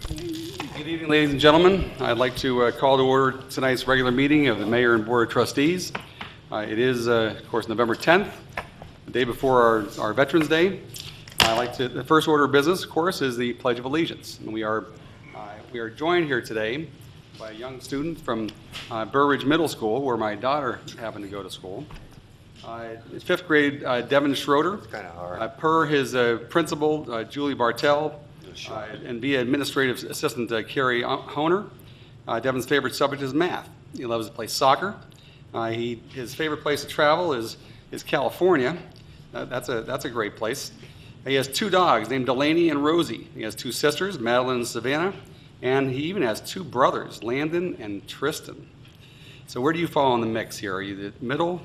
Good evening, ladies and gentlemen. I'd like to call to order tonight's regular meeting of the Mayor and Board of Trustees. It is, of course, November 10th, the day before our Veterans Day. The first order of business, of course, is the Pledge of Allegiance. And we are joined here today by a young student from Burridge Middle School, where my daughter happened to go to school. Fifth grade, Devin Schroeder. Per his principal, Julie Bartell, and via administrative assistant Carrie Honer. Devin's favorite subject is math. He loves to play soccer. His favorite place to travel is California. That's a great place. He has two dogs named Delaney and Rosie. He has two sisters, Madeline and Savannah, and he even has two brothers, Landon and Tristan. So where do you fall in the mix here? Are you the middle?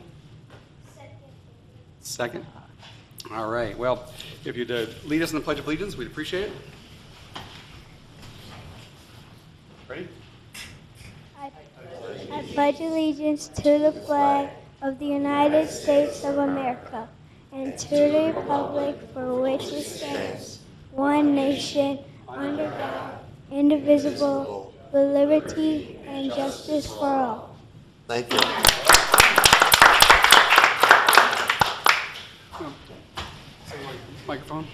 Second? All right. Well, if you'd lead us in the Pledge of Allegiance, we'd appreciate it. Ready? I pledge allegiance to the flag of the United States of America and to the republic for which it stands, one nation, under God, indivisible, with liberty and justice for all. Thank you. Microphone.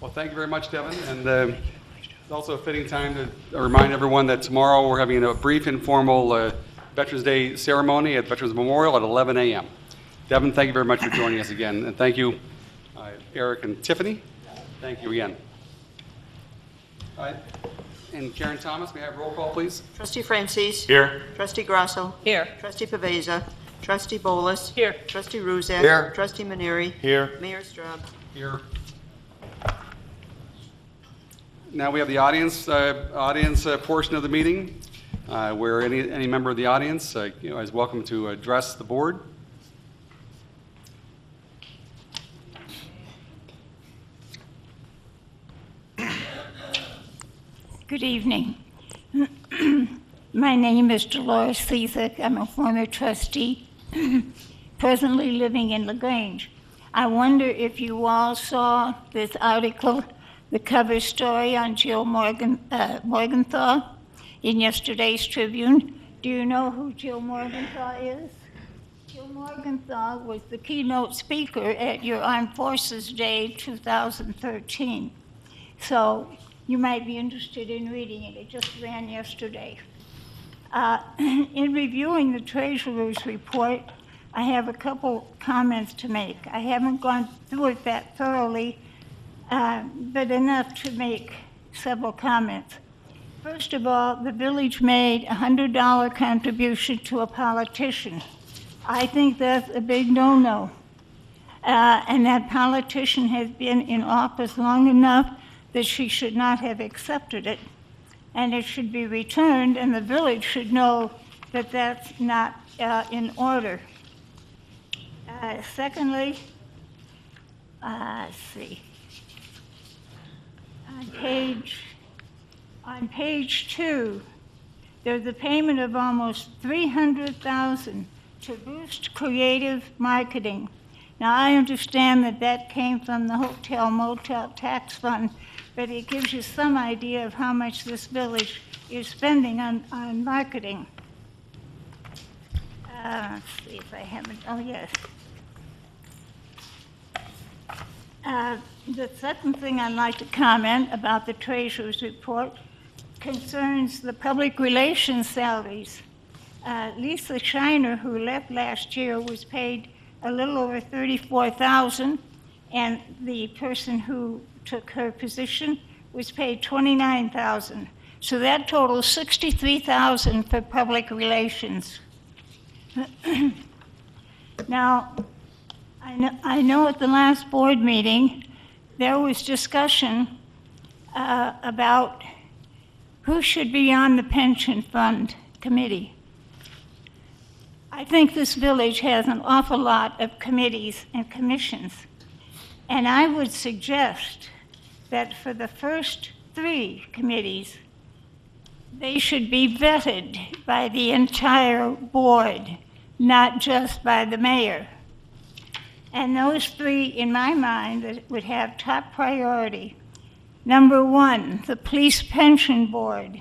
Well, thank you very much, Devin. And it's also a fitting time to remind everyone that tomorrow we're having a brief informal Veterans Day ceremony at Veterans Memorial at 11 a.m. Devin, thank you very much for joining us again. And thank you, Eric and Tiffany. Thank you again. All right. And Karen Thomas, may I have roll call, please? Trustee Francis. Here. Trustee Grasso. Here. Trustee Paveza. Trustee Bolus. Here. Trustee Ruzek. Here. Trustee Maneri. Here. Mayor Straub. Here. Now we have the audience portion of the meeting, where any member of the audience is welcome to address the board. Good evening. My name is Dolores Thesek. I'm a former trustee, presently living in LaGrange. I wonder if you all saw this article, the cover story on Jill Morgenthau in yesterday's Tribune. Do you know who Jill Morgenthau is? Jill Morgenthau was the keynote speaker at your Armed Forces Day 2013. So you might be interested in reading it. It just ran yesterday. In reviewing the Treasurer's report, I have a couple comments to make. I haven't gone through it that thoroughly, but enough to make several comments. First of all, the village made a $100 contribution to a politician. I think that's a big no-no. And that politician has been in office long enough that she should not have accepted it, and it should be returned, and the village should know that that's not in order. Secondly, let's see. On page 2, there's a payment of almost $300,000 to boost creative marketing. Now, I understand that came from the Hotel Motel Tax Fund, but it gives you some idea of how much this village is spending on marketing. Let's see if I haven't, oh yes. The second thing I'd like to comment about the Treasurer's report concerns the public relations salaries. Lisa Shiner, who left last year, was paid a little over $34,000, and the person who took her position was paid $29,000. So that totals $63,000 for public relations. Now, I know at the last board meeting there was discussion about who should be on the pension fund committee. I think this village has an awful lot of committees and commissions, and I would suggest that for the first 3 committees, they should be vetted by the entire board, not just by the mayor. And those 3, in my mind, that would have top priority Number 1, the Police Pension Board.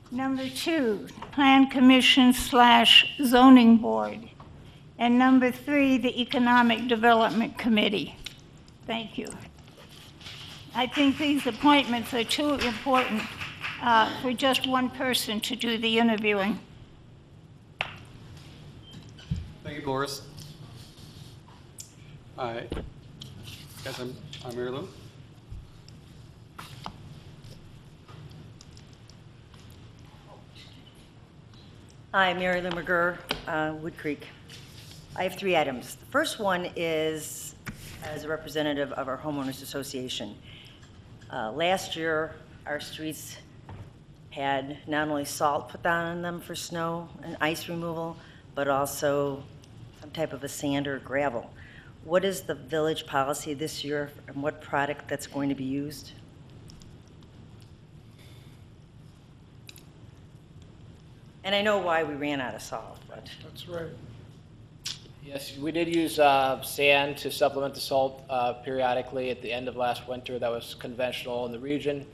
Number 2, Plan Commission / Zoning Board. And number 3, the Economic Development Committee. Thank you. I think these appointments are too important for just one person to do the interviewing. Thank you, Doris. Guys, I'm Mary Lou. Hi, Mary Lou McGurr, Wood Creek. I have 3 items. The first one is as a representative of our homeowners association. Last year, our streets had not only salt put down on them for snow and ice removal, but also some type of a sand or gravel. What is the village policy this year and what product that's going to be used? And I know why we ran out of salt, but. That's right. Yes, we did use sand to supplement the salt periodically at the end of last winter. That was conventional in the region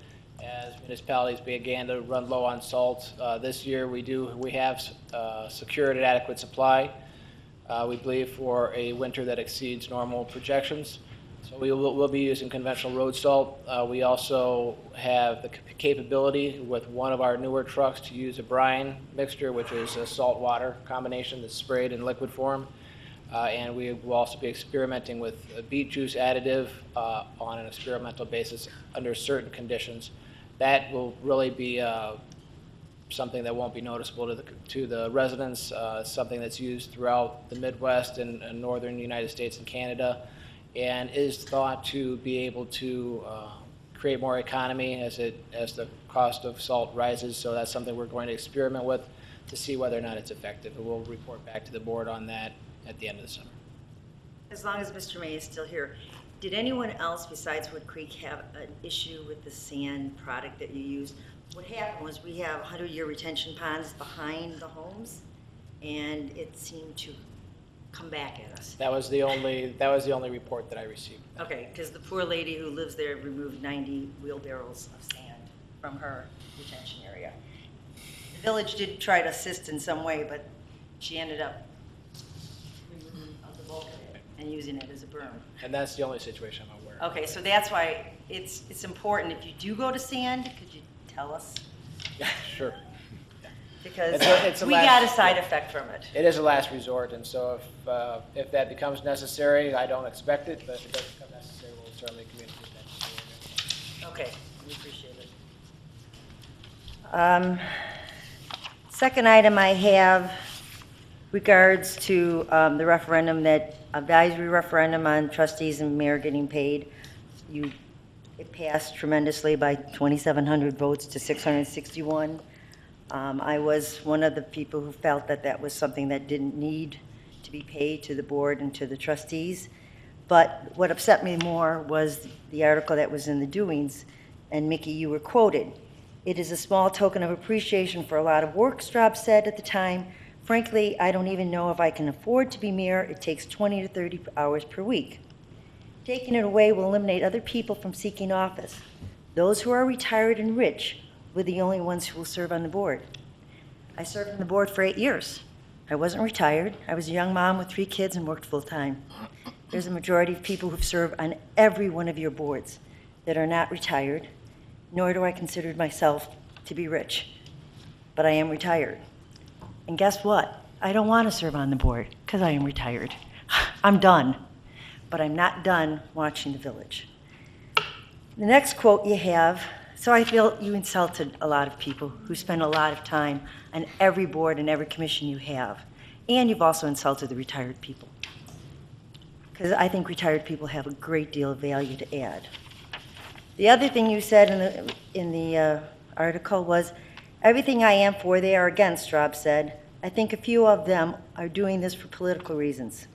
as municipalities began to run low on salt. This year we have secured an adequate supply, we believe, for a winter that exceeds normal projections. So we'll be using conventional road salt. We also have the capability with one of our newer trucks to use a brine mixture, which is a salt-water combination that's sprayed in liquid form. And we will also be experimenting with a beet juice additive on an experimental basis under certain conditions. That will really be something that won't be noticeable to the residents, something that's used throughout the Midwest and northern United States and Canada, and is thought to be able to create more economy as the cost of salt rises. So that's something we're going to experiment with to see whether or not it's effective. And we'll report back to the board on that at the end of the summer. As long as Mr. May is still here, did anyone else besides Wood Creek have an issue with the sand product that you used? What happened was we have 100-year retention ponds behind the homes, and it seemed to come back at us. That was the only report that I received. Okay, because the poor lady who lives there removed 90 wheelbarrows of sand from her retention area. The village did try to assist in some way, but she ended up removing the bulk of it and using it as a berm. And that's the only situation I'm aware of. Okay, so that's why it's important. If you do go to sand, could you tell us? Yeah, sure. Because It's a we last- got a side effect from it. It is a last resort, and so if that becomes necessary, I don't expect it, but if it does become necessary, we'll certainly communicate that to the board. Okay, we appreciate it. Second item I have regards to the referendum, that advisory referendum on trustees and mayor getting paid. It passed tremendously by 2,700 votes to 661. I was one of the people who felt that that was something that didn't need to be paid to the board and to the trustees. But what upset me more was the article that was in the Doings, and Mickey, you were quoted. "It is a small token of appreciation for a lot of work," Straub said at the time. "Frankly, I don't even know if I can afford to be mayor. It takes 20 to 30 hours per week. Taking it away will eliminate other people from seeking office. Those who are retired and rich were the only ones who will serve on the board." I served on the board for 8 years. I wasn't retired. I was a young mom with 3 kids and worked full-time. There's a majority of people who've served on every one of your boards that are not retired, nor do I consider myself to be rich, but I am retired. And guess what? I don't want to serve on the board because I am retired. I'm done, but I'm not done watching the village. The next quote you have, so I feel you insulted a lot of people who spend a lot of time on every board and every commission you have, and you've also insulted the retired people, because I think retired people have a great deal of value to add. The other thing you said in the article was, "Everything I am for, they are against," Straub said. "I think a few of them are doing this for political reasons."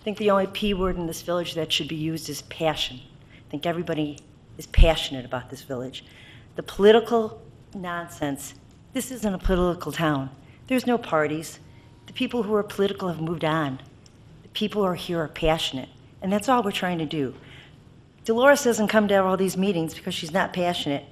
I think the only P word in this village that should be used is passion. I think everybody is passionate about this village. The political nonsense, this isn't a political town. There's no parties. The people who are political have moved on. The people who are here are passionate, and that's all we're trying to do. Dolores doesn't come to all these meetings because she's not passionate.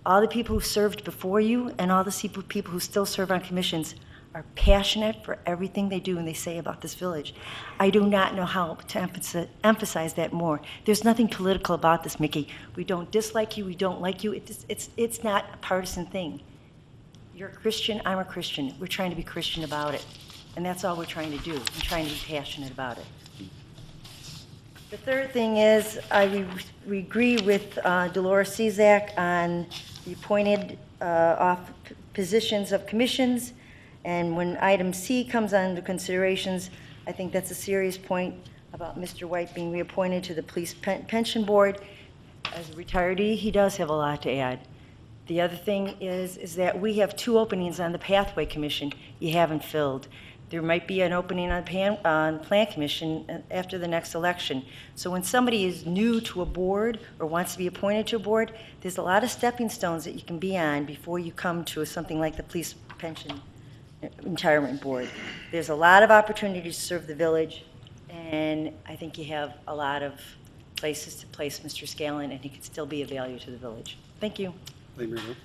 All the people who served before you and all the people who still serve on commissions are passionate for everything they do and they say about this village. I do not know how to emphasize that more. There's nothing political about this, Mickey. We don't dislike you, we don't like you. It's not a partisan thing. You're a Christian, I'm a Christian. We're trying to be Christian about it. And that's all we're trying to do. I'm trying to be passionate about it. The third thing is, we agree with Dolores Cezak on the appointed off positions of commissions. And when item C comes under considerations, I think that's a serious point about Mr. White being reappointed to the Police Pension Board. As a retiree, he does have a lot to add. The other thing is that we have 2 openings on the Pathway Commission you haven't filled. There might be an opening on the Plan Commission after the next election. So when somebody is new to a board or wants to be appointed to a board, there's a lot of stepping stones that you can be on before you come to something like the Police Pension Retirement Board. There's a lot of opportunities to serve the village, and I think you have a lot of places to place Mr. Scallon, and he could still be of value to the village. Thank you. Thank you, Mary Lou.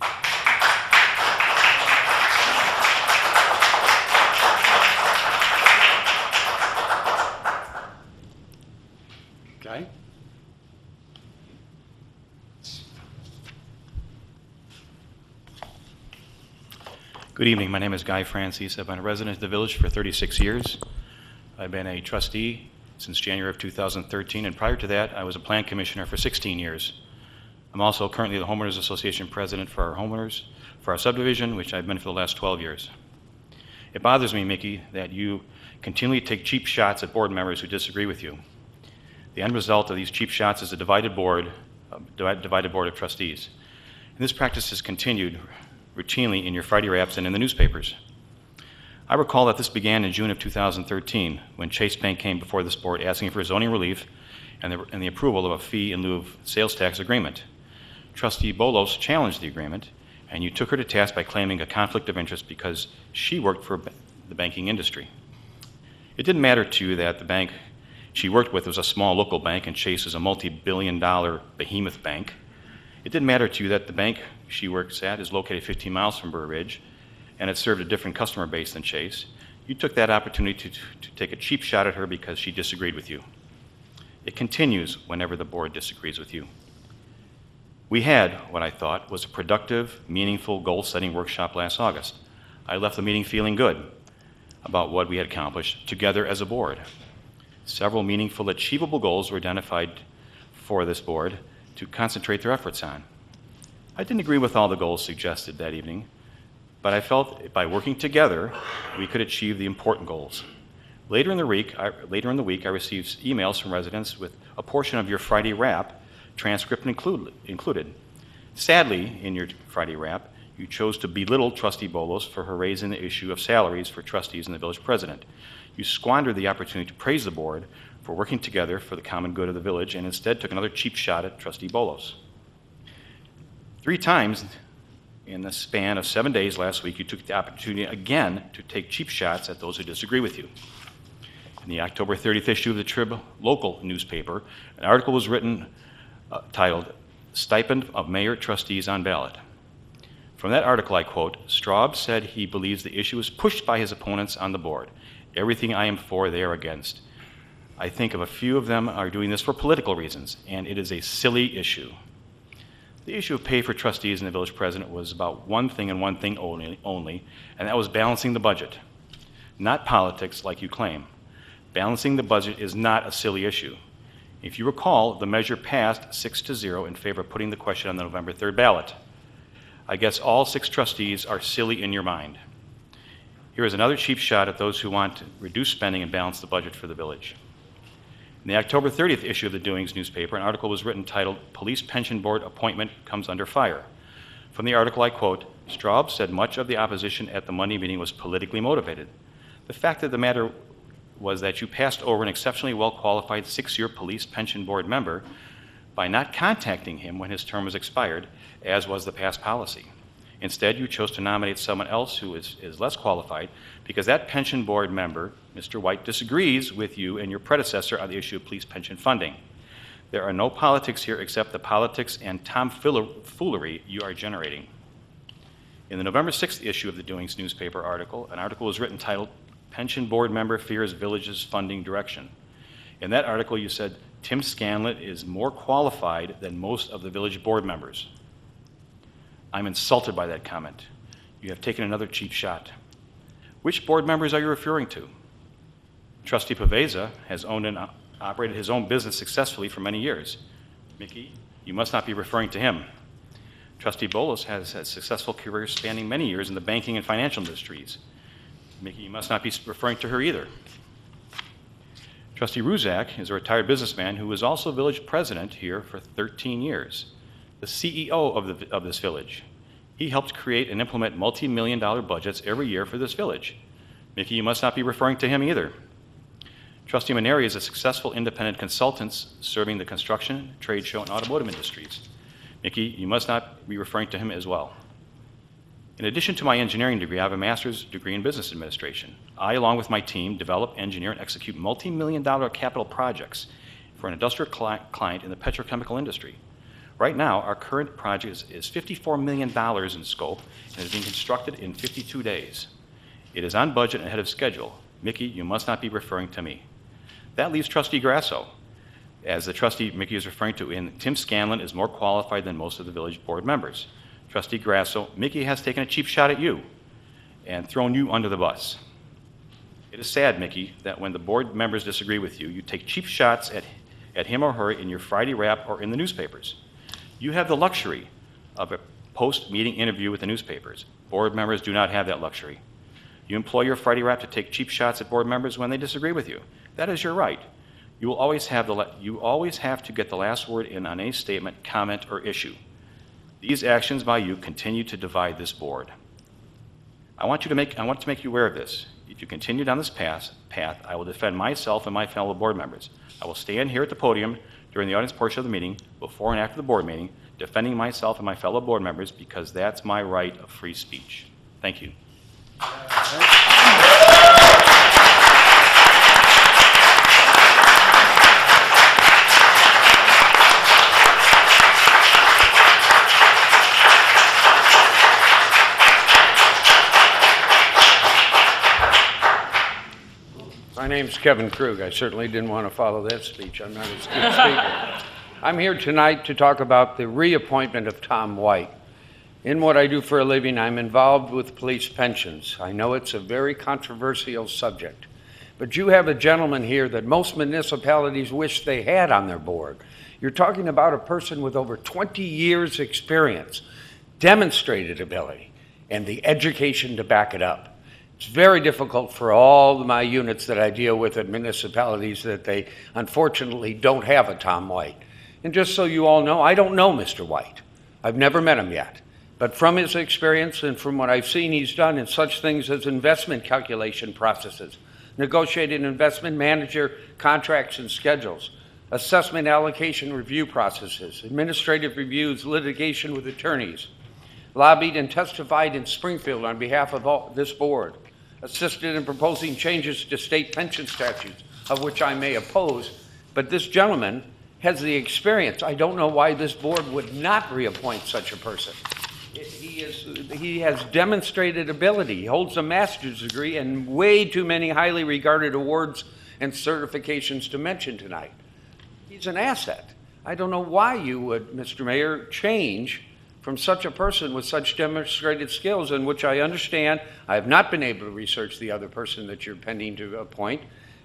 Guy? Good evening. My name is Guy Francis. I've been a resident of the village for 36 years. I've been a trustee since January of 2013, and prior to that, I was a plan commissioner for 16 years. I'm also currently the Homeowners Association president for our homeowners, for our subdivision, which I've been for the last 12 years. It bothers me, Mickey, that you continually take cheap shots at board members who disagree with you. The end result of these cheap shots is a divided board of trustees. And this practice has continued routinely in your Friday raps and in the newspapers. I recall that this began in June of 2013 when Chase Bank came before this board asking for zoning relief and the approval of a fee in lieu of sales tax agreement. Trustee Bolos challenged the agreement, and you took her to task by claiming a conflict of interest because she worked for the banking industry. It didn't matter to you that the bank she worked with was a small local bank and Chase is a multi-billion-dollar behemoth bank. It didn't matter to you that the bank she works at is located 15 miles from Burr Ridge, and it served a different customer base than Chase. You took that opportunity to take a cheap shot at her because she disagreed with you. It continues whenever the board disagrees with you. We had what I thought was a productive, meaningful, goal-setting workshop last August. I left the meeting feeling good about what we had accomplished together as a board. Several meaningful, achievable goals were identified for this board to concentrate their efforts on. I didn't agree with all the goals suggested that evening, but I felt by working together, we could achieve the important goals. Later in the week, I received emails from residents with a portion of your Friday wrap transcript included. Sadly, in your Friday wrap, you chose to belittle Trustee Bolos for her raising the issue of salaries for trustees and the village president. You squandered the opportunity to praise the board for working together for the common good of the village and instead took another cheap shot at Trustee Bolos. 3 times in the span of 7 days last week, you took the opportunity again to take cheap shots at those who disagree with you. In the October 30th issue of the Trib local newspaper, an article was written titled, "Stipend of Mayor Trustees on Ballot." From that article, I quote, "Straub said he believes the issue is pushed by his opponents on the board. Everything I am for, they are against. I think of a few of them are doing this for political reasons, and it is a silly issue." The issue of pay for trustees and the village president was about one thing and one thing only, and that was balancing the budget. Not politics like you claim. Balancing the budget is not a silly issue. If you recall, the measure passed 6-0 in favor of putting the question on the November 3rd ballot. I guess all 6 trustees are silly in your mind. Here is another cheap shot at those who want to reduce spending and balance the budget for the village. In the October 30th issue of the Doings newspaper, an article was written titled, "Police Pension Board Appointment Comes Under Fire." From the article, I quote, "Straub said much of the opposition at the Monday meeting was politically motivated. The fact of the matter was that you passed over an exceptionally well-qualified 6-year police pension board member by not contacting him when his term was expired, as was the past policy. Instead, you chose to nominate someone else who is less qualified because that pension board member, Mr. White, disagrees with you and your predecessor on the issue of police pension funding. There are no politics here except the politics and tomfoolery you are generating. In the November 6th issue of the Doings newspaper article, an article was written titled, Pension Board Member Fears Village's Funding Direction. In that article, you said, Tim Scanlon is more qualified than most of the village board members. I'm insulted by that comment. You have taken another cheap shot. Which board members are you referring to? Trustee Paveza has owned and operated his own business successfully for many years. Mickey, you must not be referring to him. Trustee Bolus has a successful career spanning many years in the banking and financial industries. Mickey, you must not be referring to her either. Trustee Ruzak is a retired businessman who was also village president here for 13 years, the CEO of this village. He helped create and implement multi-million-dollar budgets every year for this village. Mickey, you must not be referring to him either. Trustee Maneri is a successful independent consultant serving the construction, trade show, and automotive industries. Mickey, you must not be referring to him as well. In addition to my engineering degree, I have a master's degree in business administration. I, along with my team, develop, engineer, and execute multi-million-dollar capital projects for an industrial client in the petrochemical industry. Right now, our current project is $54 million in scope and is being constructed in 52 days. It is on budget and ahead of schedule. Mickey, you must not be referring to me. That leaves Trustee Grasso. As the trustee Mickey is referring to, and Tim Scanlon is more qualified than most of the village board members. Trustee Grasso, Mickey has taken a cheap shot at you and thrown you under the bus. It is sad, Mickey, that when the board members disagree with you, you take cheap shots at him or her in your Friday wrap or in the newspapers. You have the luxury of a post-meeting interview with the newspapers. Board members do not have that luxury. You employ your Friday wrap to take cheap shots at board members when they disagree with you. That is your right. You always have to get the last word in on any statement, comment, or issue. These actions by you continue to divide this board. I want to make you aware of this. If you continue down this path, I will defend myself and my fellow board members. I will stand here at the podium during the audience portion of the meeting, before and after the board meeting, defending myself and my fellow board members because that's my right of free speech. Thank you. My name's Kevin Krug. I certainly didn't want to follow that speech. I'm not as good a speaker. I'm here tonight to talk about the reappointment of Tom White. In what I do for a living, I'm involved with police pensions. I know it's a very controversial subject, but you have a gentleman here that most municipalities wish they had on their board. You're talking about a person with over 20 years' experience, demonstrated ability, and the education to back it up. It's very difficult for all of my units that I deal with at municipalities that they unfortunately don't have a Tom White. And just so you all know, I don't know Mr. White. I've never met him yet. But from his experience and from what I've seen he's done in such things as investment calculation processes, negotiated investment manager contracts and schedules, assessment allocation review processes, administrative reviews, litigation with attorneys, lobbied and testified in Springfield on behalf of this board, assisted in proposing changes to state pension statutes, of which I may oppose, but this gentleman has the experience. I don't know why this board would not reappoint such a person. He has demonstrated ability. He holds a master's degree and way too many highly regarded awards and certifications to mention tonight. He's an asset. I don't know why you would, Mr. Mayor, change from such a person with such demonstrated skills, in which I understand. I have not been able to research the other person that you're pending to appoint,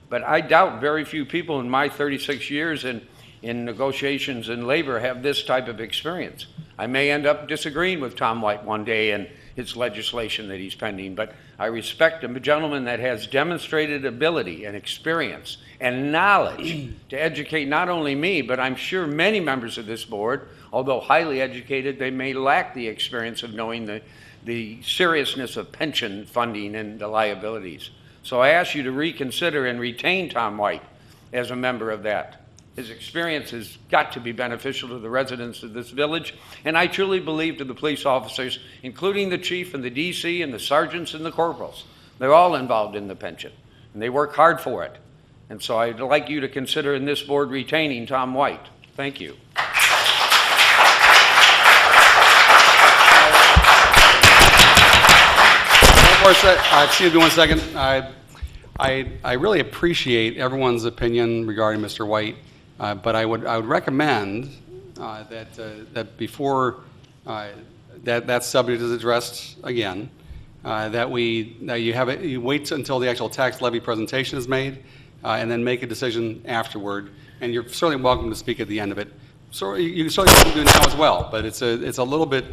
but I doubt very few people in my 36 years in negotiations and labor have this type of experience. I may end up disagreeing with Tom White one day in his legislation that he's pending, but I respect him, a gentleman that has demonstrated ability and experience and knowledge to educate not only me, but I'm sure many members of this board. Although highly educated, they may lack the experience of knowing the seriousness of pension funding and the liabilities. So I ask you to reconsider and retain Tom White as a member of that. His experience has got to be beneficial to the residents of this village, and I truly believe to the police officers, including the chief and the DC and the sergeants and the corporals. They're all involved in the pension, and they work hard for it. And so I'd like you to consider in this board retaining Tom White. Thank you. Excuse me 1 second. I really appreciate everyone's opinion regarding Mr. White, but I would recommend that before that subject is addressed again, that you wait until the actual tax levy presentation is made, and then make a decision afterward. And you're certainly welcome to speak at the end of it. So you certainly can do it now as well, but it's a little bit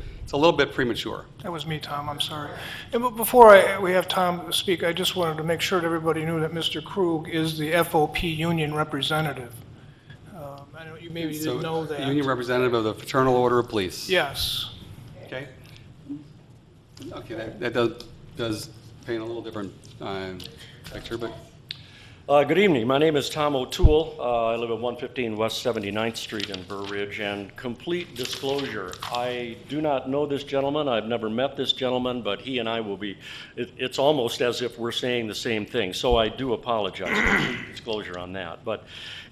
premature. That was me, Tom, I'm sorry. But before we have Tom speak, I just wanted to make sure that everybody knew that Mr. Krug is the FOP union representative. I know you maybe didn't know that. Union representative of the Fraternal Order of Police. Yes. Okay. Okay, that does paint a little different picture, but. Good evening. My name is Tom O'Toole. I live at 115 West 79th Street in Burr Ridge. And complete disclosure, I do not know this gentleman. I've never met this gentleman, but he and I will be, it's almost as if we're saying the same thing. So I do apologize for complete disclosure on that. But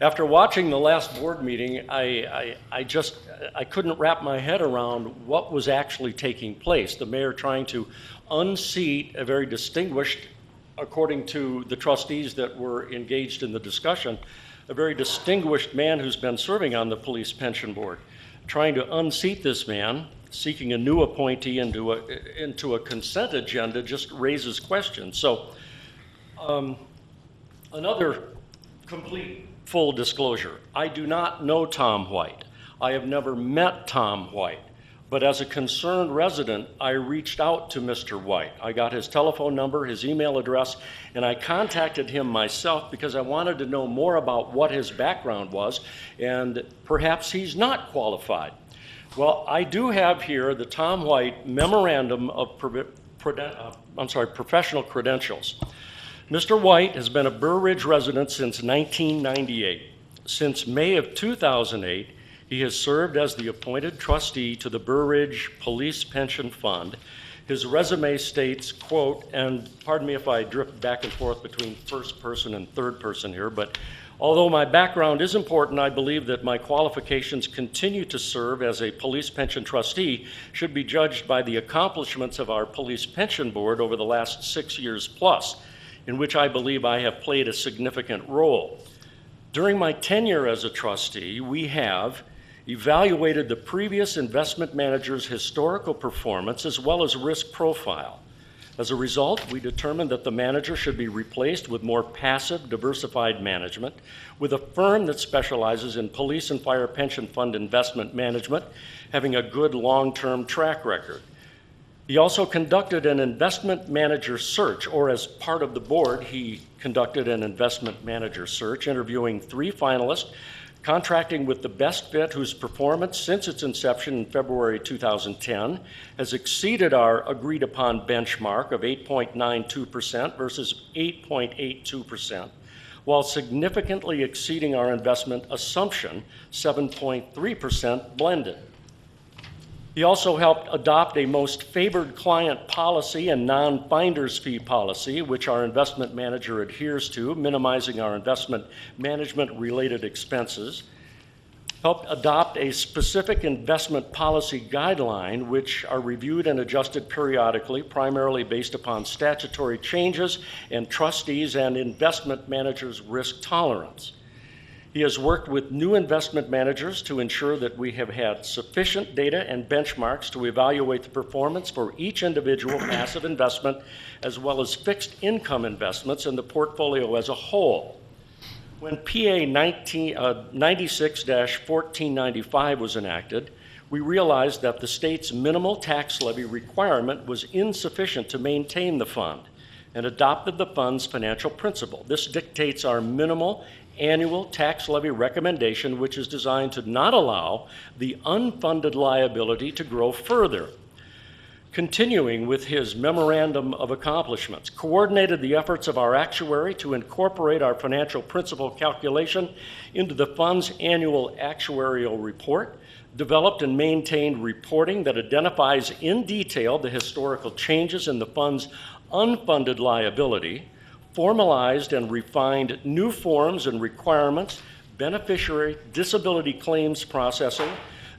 after watching the last board meeting, I couldn't wrap my head around what was actually taking place. The mayor trying to unseat a very distinguished, according to the trustees that were engaged in the discussion, a very distinguished man who's been serving on the police pension board, trying to unseat this man, seeking a new appointee into a consent agenda just raises questions. So another complete full disclosure, I do not know Tom White. I have never met Tom White. But as a concerned resident, I reached out to Mr. White. I got his telephone number, his email address, and I contacted him myself because I wanted to know more about what his background was, and perhaps he's not qualified. Well, I do have here the Tom White Memorandum of Professional Credentials. Mr. White has been a Burr Ridge resident since 1998. Since May of 2008, he has served as the appointed trustee to the Burr Ridge Police Pension Fund. His resume states, quote, and pardon me if I drift back and forth between first person and third person here, but although my background is important, I believe that my qualifications continue to serve as a police pension trustee should be judged by the accomplishments of our police pension board over the last 6 years plus, in which I believe I have played a significant role. During my tenure as a trustee, we have evaluated the previous investment manager's historical performance as well as risk profile. As a result, we determined that the manager should be replaced with more passive, diversified management with a firm that specializes in police and fire pension fund investment management, having a good long-term track record. He also conducted an investment manager search, or as part of the board, he conducted an investment manager search, interviewing 3 finalists, contracting with the best fit whose performance since its inception in February 2010 has exceeded our agreed upon benchmark of 8.92% versus 8.82%, while significantly exceeding our investment assumption, 7.3% blended. He also helped adopt a most favored client policy and non-finder's fee policy, which our investment manager adheres to, minimizing our investment management-related expenses. Helped adopt a specific investment policy guideline, which are reviewed and adjusted periodically, primarily based upon statutory changes and trustees' and investment managers' risk tolerance. He has worked with new investment managers to ensure that we have had sufficient data and benchmarks to evaluate the performance for each individual passive investment, as well as fixed income investments in the portfolio as a whole. When PA 96-1495 was enacted, we realized that the state's minimal tax levy requirement was insufficient to maintain the fund and adopted the fund's financial principle. This dictates our minimal annual tax levy recommendation, which is designed to not allow the unfunded liability to grow further. Continuing with his memorandum of accomplishments, coordinated the efforts of our actuary to incorporate our financial principle calculation into the fund's annual actuarial report, developed and maintained reporting that identifies in detail the historical changes in the fund's unfunded liability, formalized and refined new forms and requirements beneficiary disability claims processing,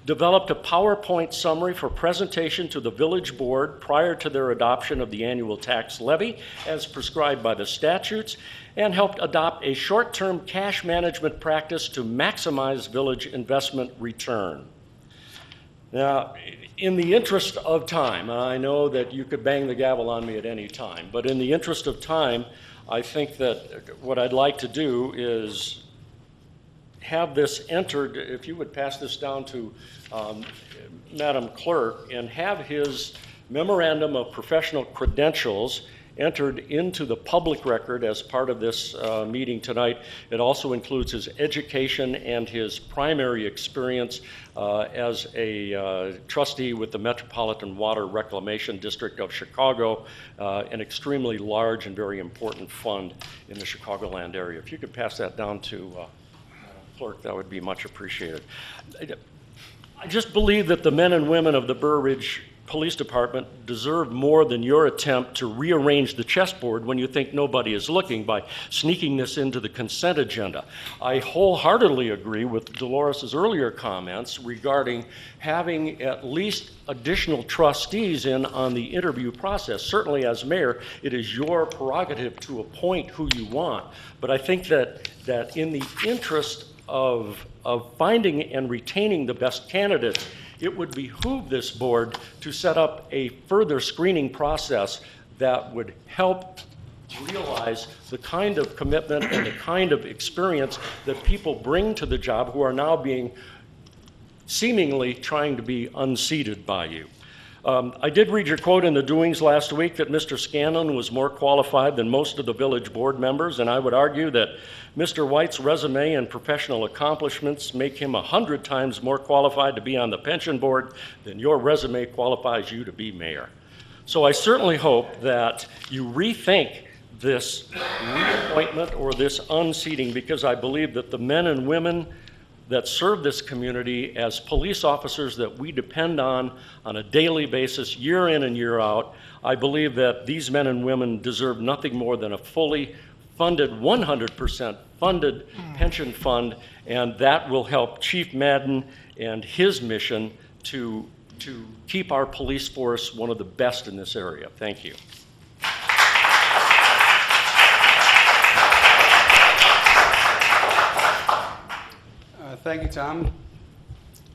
developed a PowerPoint summary for presentation to the village board prior to their adoption of the annual tax levy as prescribed by the statutes, and helped adopt a short-term cash management practice to maximize village investment return. Now, in the interest of time, and I know that you could bang the gavel on me at any time, but in the interest of time, I think that what I'd like to do is have this entered, if you would pass this down to Madam Clerk, and have his memorandum of professional credentials entered into the public record as part of this meeting tonight. It also includes his education and his primary experience as a trustee with the Metropolitan Water Reclamation District of Chicago, an extremely large and very important fund in the Chicagoland area. If you could pass that down to Clerk, that would be much appreciated. I just believe that the men and women of the Burr Ridge Police Department deserve more than your attempt to rearrange the chessboard when you think nobody is looking by sneaking this into the consent agenda. I wholeheartedly agree with Dolores' earlier comments regarding having at least additional trustees in on the interview process. Certainly as mayor, it is your prerogative to appoint who you want, but I think that in the interest of finding and retaining the best candidates, it would behoove this board to set up a further screening process that would help realize the kind of commitment and the kind of experience that people bring to the job who are now being seemingly trying to be unseated by you. I did read your quote in the doings last week that Mr. Scanlon was more qualified than most of the village board members, and I would argue that Mr. White's resume and professional accomplishments make him 100 times more qualified to be on the pension board than your resume qualifies you to be mayor. So I certainly hope that you rethink this reappointment or this unseating, because I believe that the men and women that serve this community as police officers that we depend on a daily basis, year in and year out, I believe that these men and women deserve nothing more than a fully funded, 100% funded pension fund, and that will help Chief Madden and his mission to keep our police force one of the best in this area. Thank you. Thank you, Tom.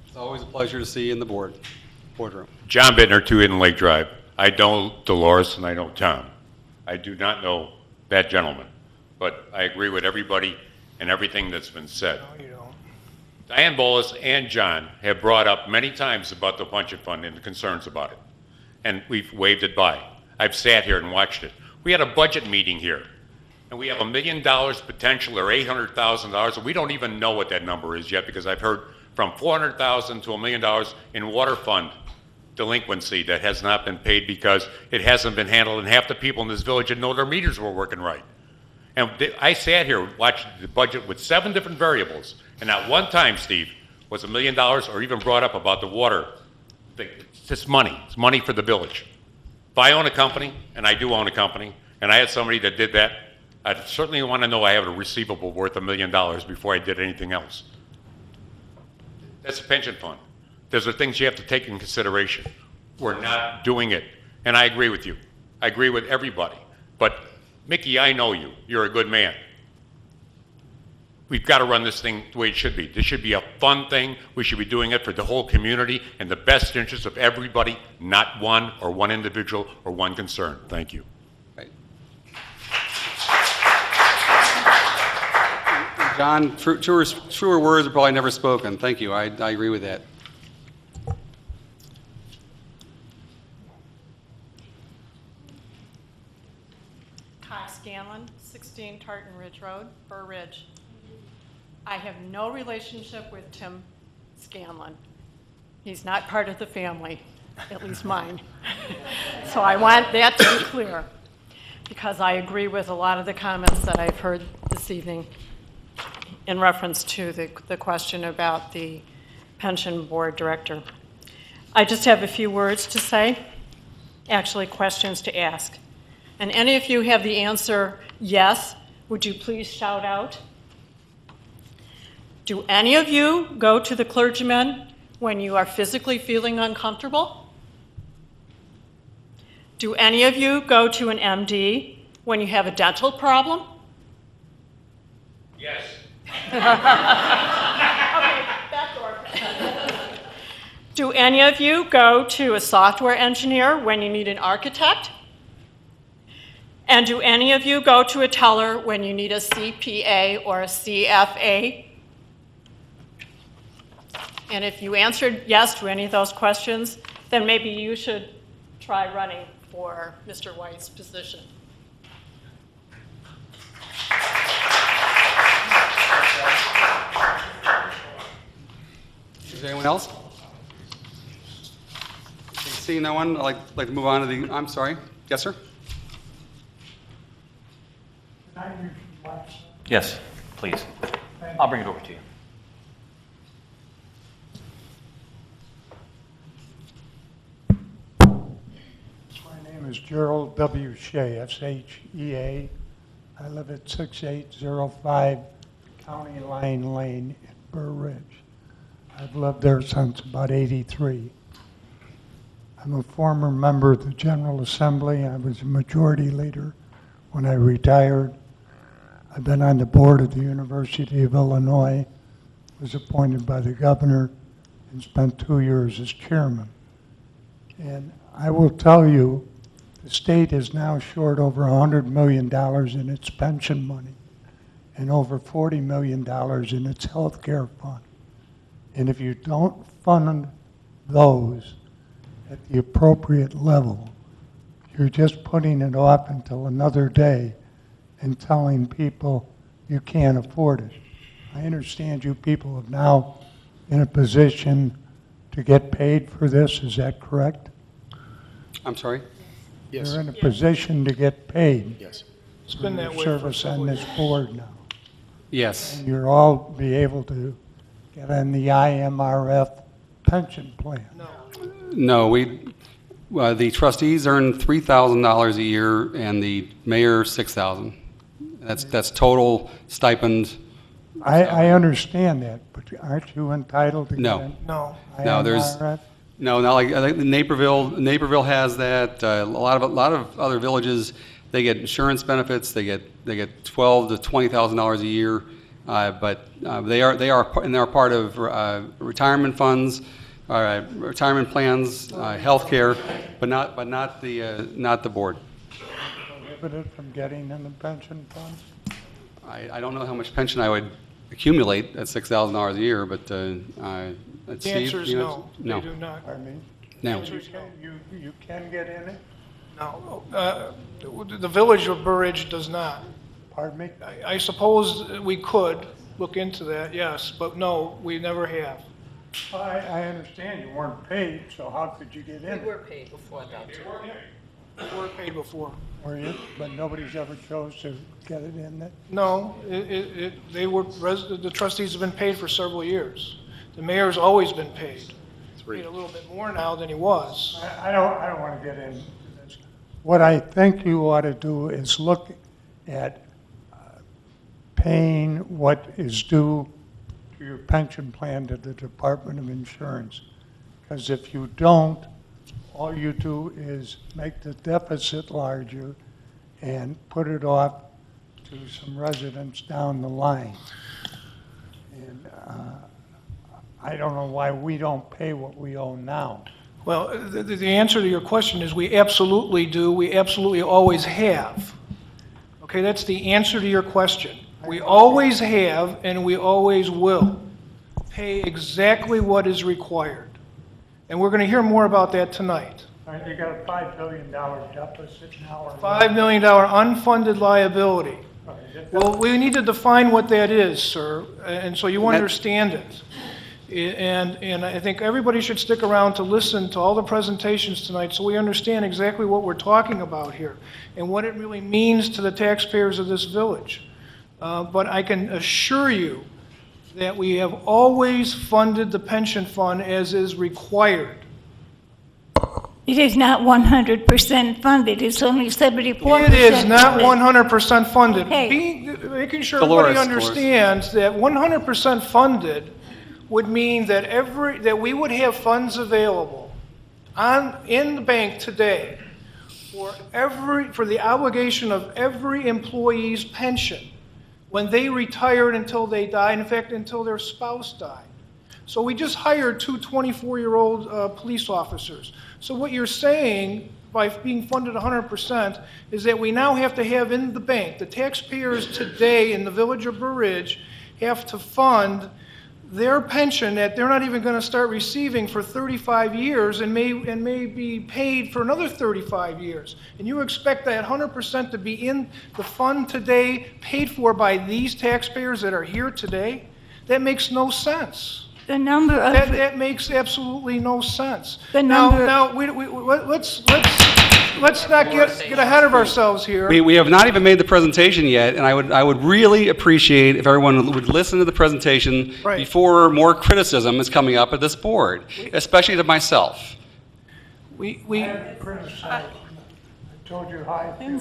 It's always a pleasure to see you in the boardroom. John Bittner, 2 Hidden Lake Drive. I know Dolores and I know Tom. I do not know that gentleman, but I agree with everybody and everything that's been said. No, you don't. Diane Bolus and John have brought up many times about the pension fund and the concerns about it, and we've waved it by. I've sat here and watched it. We had a budget meeting here, and we have $1 million potential or $800,000, and we don't even know what that number is yet, because I've heard from $400,000 to $1 million in water fund delinquency that has not been paid because it hasn't been handled, and half the people in this village didn't know their meters were working right. And I sat here watching the budget with 7 different variables, and not one time, Steve, was $1 million or even brought up about the water thing. It's just money. It's money for the village. If I own a company, and I do own a company, and I had somebody that did that, I'd certainly want to know I have a receivable worth $1 million before I did anything else. That's a pension fund. Those are things you have to take in consideration. We're not doing it. And I agree with you. I agree with everybody. But Mickey, I know you. You're a good man. We've got to run this thing the way it should be. This should be a fun thing. We should be doing it for the whole community in the best interest of everybody, not one or one individual or one concern. Thank you. John, truer words are probably never spoken. Thank you. I agree with that. Kai Scanlon, 16 Tartan Ridge Road, Burr Ridge. I have no relationship with Tim Scanlon. He's not part of the family, at least mine. So I want that to be clear, because I agree with a lot of the comments that I've heard this evening in reference to the question about the pension board director. I just have a few words to say, actually questions to ask. And any of you have the answer yes, would you please shout out? Do any of you go to the clergyman when you are physically feeling uncomfortable? Do any of you go to an MD when you have a dental problem? Yes. Okay, back door. Do any of you go to a software engineer when you need an architect? And do any of you go to a teller when you need a CPA or a CFA? And if you answered yes to any of those questions, then maybe you should try running for Mr. White's position. Is there anyone else? Okay, seeing no one, I'd like to move on to the, I'm sorry. Yes, sir? Yes, please. I'll bring it over to you. My name is Gerald W. Shea, S-H-E-A. I live at 6805 County Line Lane in Burr Ridge. I've lived there since about '83. I'm a former member of the General Assembly. I was a majority leader when I retired. I've been on the board of the University of Illinois, was appointed by the governor, and spent 2 years as chairman. And I will tell you, the state is now short over $100 million in its pension money and over $40 million in its health care fund. And if you don't fund those at the appropriate level, you're just putting it off until another day and telling people you can't afford it. I understand you people are now in a position to get paid for this, is that correct? I'm sorry? Yes. You're in a position to get paid. Yes. It's been that way for Service on several this years. board now. Yes. And you'll all be able to get on the IMRF pension plan. No, the trustees earn $3,000 a year and the mayor $6,000. That's total stipend. I understand that, but aren't you entitled to get No. an No. No, there's, IMRF? no, not like, I think Naperville has that, a lot of other villages, they get insurance benefits, they get $12,000 to $20,000 a year, but they are part of retirement funds, retirement plans, health care, but not the board. Prohibited from getting in the pension fund? I don't know how much pension I would accumulate at $6,000 a year, but The Steve, answer is you no. know? They do not. Pardon me? No. You can get in it? No. The village of Burr Ridge does not. Pardon me? I suppose we could look into that, yes, but no, we never have. I understand you weren't paid, so how could you get in? paid before that. We were paid before. Were you? But nobody's ever chose to get it in it? No, the trustees have been paid for several years. The mayor's always been paid. Paid a little bit more now than he was. I don't want to get into this. What I think you ought to do is look at paying what is due to your pension plan to the Department of Insurance. Because if you don't, all you do is make the deficit larger and put it off to some residents down the line. And I don't know why we don't pay what we owe now. Well, the answer to your question is we absolutely do. We absolutely always have. Okay, that's the answer to your question. We always have and we always will pay exactly what is required. And we're going to hear more about that tonight. You got a $5 billion deficit now. $5 million unfunded liability. Well, we need to define what that is, sir, and so you understand it. And I think everybody should stick around to listen to all the presentations tonight so we understand exactly what we're talking about here and what it really means to the taxpayers of this village. But I can assure you that we have always funded the pension fund as is required. It is not 100% funded, it's only 74%. It is not funded. 100% funded. Okay. Making sure Dolores, everybody understands that 100% funded would mean that that we would have funds available in the bank today for the obligation of every employee's pension when they retired until they died, in fact, until their spouse died. So we just hired two 24-year-old police officers. So what you're saying, by being funded 100%, is that we now have to have in the bank, the taxpayers today in the village of Burr Ridge have to fund their pension that they're not even going to start receiving for 35 years and may be paid for another 35 years. And you expect that 100% to be in the fund today, paid for by these taxpayers that are here today? That makes no sense. The number of... That makes absolutely no sense. The number... Now, let's not get ahead of ourselves here. We have not even made the presentation yet, and I would really appreciate if everyone would listen to the presentation Right. before more criticism is coming up at this board, especially to myself. We I told you how I feel.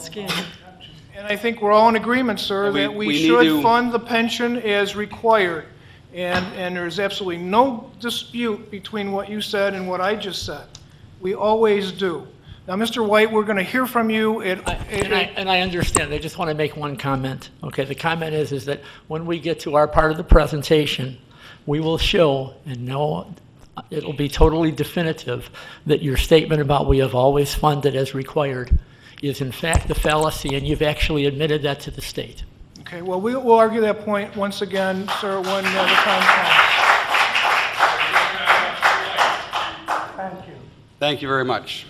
And I think we're all in agreement, sir, And that we we need should to- fund the pension as required. And there's absolutely no dispute between what you said and what I just said. We always do. Now, Mr. White, we're going to hear from you And I understand. I just want to make one comment. Okay, the comment is that when we get to our part of the presentation, we will show and know it'll be totally definitive that your statement about we have always funded as required is in fact a fallacy, and you've actually admitted that to the state. Okay, well, we'll argue that point once again, sir, when the time comes. Thank you. Thank you very much.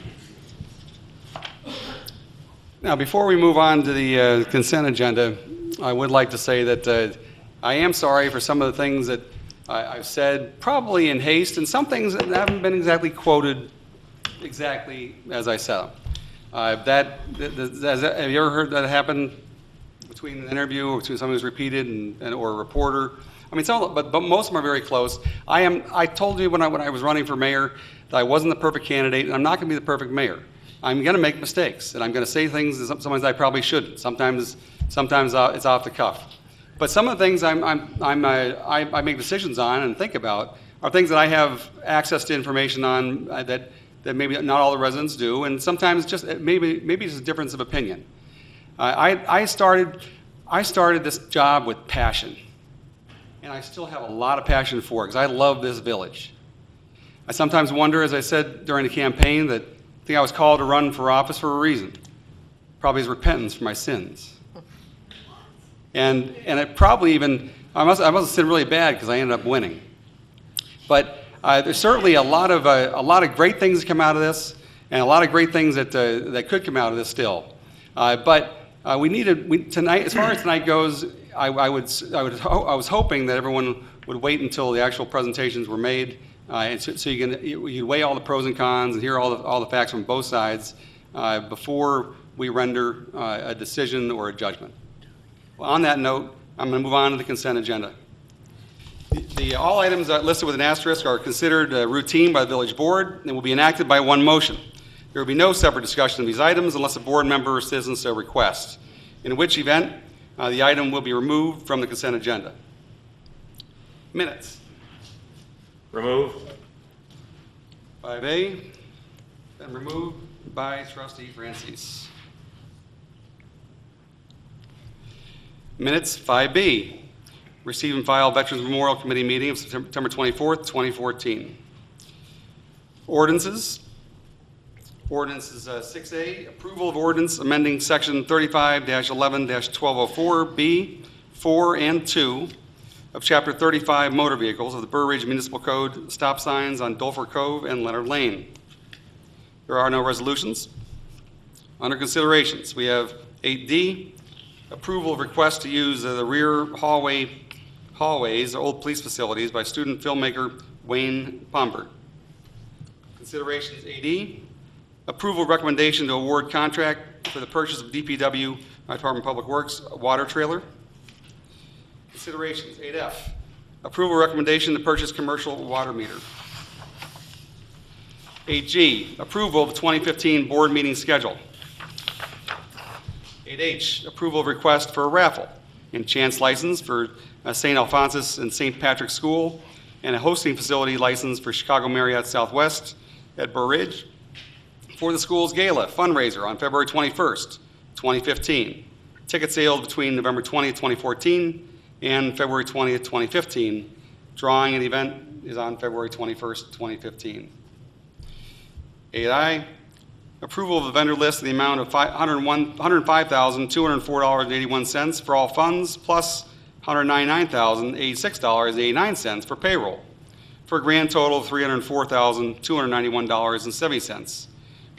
Now, before we move on to the consent agenda, I would like to say that I am sorry for some of the things that I've said, probably in haste, and some things that haven't been exactly quoted exactly as I said them. Have you ever heard that happen between an interview or between someone who's repeated or a reporter? I mean, but most of them are very close. I told you when I was running for mayor that I wasn't the perfect candidate, and I'm not going to be the perfect mayor. I'm going to make mistakes, and I'm going to say things that sometimes I probably shouldn't. Sometimes it's off the cuff. But some of the things I make decisions on and think about are things that I have access to information on that maybe not all the residents do, and sometimes just maybe it's a difference of opinion. I started this job with passion, and I still have a lot of passion for it because I love this village. I sometimes wonder, as I said during the campaign, that I think I was called to run for office for a reason, probably as repentance for my sins. And it probably even, I must have sinned really bad because I ended up winning. But there's certainly a lot of great things that come out of this, and a lot of great things that could come out of this still. But tonight, as far as tonight goes, I was hoping that everyone would wait until the actual presentations were made, and so you weigh all the pros and cons and hear all the facts from both sides before we render a decision or a judgment. Well, on that note, I'm going to move on to the consent agenda. All items listed with an asterisk are considered routine by the village board and will be enacted by one motion. There will be no separate discussion of these items unless a board member or citizen so requests, in which event the item will be removed from the consent agenda. Minutes. Remove. 5A, and removed by Trustee Francis. Minutes. 5B, receive and file Veterans Memorial Committee meeting of September 24th, 2014. Ordinances. Ordinances 6A, approval of ordinance amending section 35-11-1204B, 4 and 2 of chapter 35 motor vehicles of the Burr Ridge Municipal Code, stop signs on Dulfer Cove and Leonard Lane. There are no resolutions. Under considerations, we have 8D, approval of request to use the rear hallways, or old police facilities by student filmmaker Wayne Pombert. Considerations 8E, approval recommendation to award contract for the purchase of DPW, Department of Public Works, water trailer. Considerations 8F, approval recommendation to purchase commercial water meter. 8G, approval of 2015 board meeting schedule. 8H, approval of request for a raffle and chance license for St. Alphonsus and St. Patrick's School and a hosting facility license for Chicago Marriott Southwest at Burr Ridge for the school's gala fundraiser on February 21st, 2015. Ticket sales between November 20th, 2014 and February 20th, 2015. Drawing of the event is on February 21st, 2015. 8I, approval of the vendor list in the amount of $105,204.81 for all funds, plus $199,086.89 for payroll, for a grand total of $304,291.70,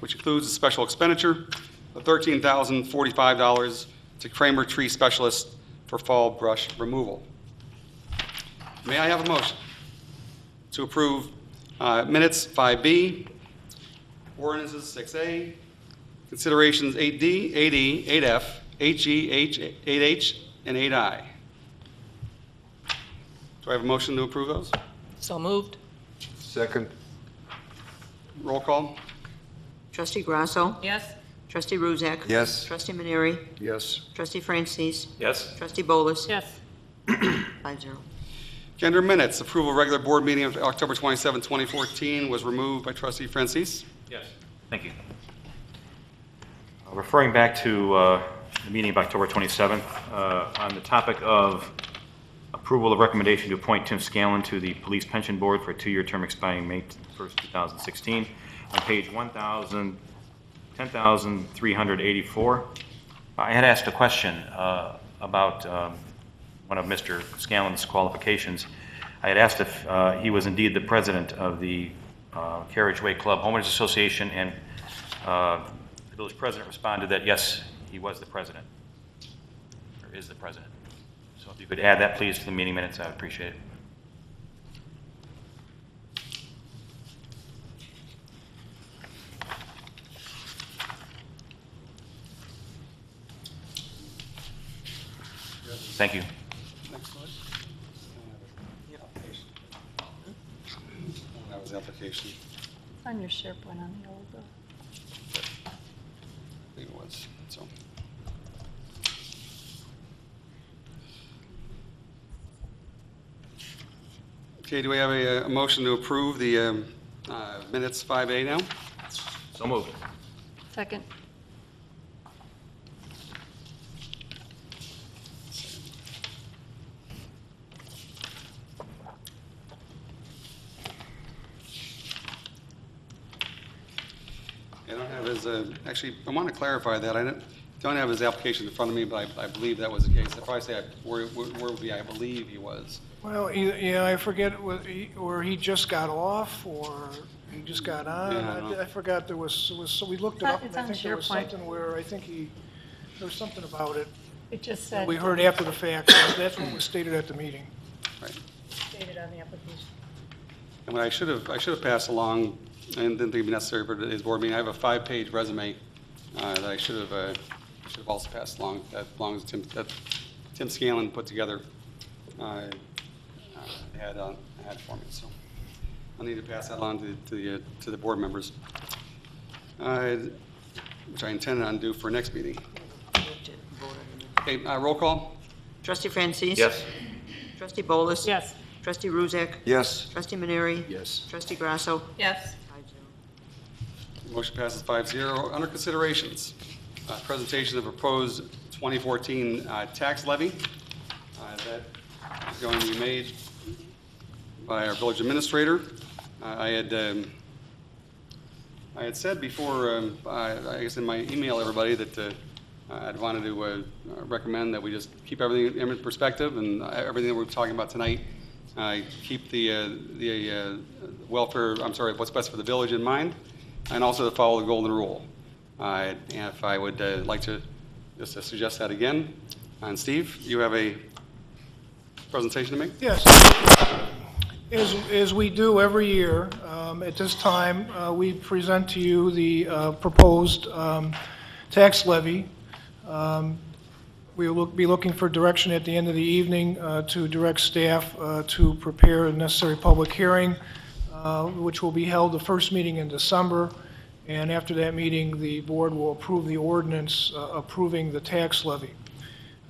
which includes a special expenditure of $13,045 to Kramer Tree Specialist for fall brush removal. May I have a motion to approve minutes 5B, ordinances 6A, considerations 8D, 8E, 8F, 8G, 8H, and 8I? Do I have a motion to approve those? So moved. Second. Roll call. Trustee Grasso. Yes. Trustee Ruzak. Yes. Trustee Maneri. Yes. Trustee Francis. Yes. Trustee Bolus. Yes. 5-0. Calendar minutes, approval of regular board meeting of October 27, 2014 was removed by Trustee Francis. Yes. Thank you. Referring back to the meeting of October 27th, on the topic of approval of recommendation to appoint Tim Scanlon to the Police Pension Board for a 2-year term expiring May 1st, 2016, on page 10,384, I had asked a question about one of Mr. Scanlon's qualifications. I had asked if he was indeed the president of the Carriageway Club Homeowners Association, and the village president responded that yes, he was the president, or is the president. So if you could add that, please, to the meeting minutes, I would appreciate it. Thank you. Next slide. That was the application. It's on your SharePoint on the old. I think it was. So. Okay, do we have a motion to approve the minutes 5A now? So moved. Second. I don't have his, actually, I want to clarify that. I don't have his application in front of me, but I believe that was the case. I'd probably say where would be, I believe he was. Well, yeah, I forget where he just got off or he just got on. Yeah, I don't know. I forgot there was, so we looked it up. It's And I on think there was SharePoint. something where I think there was something about it. It just said. We heard after the fact. So that's what was stated at the meeting. Right. Stated on the application. And what I should have passed along, and didn't think it'd be necessary for today's board meeting, I have a 5-page resume that I should have also passed along, that belongs to Tim Scanlon put together, had for me, so I'll need to pass that along to the board members, which I intended on do for next meeting. Okay, roll call. Trustee Francis. Yes. Trustee Bolus. Yes. Trustee Ruzak. Yes. Trustee Maneri. Yes. Trustee Grasso. Yes. 5-0. Motion passes 5-0. Under considerations, presentation of proposed 2014 tax levy. That is going to be made by our village administrator. I had said before, I guess in my email, everybody, that I'd wanted to recommend that we just keep everything in perspective and everything that we're talking about tonight. Keep the welfare, what's best for the village in mind, and also to follow the golden rule. And if I would like to just suggest that again. And Steve, you have a presentation to make? Yes. As we do every year, at this time, we present to you the proposed tax levy. We will be looking for direction at the end of the evening to direct staff to prepare a necessary public hearing which will be held the first meeting in December. And after that meeting, the board will approve the ordinance approving the tax levy.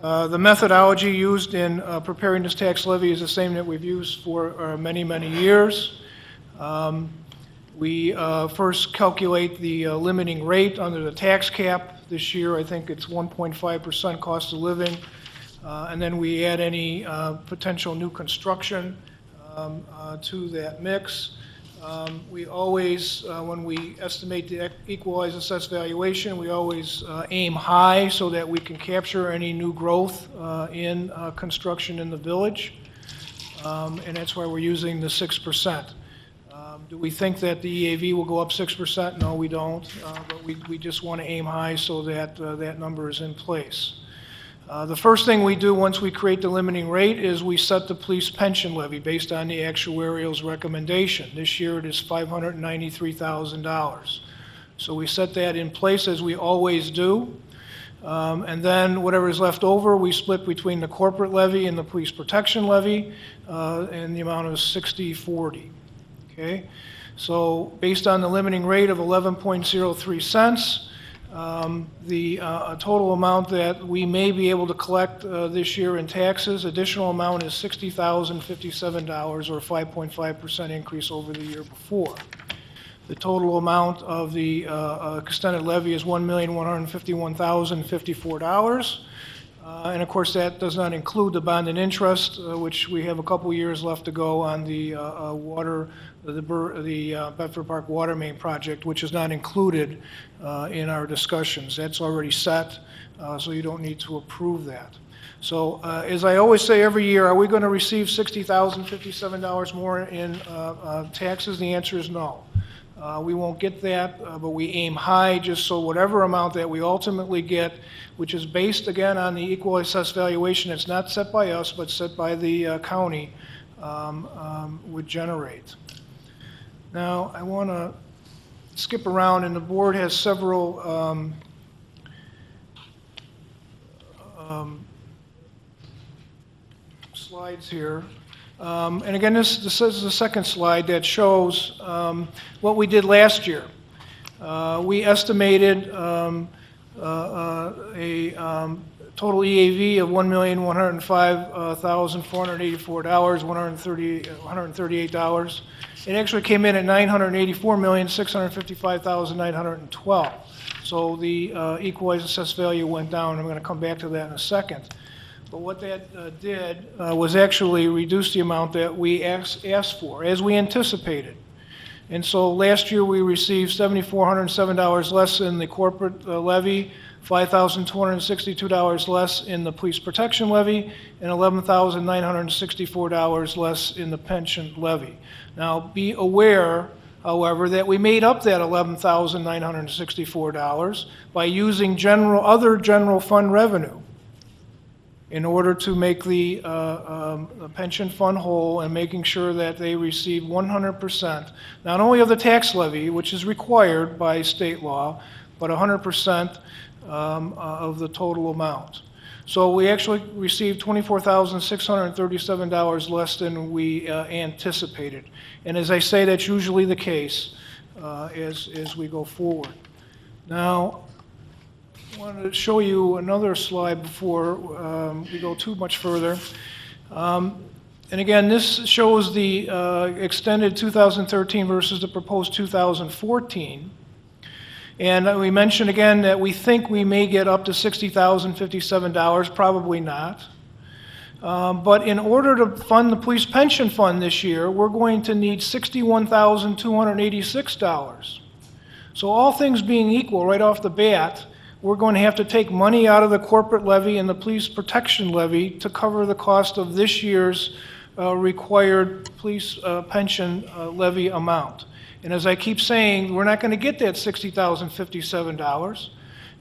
The methodology used in preparing this tax levy is the same that we've used for many, many years. We first calculate the limiting rate under the tax cap. This year, I think it's 1.5% cost of living. And then we add any potential new construction to that mix. We always, when we estimate the equalized assessed valuation, we always aim high so that we can capture any new growth in construction in the village. And that's why we're using the 6%. Do we think that the EAV will go up 6%? No, we don't. But we just want to aim high so that that number is in place. The first thing we do once we create the limiting rate is we set the police pension levy based on the actuarial's recommendation. This year it is $593,000. So we set that in place as we always do. And then whatever is left over, we split between the corporate levy and the police protection levy in the amount of 60/40. Okay? So based on the limiting rate of 11.03 cents, the total amount that we may be able to collect this year in taxes, additional amount is $60,057, or a 5.5% increase over the year before. The total amount of the extended levy is $1,151,054. And of course, that does not include the bond and interest, which we have a couple years left to go on the Bedford Park water main project, which is not included in our discussions. That's already set, so you don't need to approve that. So as I always say every year, are we going to receive $60,057 more in taxes? The answer is no. We won't get that, but we aim high just so whatever amount that we ultimately get, which is based again on the equalized assessed valuation, it's not set by us, but set by the county, would generate. Now, I want to skip around, and the board has several slides here. And again, this is the second slide that shows what we did last year. We estimated a total EAV of $1,105,484, $138. It actually came in at $984,655,912. So the equalized assessed value went down. I'm going to come back to that in a second. But what that did was actually reduce the amount that we asked for, as we anticipated. And so last year we received $7,407 less in the corporate levy, $5,262 less in the police protection levy, and $11,964 less in the pension levy. Now, be aware, however, that we made up that $11,964 by using other general fund revenue in order to make the pension fund whole and making sure that they receive 100%, not only of the tax levy, which is required by state law, but 100% of the total amount. So we actually received $24,637 less than we anticipated. And as I say, that's usually the case as we go forward. Now, I wanted to show you another slide before we go too much further. And again, this shows the extended 2013 versus the proposed 2014. And we mentioned again that we think we may get up to $60,057, probably not. But in order to fund the police pension fund this year, we're going to need $61,286. So all things being equal right off the bat, we're going to have to take money out of the corporate levy and the police protection levy to cover the cost of this year's required police pension levy amount. And as I keep saying, we're not going to get that $60,057.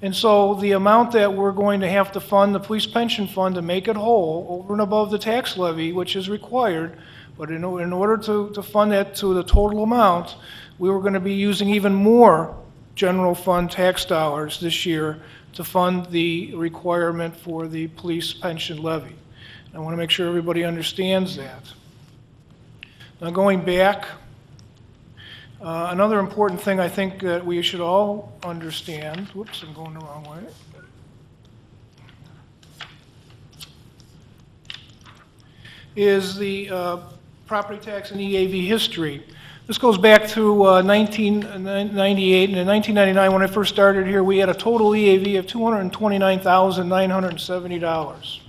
And so the amount that we're going to have to fund the police pension fund to make it whole, over and above the tax levy, which is required, but in order to fund that to the total amount, we were going to be using even more general fund tax dollars this year to fund the requirement for the police pension levy. I want to make sure everybody understands that. Now going back, Another important thing I think that we should all understand, whoops, I'm going the wrong way, is the property tax and EAV history. This goes back to 1998, and in 1999, when I first started here, we had a total EAV of $229,970.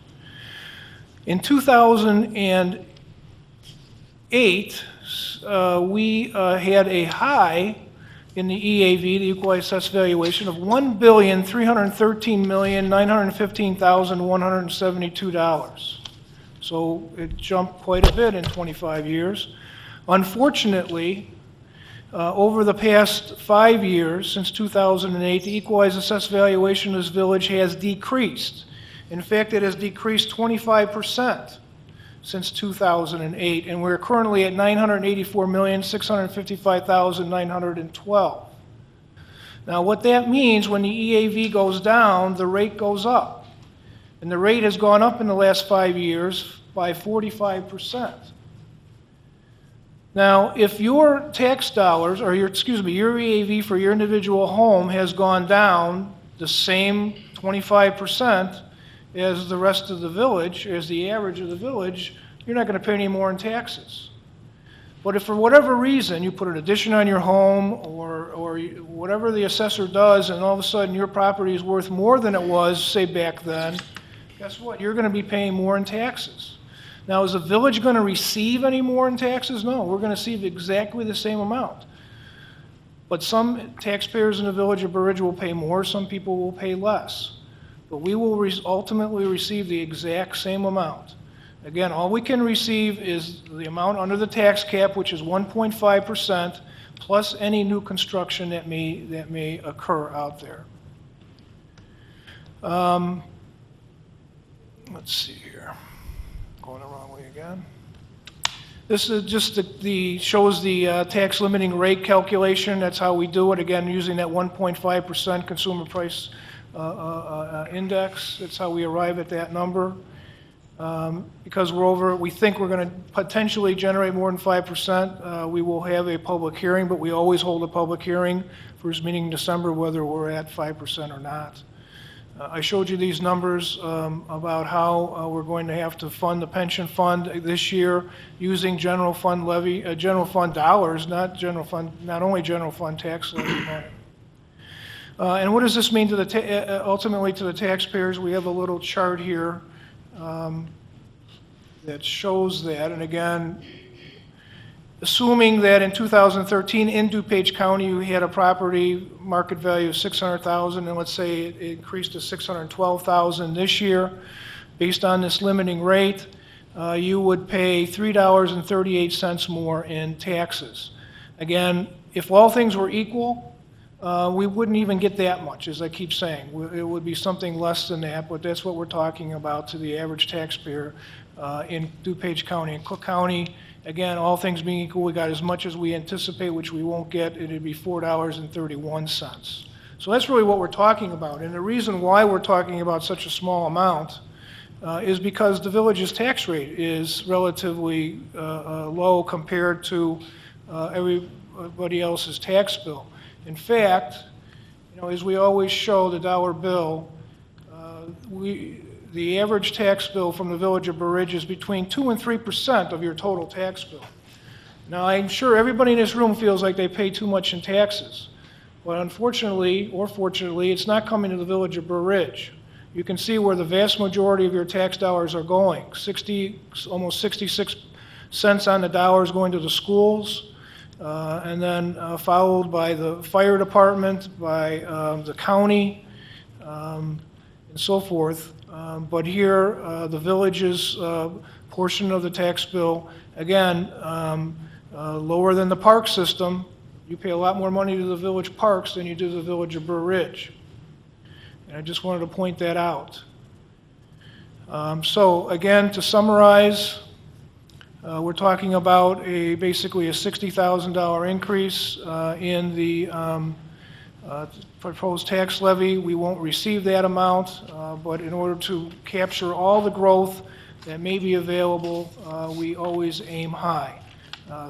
In 2008, we had a high in the EAV, the equalized assessed valuation, of $1,313,915,172. So it jumped quite a bit in 25 years. Unfortunately, over the past 5 years, since 2008, the equalized assessed valuation of this village has decreased. In fact, it has decreased 25% since 2008, and we're currently at $984,655,912. Now, what that means, when the EAV goes down, the rate goes up. And the rate has gone up in the last 5 years by 45%. Now, if your tax dollars, or your EAV for your individual home has gone down the same 25% as the rest of the village, as the average of the village, you're not going to pay any more in taxes. But if for whatever reason you put an addition on your home or whatever the assessor does, and all of a sudden your property is worth more than it was, say, back then, guess what? You're going to be paying more in taxes. Now, is the village going to receive any more in taxes? No, we're going to receive exactly the same amount. But some taxpayers in the village of Burr Ridge will pay more, some people will pay less. But we will ultimately receive the exact same amount. Again, all we can receive is the amount under the tax cap, which is 1.5%, plus any new construction that may occur out there. Let's see here. Going the wrong way again. This is just shows the tax limiting rate calculation. That's how we do it. Again, using that 1.5% consumer price index. That's how we arrive at that number. Because we think we're going to potentially generate more than 5%, we will have a public hearing, but we always hold a public hearing first meeting in December, whether we're at 5% or not. I showed you these numbers about how we're going to have to fund the pension fund this year using general fund levy, general fund dollars, not only general fund tax levy money. And what does this mean to ultimately to the taxpayers? We have a little chart here that shows that. And again, assuming that in 2013 in DuPage County you had a property market value of $600,000, and let's say it increased to $612,000 this year, based on this limiting rate, you would pay $3.38 more in taxes. Again, if all things were equal, we wouldn't even get that much, as I keep saying. It would be something less than that, but that's what we're talking about to the average taxpayer in DuPage County. In Cook County, again, all things being equal, we got as much as we anticipate, which we won't get. It'd be $4.31. So that's really what we're talking about. And the reason why we're talking about such a small amount is because the village's tax rate is relatively low compared to everybody else's tax bill. In fact, as we always show the dollar bill, the average tax bill from the village of Burr Ridge is between 2% and 3% of your total tax bill. Now, I'm sure everybody in this room feels like they pay too much in taxes. But unfortunately, or fortunately, it's not coming to the village of Burr Ridge. You can see where the vast majority of your tax dollars are going. Almost 66 cents on the dollar is going to the schools, and then followed by the fire department, by the county, and so forth. But here, the village's portion of the tax bill, again, lower than the park system. You pay a lot more money to the village parks than you do the village of Burr Ridge. And I just wanted to point that out. So again, to summarize, we're talking about basically a $60,000 increase in the proposed tax levy. We won't receive that amount, but in order to capture all the growth that may be available, we always aim high.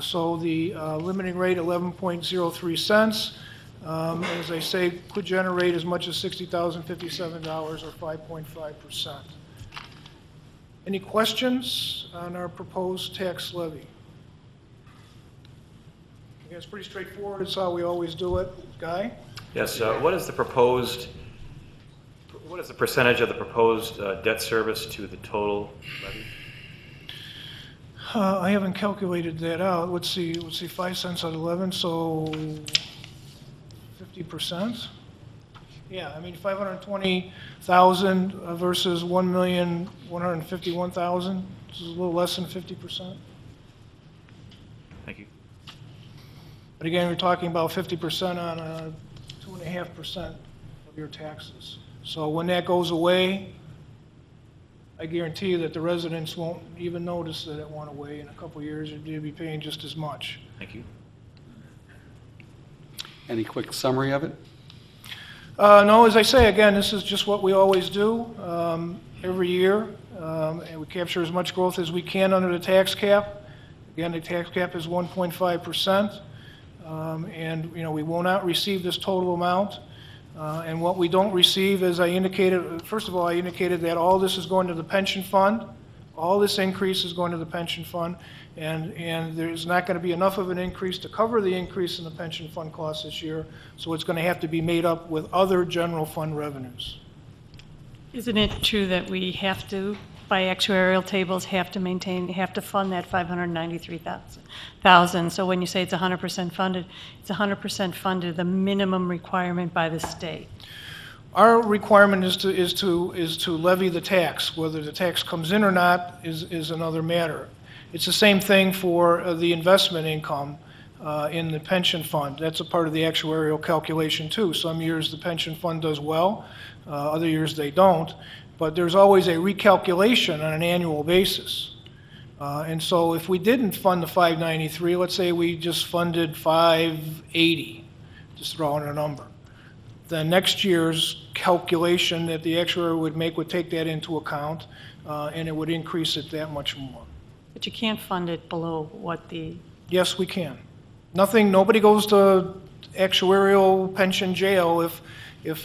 So the limiting rate, 11.03 cents, as I say, could generate as much as $60,057 or 5.5%. Any questions on our proposed tax levy? Again, it's pretty straightforward. It's how we always do it. Guy? Yes, what is the percentage of the proposed debt service to the total levy? I haven't calculated that out. Let's see, 5 cents out of 11, so 50%? Yeah, I mean, 520,000 versus 1,151,000, this is a little less than 50%. Thank you. But again, we're talking about 50% on 2.5% of your taxes. So when that goes away, I guarantee you that the residents won't even notice that it went away. In a couple of years, you'll be paying just as much. Thank you. Any quick summary of it? No, as I say, again, this is just what we always do every year, and we capture as much growth as we can under the tax cap. Again, the tax cap is 1.5%, and we will not receive this total amount. And what we don't receive, as I indicated, first of all, I indicated that all this is going to the pension fund. All this increase is going to the pension fund, and there's not going to be enough of an increase to cover the increase in the pension fund costs this year, so it's going to have to be made up with other general fund revenues. Isn't it true that we have to, by actuarial tables, have to fund that 593,000? So when you say it's 100% funded, it's 100% funded, the minimum requirement by the state. Our requirement is to levy the tax. Whether the tax comes in or not is another matter. It's the same thing for the investment income in the pension fund. That's a part of the actuarial calculation too. Some years the pension fund does well, other years they don't. But there's always a recalculation on an annual basis. And so if we didn't fund the 593, let's say we just funded 580, just throwing a number, then next year's calculation that the actuary would make would take that into account, and it would increase it that much more. But you can't fund it below what the... Yes, we can. Nobody goes to actuarial pension jail if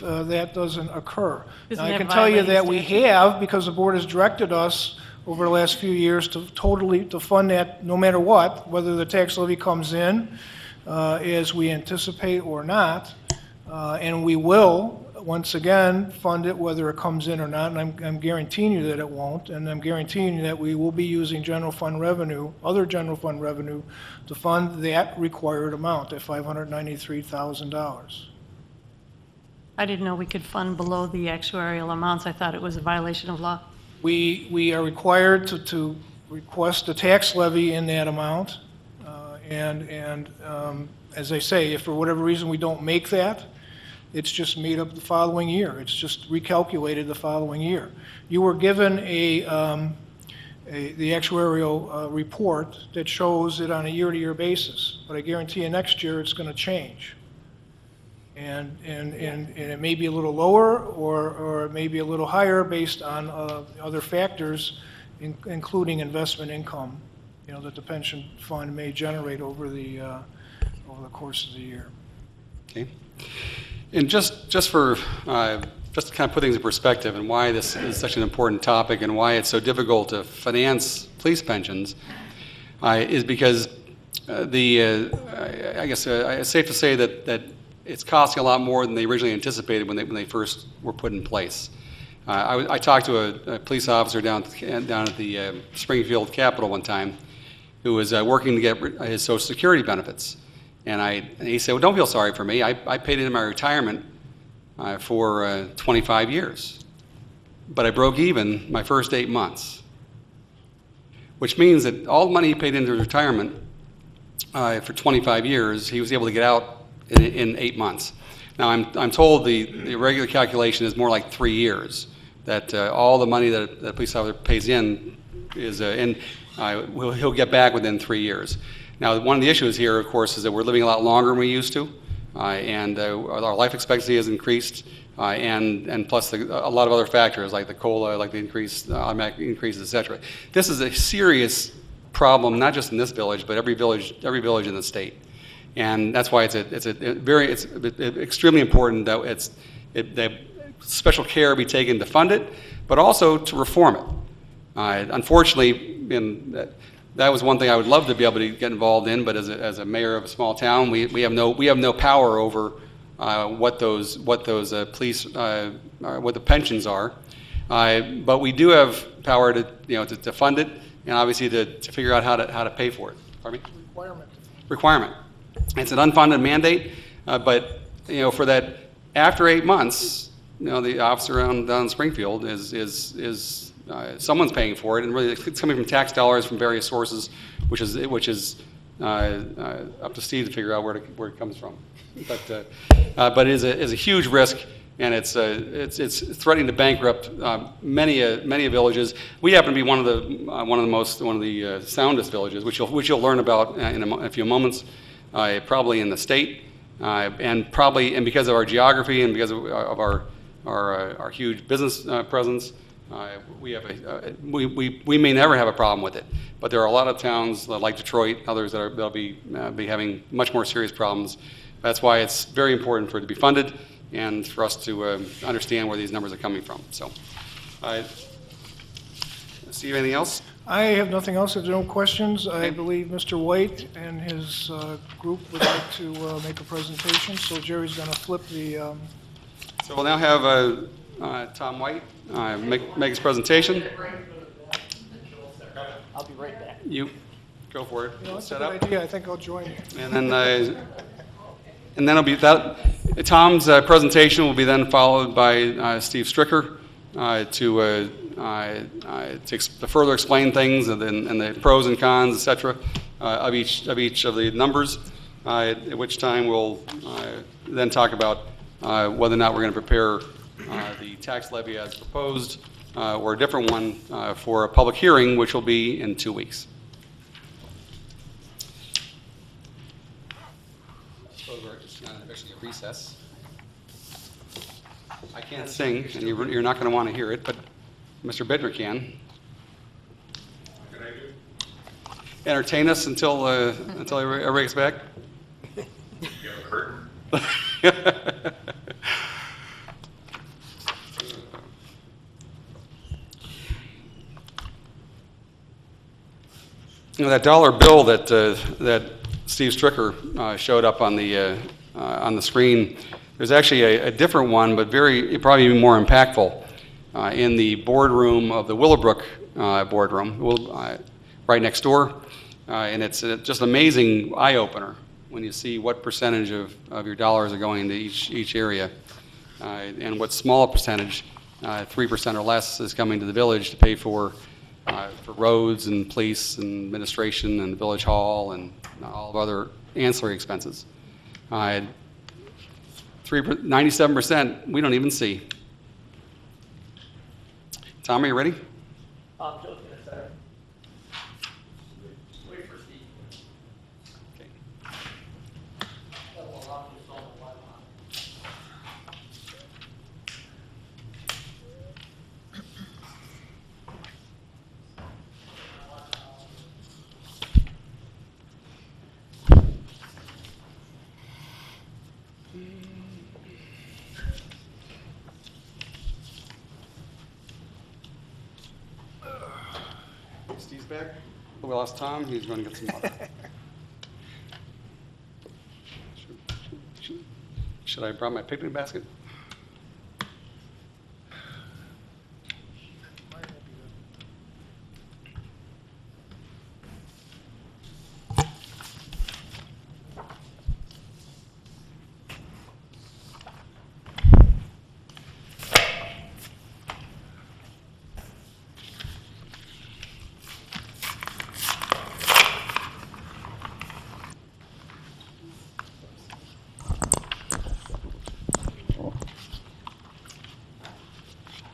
that doesn't occur. Isn't Now, I that can tell you violating that we statute? have, because the board has directed us over the last few years to fund that no matter what, whether the tax levy comes in as we anticipate or not, and we will, once again, fund it whether it comes in or not, and I'm guaranteeing you that it won't, and I'm guaranteeing you that we will be using general fund revenue, other general fund revenue, to fund that required amount, that $593,000. I didn't know we could fund below the actuarial amounts. I thought it was a violation of law. We are required to request a tax levy in that amount, and as I say, if for whatever reason we don't make that, it's just made up the following year. It's just recalculated the following year. You were given the actuarial report that shows it on a year-to-year basis, but I guarantee you next year it's going to change. And it may be a little lower or it may be a little higher based on other factors, including investment income, that the pension fund may generate over the course of the year. Okay. And just to kind of put things in perspective and why this is such an important topic and why it's so difficult to finance police pensions is because I guess it's safe to say that it's costing a lot more than they originally anticipated when they first were put in place. I talked to a police officer down at the Springfield Capitol one time who was working to get his Social Security benefits. And he said, well, don't feel sorry for me. I paid into my retirement for 25 years. But I broke even my first 8 months. Which means that all the money he paid into his retirement for 25 years, he was able to get out in 8 months. Now, I'm told the regular calculation is more like 3 years, that all the money that a police officer pays in is he'll get back within 3 years. Now, one of the issues here, of course, is that we're living a lot longer than we used to, and our life expectancy has increased, and plus a lot of other factors like the COLA, like the automatic increases, et cetera. This is a serious problem, not just in this village, but every village in the state. And that's why it's extremely important that that special care be taken to fund it, but also to reform it. Unfortunately, that was one thing I would love to be able to get involved in, but as a mayor of a small town, we have no power over what those police what the pensions are. But we do have power to fund it, and obviously to figure out how to pay for it. Pardon me? Requirement. It's an unfunded mandate, but for that after 8 months, the officer down in Springfield is someone's paying for it, and really it's coming from tax dollars from various sources, which is up to Steve to figure out where it comes from. But it is a huge risk, and it's threatening to bankrupt many villages. We happen to be one of the soundest villages, which you'll learn about in a few moments, probably in the state, and because of our geography and because of our huge business presence. We may never have a problem with it, but there are a lot of towns like Detroit, others that'll be having much more serious problems. That's why it's very important for it to be funded and for us to understand where these numbers are coming from. So, Steve, anything else? I have nothing else. If there are no questions, I believe Mr. White and his group would like to make a presentation. So Jerry's going to flip the... So we'll now have Tom White make his presentation. I'll be right back. You go for it. That's Set a up. good idea. I think I'll join you. And then it'll be that. Tom's presentation will be then followed by Steve Stricker to further explain things and the pros and cons, etc., of each of the numbers. At which time we'll then talk about whether or not we're going to prepare the tax levy as proposed or a different one for a public hearing, which will be in 2 weeks. I suppose we're actually a recess. I can't sing, and you're not going to want to hear it, but Mr. Bittner can. What can I do? Entertain us until everybody gets back. You have a curtain? That dollar bill that Steve Stricker showed up on the screen, there's actually a different one, but probably even more impactful, in the boardroom of the Willowbrook boardroom, right next door, and it's just an amazing eye opener when you see what percentage of your dollars are going to each area, and what small percentage, 3% or less, is coming to the village to pay for roads and police and administration and the village hall and all of other ancillary expenses. 97% we don't even see. Tom, are you ready? Joe's going to start. Wait for Steve. Okay. Steve's back. We lost Tom. He's going to get some water. Should I have brought my picnic basket?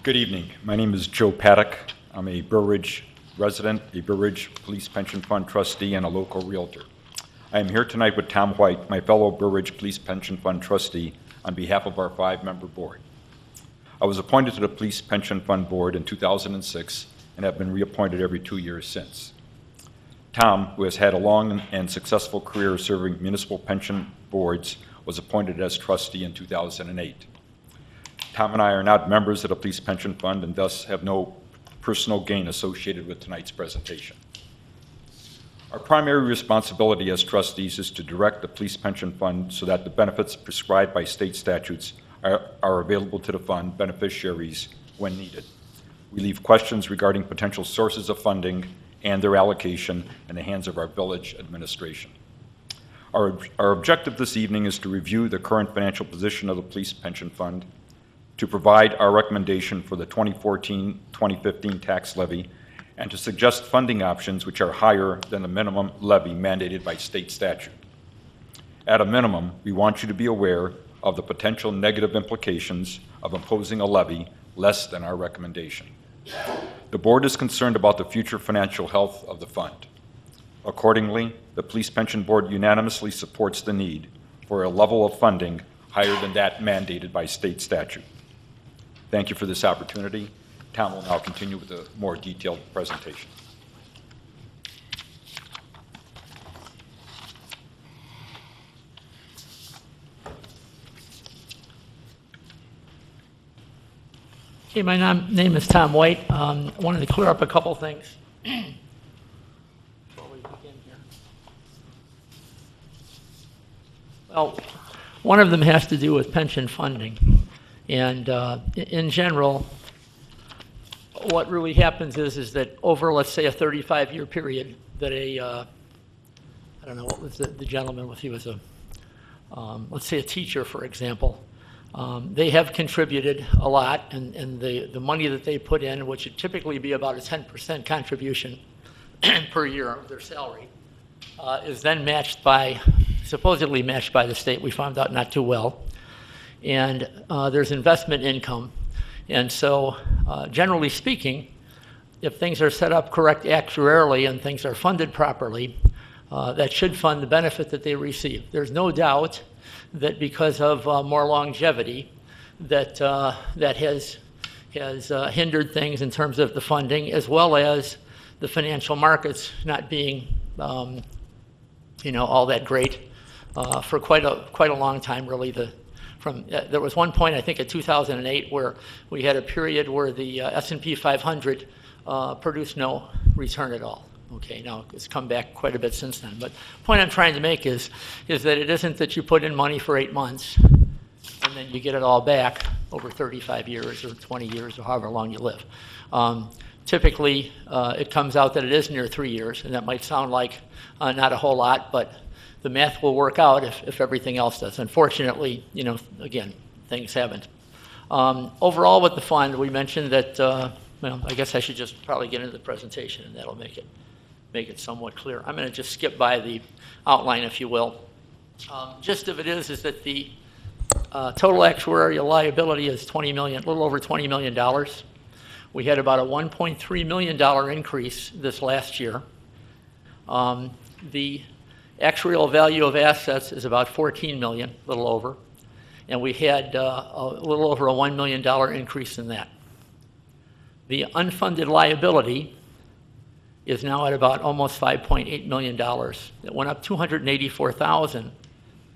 Good evening. My name is Joe Paddock. I'm a Burr Ridge resident, a Burr Ridge Police Pension Fund trustee, and a local realtor. I am here tonight with Tom White, my fellow Burr Ridge Police Pension Fund trustee, on behalf of our 5-member board. I was appointed to the Police Pension Fund board in 2006 and have been reappointed every 2 years since. Tom, who has had a long and successful career serving municipal pension boards, was appointed as trustee in 2008. Tom and I are not members of the Police Pension Fund and thus have no personal gain associated with tonight's presentation. Our primary responsibility as trustees is to direct the Police Pension Fund so that the benefits prescribed by state statutes are available to the fund beneficiaries when needed. We leave questions regarding potential sources of funding and their allocation in the hands of our village administration. Our objective this evening is to review the current financial position of the Police Pension Fund, to provide our recommendation for the 2014-2015 tax levy, and to suggest funding options which are higher than the minimum levy mandated by state statute. At a minimum, we want you to be aware of the potential negative implications of imposing a levy less than our recommendation. The board is concerned about the future financial health of the fund. Accordingly, the Police Pension Board unanimously supports the need for a level of funding higher than that mandated by state statute. Thank you for this opportunity. Tom will now continue with a more detailed presentation. Okay, my name is Tom White. I wanted to clear up a couple things before we begin here. Well, one of them has to do with pension funding. And in general, what really happens is that over, let's say, a 35-year period, that I don't know, what was the gentleman, if he was let's say a teacher, for example, they have contributed a lot, and the money that they put in, which would typically be about a 10% contribution per year of their salary, is then supposedly matched by the state. We found out not too well. And there's investment income. And so, generally speaking, if things are set up correct actuarially and things are funded properly, that should fund the benefit that they receive. There's no doubt that because of more longevity, that has hindered things in terms of the funding, as well as the financial markets not being, all that great for quite a long time. Really, there was one point, I think, in 2008, where we had a period where the S&P 500 produced no return at all. Okay, now it's come back quite a bit since then. But the point I'm trying to make is that it isn't that you put in money for 8 months and then you get it all back over 35 years or 20 years or however long you live. Typically, it comes out that it is near 3 years, and that might sound like not a whole lot, but the math will work out if everything else does. Unfortunately, again, things haven't. Overall with the fund, we mentioned that, I guess I should just probably get into the presentation, and that'll make it somewhat clear. I'm going to just skip by the outline, if you will. Gist of it is that the total actuarial liability is a little over $20 million. We had about a $1.3 million increase this last year. The actuarial value of assets is about $14 million, a little over, and we had a little over a $1 million increase in that. The unfunded liability is now at about almost $5.8 million. It went up $284,000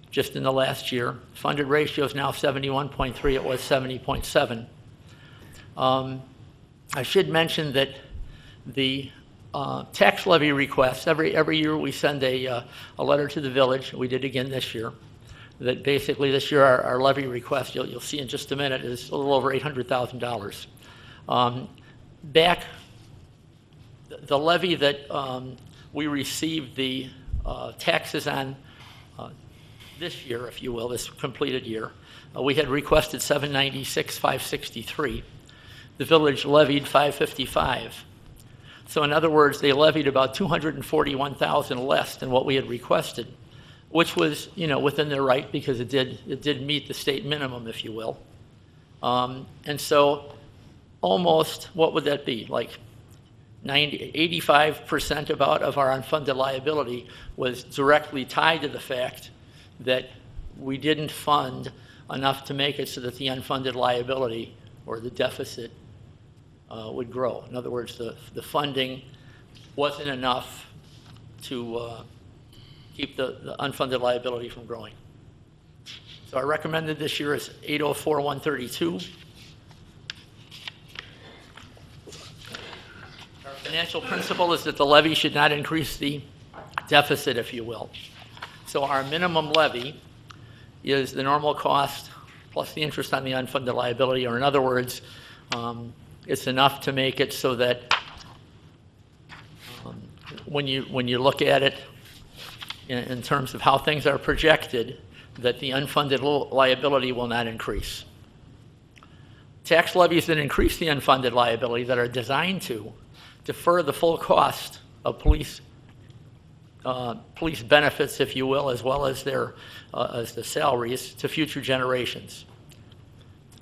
just in the last year. Funded ratio is now 71.3. It was 70.7. I should mention that the tax levy requests, every year we send a letter to the village. We did again this year. That basically this year our levy request, you'll see in just a minute, is a little over $800,000. Back, the levy that we received the taxes on this year, if you will, this completed year, we had requested $796,563. The village levied $555. So in other words, they levied about $241,000 less than what we had requested, which was, within their right because it did meet the state minimum, if you will. And so almost, what would that be? Like 85% about of our unfunded liability was directly tied to the fact that we didn't fund enough to make it so that the unfunded liability or the deficit would grow. In other words, the funding wasn't enough to keep the unfunded liability from growing. So I recommended this year is 804,132. Our financial principle is that the levy should not increase the deficit, if you will. So our minimum levy is the normal cost plus the interest on the unfunded liability, or in other words, it's enough to make it so that when you look at it in terms of how things are projected, that the unfunded liability will not increase. Tax levies that increase the unfunded liability that are designed to defer the full cost of police benefits, if you will, as well as as the salaries to future generations.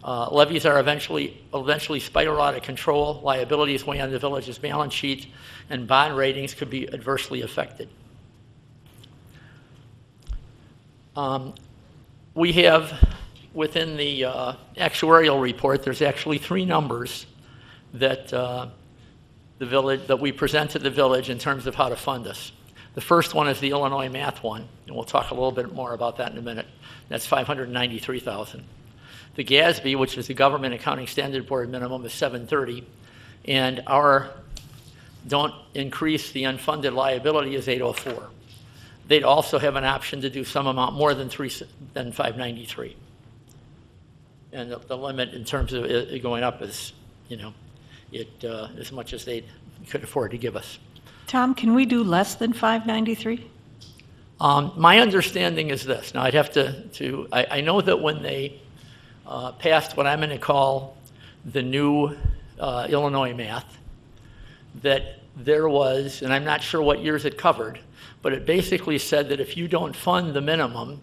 Levies are eventually spiral out of control. Liabilities weigh on the village's balance sheet, and bond ratings could be adversely affected. We have, within the actuarial report, there's actually 3 numbers that we present to the village in terms of how to fund this. The first one is the Illinois math one, and we'll talk a little bit more about that in a minute. That's $593,000. The GASB, which is the Government Accounting Standard Board minimum, is $730,000, and our don't increase the unfunded liability is $804,000. They'd also have an option to do some amount more than $593,000. And the limit in terms of it going up is, as much as they could afford to give us. Tom, can we do less than 593? My understanding is this. Now, I'd have I know that when they passed what I'm going to call the new Illinois math, that there was, and I'm not sure what years it covered, but it basically said that if you don't fund the minimum,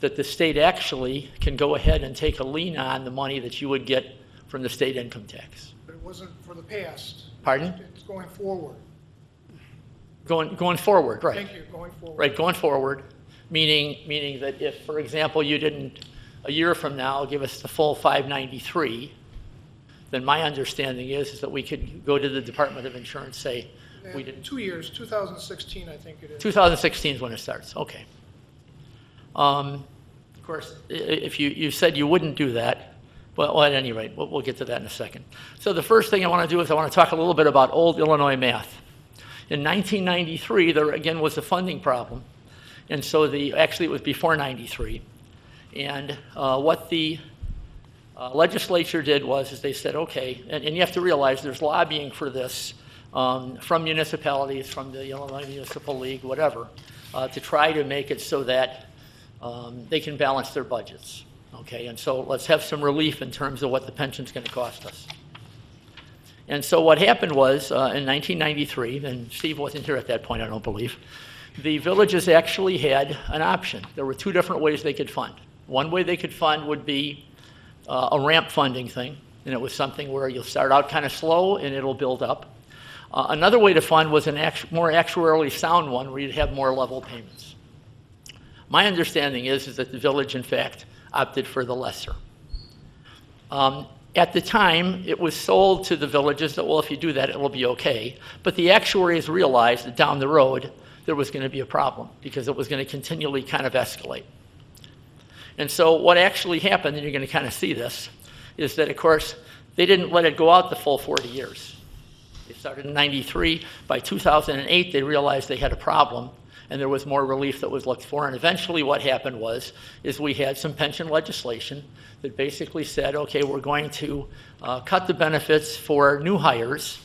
that the state actually can go ahead and take a lien on the money that you would get from the state income tax. But it wasn't for the past. Pardon? It's going forward. Going forward, right. Thank you, going forward. Right, going forward, meaning that if, for example, you didn't, a year from now, give us the full 593, then my understanding is that we could go to the Department of Insurance, say, we didn't. 2 years, 2016, I think it is. 2016 is when it starts, okay. Of course, if you said you wouldn't do that, well, at any rate, we'll get to that in a second. So the first thing I want to do is I want to talk a little bit about old Illinois math. In 1993, there again was a funding problem, and so actually it was before 93. And what the legislature did was they said, okay, and you have to realize there's lobbying for this from municipalities, from the Illinois Municipal League, whatever, to try to make it so that they can balance their budgets. Okay, and so let's have some relief in terms of what the pension's going to cost us. And so what happened was, in 1993, and Steve wasn't here at that point, I don't believe, the villages actually had an option. There were 2 different ways they could fund. One way they could fund would be a ramp funding thing, and it was something where you'll start out kind of slow and it'll build up. Another way to fund was more actuarially sound one where you'd have more level payments. My understanding is that the village, in fact, opted for the lesser. At the time, it was sold to the villages that, well, if you do that, it will be okay. But the actuaries realized that down the road, there was going to be a problem because it was going to continually kind of escalate. And so what actually happened, and you're going to kind of see this, is that, of course, they didn't let it go out the full 40 years. They started in 93. By 2008, they realized they had a problem, and there was more relief that was looked for. And eventually what happened is we had some pension legislation that basically said, okay, we're going to cut the benefits for new hires.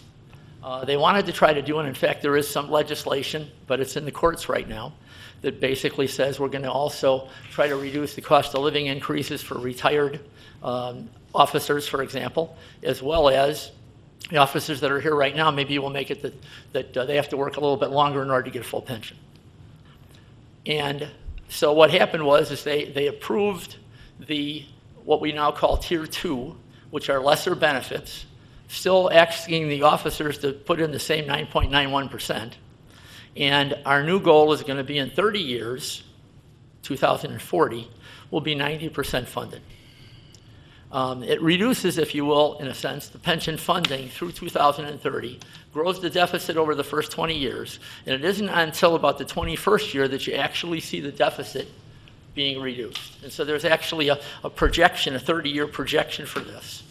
They wanted to try to do, and in fact, there is some legislation, but it's in the courts right now, that basically says we're going to also try to reduce the cost of living increases for retired officers, for example, as well as the officers that are here right now. Maybe we'll make it that they have to work a little bit longer in order to get a full pension. And so what happened is they approved what we now call Tier 2, which are lesser benefits, still asking the officers to put in the same 9.91%. And our new goal is going to be in 30 years, 2040, will be 90% funded. It reduces, if you will, in a sense, the pension funding through 2030, grows the deficit over the first 20 years, and it isn't until about the 21st year that you actually see the deficit being reduced. And so there's actually a projection, a 30-year projection for this.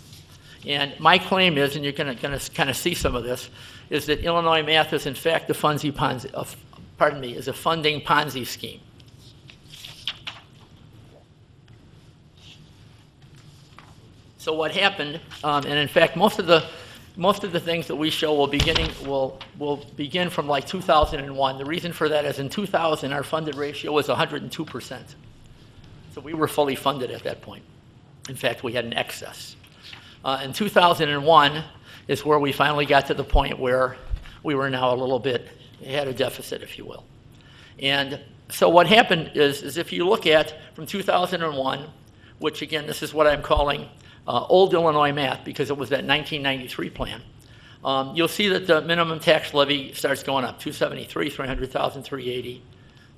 And my claim is, and you're going to kind of see some of this, is that Illinois math is in fact a funding Ponzi scheme. So what happened, and in fact most of the things that we show will begin from like 2001. The reason for that is in 2000 our funded ratio was 102%. So we were fully funded at that point. In fact, we had an excess. In 2001 is where we finally got to the point where we were now a little bit, had a deficit, if you will. And so what happened is if you look at from 2001, which again, this is what I'm calling old Illinois math because it was that 1993 plan, you'll see that the minimum tax levy starts going up, 273, 300,000, 380,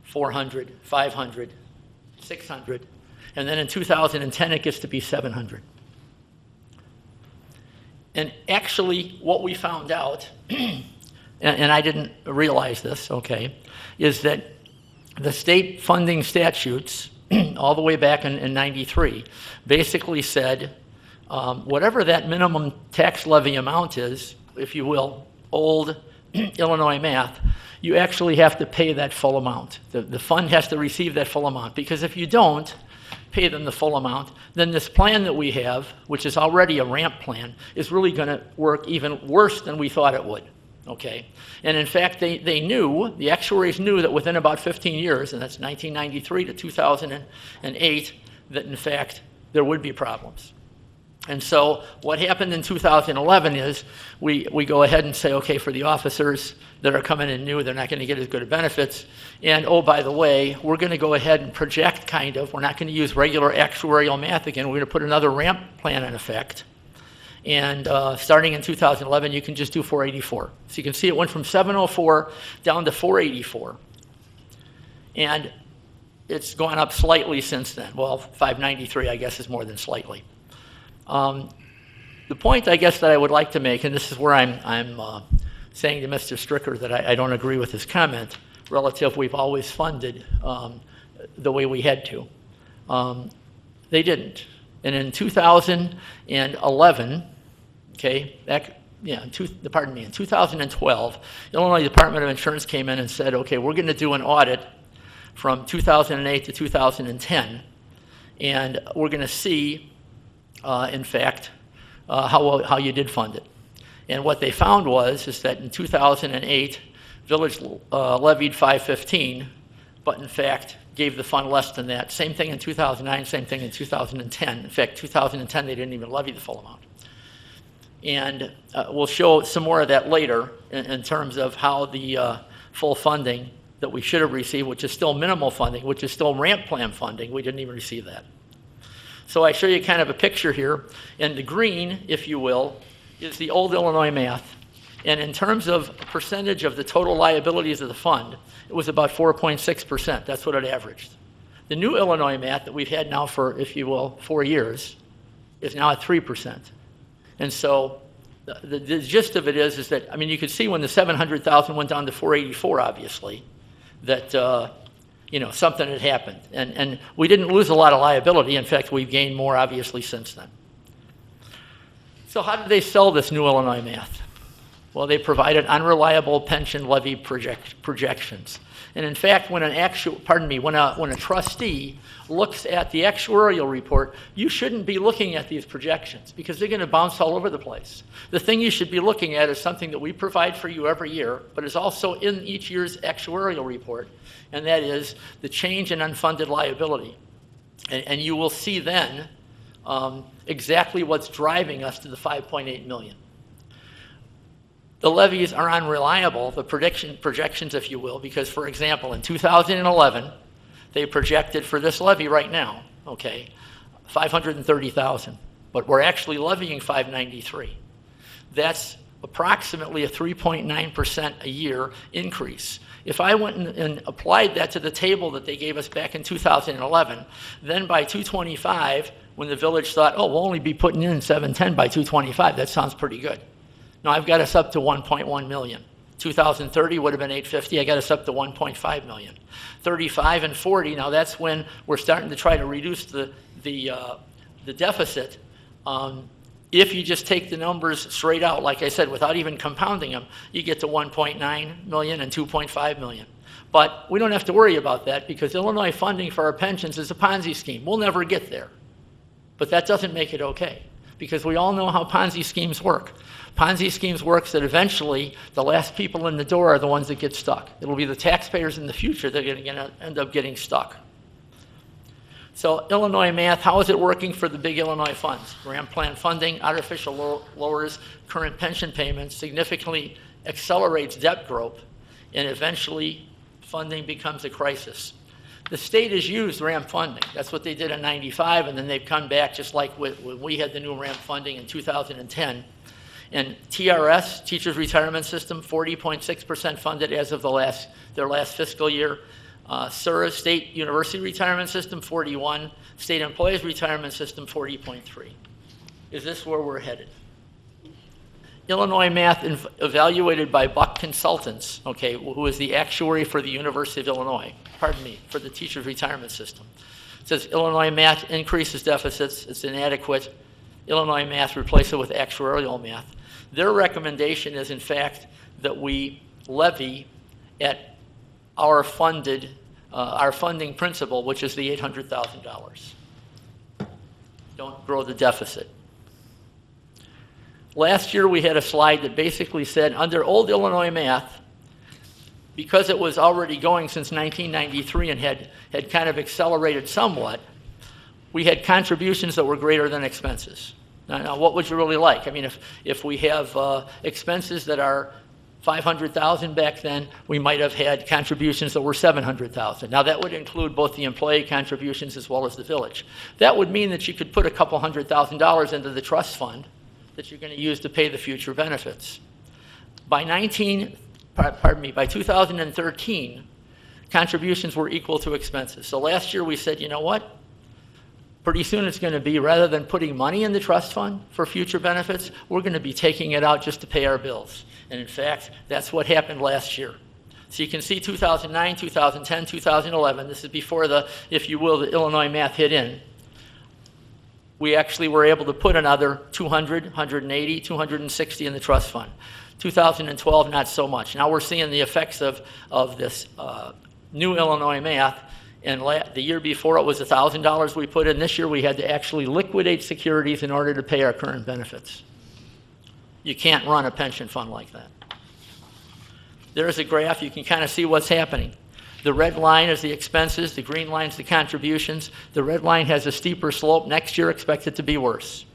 400, 500, 600, and then in 2010 it gets to be 700. And actually what we found out, and I didn't realize this, okay, is that the state funding statutes all the way back in 93 basically said whatever that minimum tax levy amount is, if you will, old Illinois math, you actually have to pay that full amount. The fund has to receive that full amount, because if you don't pay them the full amount, then this plan that we have, which is already a ramp plan, is really going to work even worse than we thought it would. Okay? And in fact, they knew, the actuaries knew that within about 15 years, and that's 1993 to 2008, that in fact there would be problems. And so what happened in 2011 is we go ahead and say, okay, for the officers that are coming in new, they're not going to get as good of benefits. And oh, by the way, we're going to go ahead and project kind of. We're not going to use regular actuarial math again. We're going to put another ramp plan in effect. And starting in 2011, you can just do 484. So you can see it went from 704 down to 484. And it's gone up slightly since then. Well, 593, I guess, is more than slightly. The point, I guess, that I would like to make, and this is where I'm saying to Mr. Stricker that I don't agree with his comment relative, we've always funded the way we had to. They didn't. And in 2011, okay, in 2012, Illinois Department of Insurance came in and said, okay, we're going to do an audit from 2008 to 2010, and we're going to see in fact, how you did fund it. And what they found is that in 2008, Village levied 515, but in fact gave the fund less than that. Same thing in 2009, same thing in 2010. In fact, 2010, they didn't even levy the full amount. And we'll show some more of that later in terms of how the full funding that we should have received, which is still minimal funding, which is still ramp plan funding, we didn't even receive that. So I show you kind of a picture here, and the green, if you will, is the old Illinois math. And in terms of percentage of the total liabilities of the fund, it was about 4.6%. That's what it averaged. The new Illinois math that we've had now for, if you will, 4 years is now at 3%. And so the gist of it is that, I mean, you could see when the 700,000 went down to 484, obviously, that something had happened. And we didn't lose a lot of liability. In fact, we've gained more, obviously, since then. So how did they sell this new Illinois math? Well, they provided unreliable pension levy projections. And in fact, when a trustee looks at the actuarial report, you shouldn't be looking at these projections because they're going to bounce all over the place. The thing you should be looking at is something that we provide for you every year, but is also in each year's actuarial report, and that is the change in unfunded liability. And you will see then exactly what's driving us to the 5.8 million. The levies are unreliable, the projections, if you will, because, for example, in 2011, they projected for this levy right now, okay, 530,000, but we're actually levying 593. That's approximately a 3.9% a year increase. If I went and applied that to the table that they gave us back in 2011, then by 225, when the village thought, oh, we'll only be putting in 710 by 225, that sounds pretty good. Now I've got us up to 1.1 million. 2030 would have been 850. I got us up to 1.5 million. 35 and 40. Now that's when we're starting to try to reduce the deficit. If you just take the numbers straight out, like I said, without even compounding them, you get to 1.9 million and 2.5 million. But we don't have to worry about that because Illinois funding for our pensions is a Ponzi scheme. We'll never get there. But that doesn't make it okay because we all know how Ponzi schemes work. Ponzi schemes works that eventually the last people in the door are the ones that get stuck. It'll be the taxpayers in the future that are going to end up getting stuck. So Illinois math, how is it working for the big Illinois funds? Ramp plan funding artificial lowers current pension payments, significantly accelerates debt growth, and eventually funding becomes a crisis. The state has used ramp funding. That's what they did in 95, and then they've come back just like when we had the new ramp funding in 2010. And TRS, Teachers Retirement System, 40.6% funded as of their last fiscal year. SURA, State University Retirement System, 41. State Employees Retirement System, 40.3. Is this where we're headed? Illinois math evaluated by Buck Consultants, okay, who is the actuary for the University of Illinois, for the Teachers Retirement System. It says Illinois math increases deficits, it's inadequate. Illinois math replace it with actuarial math. Their recommendation is, in fact, that we levy at our funding principal, which is the $800,000. Don't grow the deficit. Last year we had a slide that basically said under old Illinois math, because it was already going since 1993 and had kind of accelerated somewhat, we had contributions that were greater than expenses. Now what would you really like? I mean, if we have expenses that are $500,000 back then, we might have had contributions that were $700,000. Now that would include both the employee contributions as well as the village. That would mean that you could put a couple $100,000 into the trust fund that you're going to use to pay the future benefits. By 2013, contributions were equal to expenses. So last year we said, you know what? Pretty soon it's going to be, rather than putting money in the trust fund for future benefits, we're going to be taking it out just to pay our bills. And in fact, that's what happened last year. So you can see 2009, 2010, 2011, this is before the, if you will, the Illinois math hit in. We actually were able to put another 200, 180, 260 in the trust fund. 2012, not so much. Now we're seeing the effects of this new Illinois math. And the year before it was $1,000 we put in. This year we had to actually liquidate securities in order to pay our current benefits. You can't run a pension fund like that. There's a graph. You can kind of see what's happening. The red line is the expenses. The green line is the contributions. The red line has a steeper slope. Next year, expect it to be worse.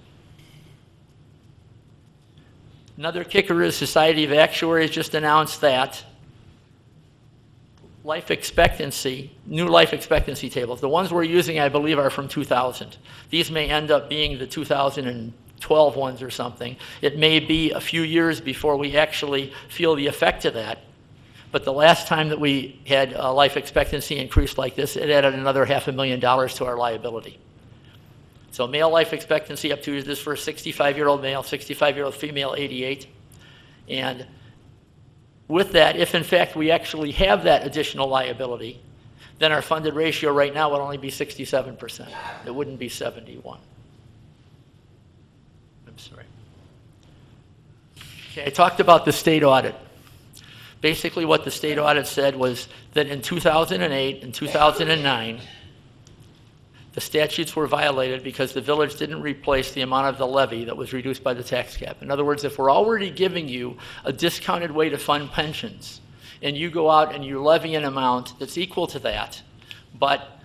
Another kicker is Society of Actuaries just announced that life expectancy, new life expectancy tables. The ones we're using, I believe, are from 2000. These may end up being the 2012 ones or something. It may be a few years before we actually feel the effect of that. But the last time that we had life expectancy increase like this, it added another $500,000 to our liability. So male life expectancy up to this for a 65-year-old male, 65-year-old female, 88. And with that, if in fact we actually have that additional liability, then our funded ratio right now would only be 67%. It wouldn't be 71. I'm sorry. Okay, I talked about the state audit. Basically what the state audit said was that in 2008 and 2009, the statutes were violated because the village didn't replace the amount of the levy that was reduced by the tax cap. In other words, if we're already giving you a discounted way to fund pensions, and you go out and you levy an amount that's equal to that, but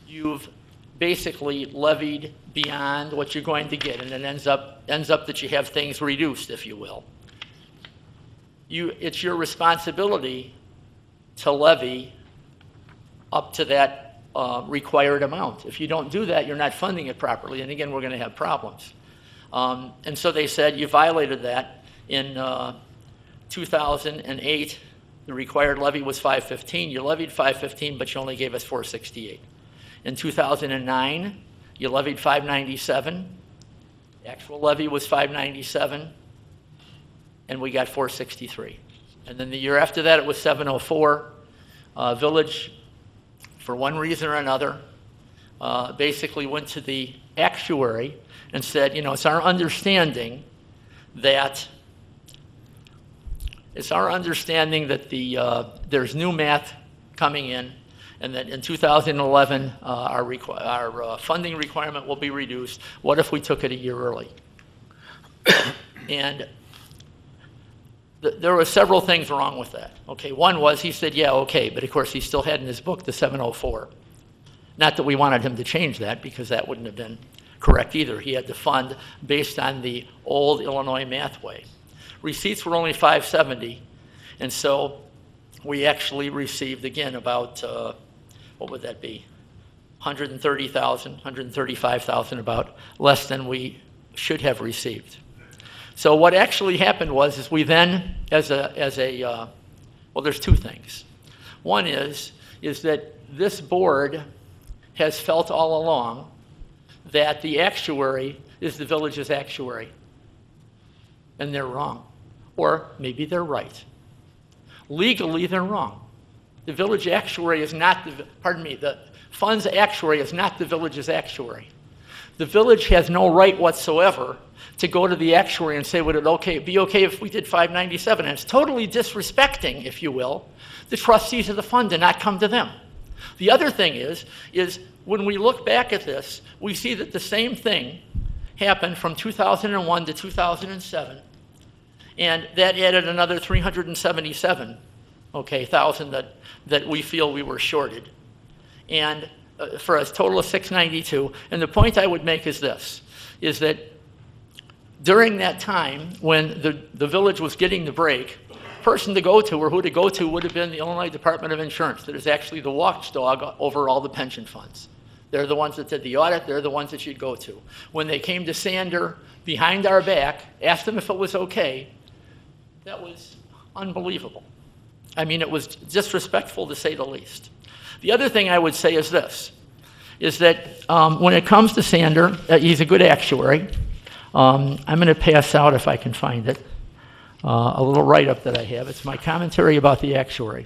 you've basically levied beyond what you're going to get, and it ends up that you have things reduced, if you will. It's your responsibility to levy up to that required amount. If you don't do that, you're not funding it properly, and again, we're going to have problems. And so they said you violated that in 2008 The required levy was 515. You levied 515, but you only gave us 468. In 2009, you levied 597. The actual levy was 597, and we got 463. And then the year after that, it was 704. Village, for one reason or another, basically went to the actuary and said, it's our understanding that there's new math coming in, and that in 2011 our funding requirement will be reduced. What if we took it a year early? And there were several things wrong with that. Okay, one was he said, yeah, okay, but of course he still had in his book the 704. Not that we wanted him to change that, because that wouldn't have been correct either. He had to fund based on the old Illinois math way. Receipts were only 570, and so we actually received, again, about, what would that be? 130,000, 135,000, about less than we should have received. So what actually happened was we then, well, there's two things. One is that this board has felt all along that the actuary is the village's actuary, and they're wrong. Or maybe they're right. Legally, they're wrong. The village actuary is not the fund's actuary is not the village's actuary. The village has no right whatsoever to go to the actuary and say, would it be okay if we did 597? And it's totally disrespecting, if you will, the trustees of the fund to not come to them. The other thing is when we look back at this, we see that the same thing happened from 2001 to 2007, and that added another 377, thousand that we feel we were shorted, and for a total of 692. And the point I would make is this, is that during that time when the village was getting the break, person to go to or who to go to would have been the Illinois Department of Insurance, that is actually the watchdog over all the pension funds. They're the ones that did the audit. They're the ones that you'd go to. When they came to Sander behind our back, asked him if it was okay, that was unbelievable. I mean, it was disrespectful to say the least. The other thing I would say is this, is that when it comes to Sander, he's a good actuary. I'm going to pass out, if I can find it, a little write-up that I have. It's my commentary about the actuary.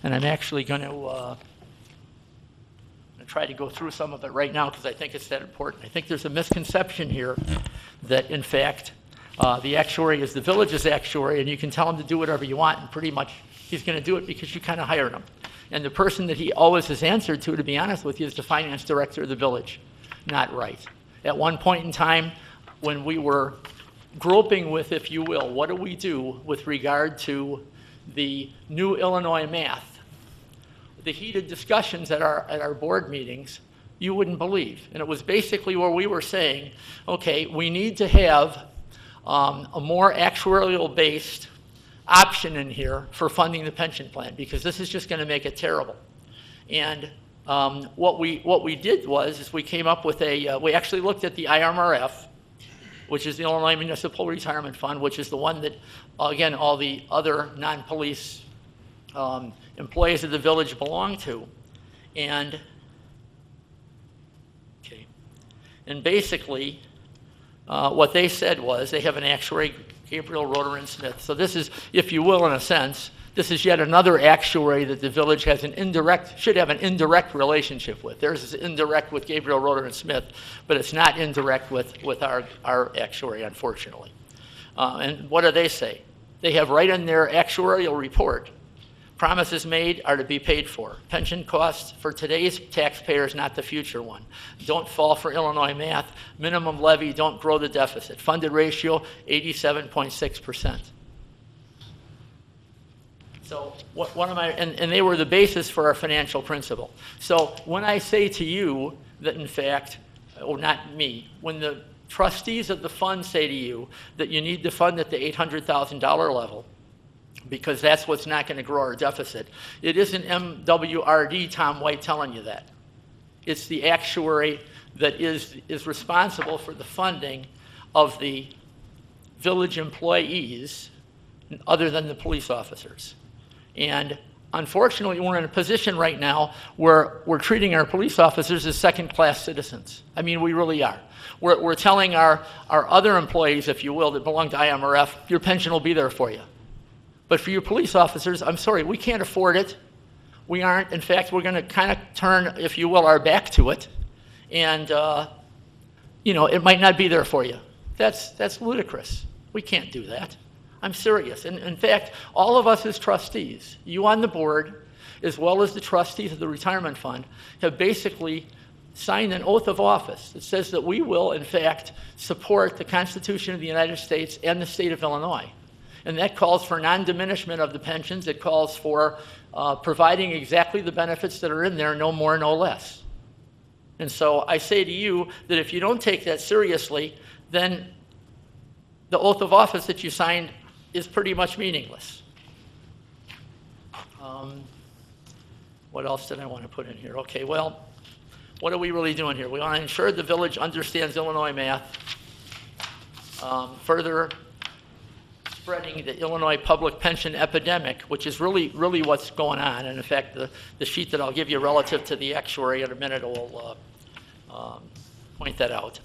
And I'm actually going to try to go through some of it right now because I think it's that important. I think there's a misconception here that, in fact, the actuary is the village's actuary, and you can tell him to do whatever you want, and pretty much he's going to do it because you kind of hired him. And the person that he always has answered to be honest with you, is the finance director of the village. Not right. At one point in time, when we were groping with, if you will, what do we do with regard to the new Illinois math, the heated discussions at our board meetings, you wouldn't believe. And it was basically where we were saying, okay, we need to have a more actuarial-based option in here for funding the pension plan, because this is just going to make it terrible. And what we did was we came up with we actually looked at the IMRF, which is the Illinois Municipal Retirement Fund, which is the one that, again, all the other non-police employees of the village belong to. And basically, what they said was they have an actuary, Gabriel Roder and Smith. So this is, if you will, in a sense, this is yet another actuary that the village has should have an indirect relationship with. Theirs is indirect with Gabriel Roder and Smith, but it's not indirect with our actuary, unfortunately. And what do they say? They have right in their actuarial report, promises made are to be paid for. Pension costs for today's taxpayers, not the future one. Don't fall for Illinois math. Minimum levy, don't grow the deficit. Funded ratio, 87.6%. So what am I, and they were the basis for our financial principle. So when I say to you that, in fact, or not me, when the trustees of the fund say to you that you need to fund at the $800,000 level, because that's what's not going to grow our deficit, it isn't MWRD Tom White telling you that. It's the actuary that is responsible for the funding of the village employees other than the police officers. And unfortunately, we're in a position right now where we're treating our police officers as second-class citizens. I mean, we really are. We're telling our other employees, if you will, that belong to IMRF, your pension will be there for you. But for you police officers, I'm sorry, we can't afford it. We aren't. In fact, we're going to kind of turn, if you will, our back to it. And, you know, it might not be there for you. That's ludicrous. We can't do that. I'm serious. And in fact, all of us as trustees, you on the board, as well as the trustees of the retirement fund, have basically signed an oath of office that says that we will, in fact, support the Constitution of the United States and the state of Illinois. And that calls for non-diminishment of the pensions. It calls for providing exactly the benefits that are in there, no more, no less. And so I say to you that if you don't take that seriously, then the oath of office that you signed is pretty much meaningless. What else did I want to put in here? Okay, well, what are we really doing here? We want to ensure the village understands Illinois math, further spreading the Illinois public pension epidemic, which is really what's going on. And in fact, the sheet that I'll give you relative to the actuary in a minute will point that out.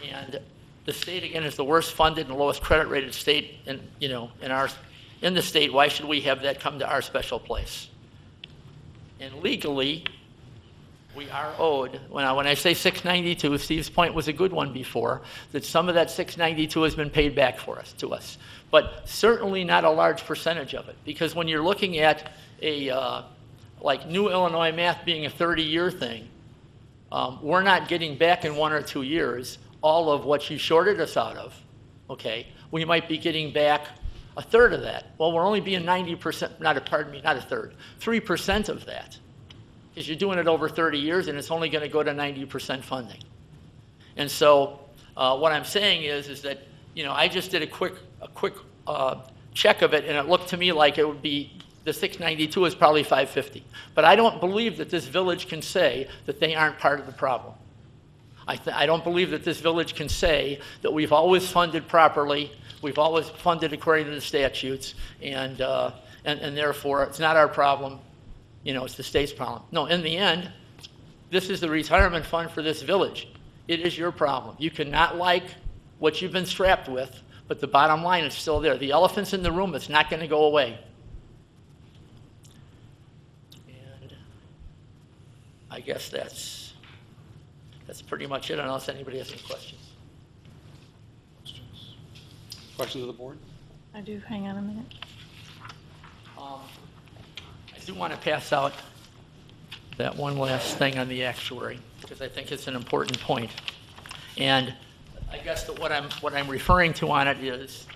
And the state, again, is the worst funded and lowest credit rated state in the state. Why should we have that come to our special place? And legally, we are owed, when I say 692, Steve's point was a good one before, that some of that 692 has been paid back to us. But certainly not a large percentage of it, because when you're looking at like New Illinois Math being a 30-year thing, we're not getting back in 1 or 2 years all of what you shorted us out of, okay? We might be getting back a third of that. Well, we're only being 90%, not a third, 3% of that. Because you're doing it over 30 years and it's only going to go to 90% funding. And so what I'm saying is that, you know, I just did a quick check of it, and it looked to me like it would be, the 692 is probably 550. But I don't believe that this village can say that they aren't part of the problem. I don't believe that this village can say that we've always funded properly, we've always funded according to the statutes, and therefore it's not our problem. You know, it's the state's problem. No, in the end, this is the retirement fund for this village. It is your problem. You cannot like what you've been strapped with, but the bottom line is still there. The elephant's in the room. It's not going to go away. And I guess that's pretty much it, unless anybody has any questions. Questions of the board? I do. Hang on a minute. I do want to pass out that one last thing on the actuary, because I think it's an important point. And I guess that what I'm referring to on it is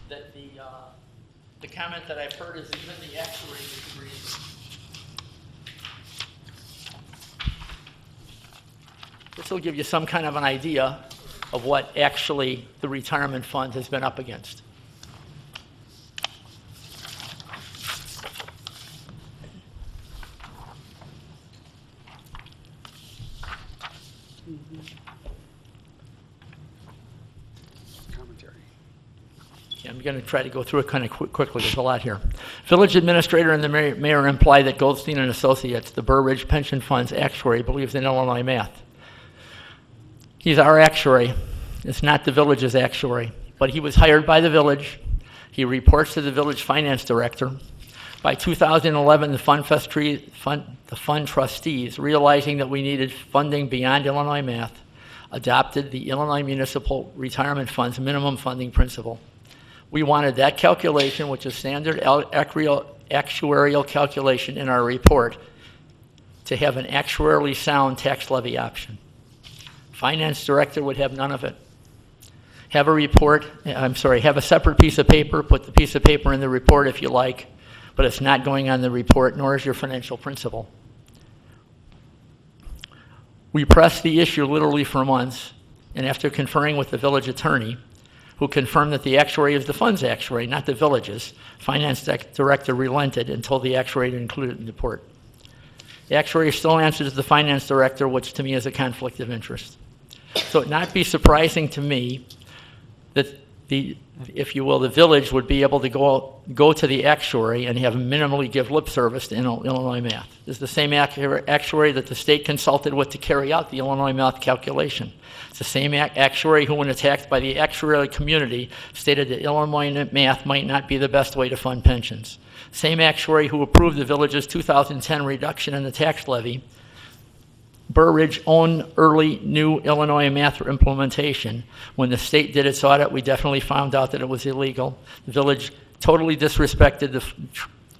that the comment that I've heard is even the actuary disagrees. This will give you some kind of an idea of what actually the retirement fund has been up against. Commentary. I'm going to try to go through it kind of quickly. There's a lot here. Village administrator and the mayor imply that Goldstein and Associates, the Burr Ridge Pension Fund's actuary, believes in Illinois math. He's our actuary. It's not the village's actuary. But he was hired by the village. He reports to the village finance director. By 2011, the fund trustees, realizing that we needed funding beyond Illinois math, adopted the Illinois Municipal Retirement Fund's minimum funding principle. We wanted that calculation, which is standard actuarial calculation in our report, to have an actuarially sound tax levy option. Finance director would have none of it. Have a separate piece of paper, put the piece of paper in the report if you like, but it's not going on the report, nor is your financial principle. We pressed the issue literally for months, and after conferring with the village attorney, who confirmed that the actuary is the fund's actuary, not the village's, finance director relented and told the actuary to include it in the report. The actuary still answers the finance director, which to me is a conflict of interest. So it not be surprising to me that if you will, the village would be able to go to the actuary and have minimally give lip service to Illinois math. This is the same actuary that the state consulted with to carry out the Illinois math calculation. It's the same actuary who, when attacked by the actuarial community, stated that Illinois math might not be the best way to fund pensions. Same actuary who approved the village's 2010 reduction in the tax levy, Burr Ridge owned early new Illinois math implementation. When the state did its audit, we definitely found out that it was illegal. The village totally disrespected the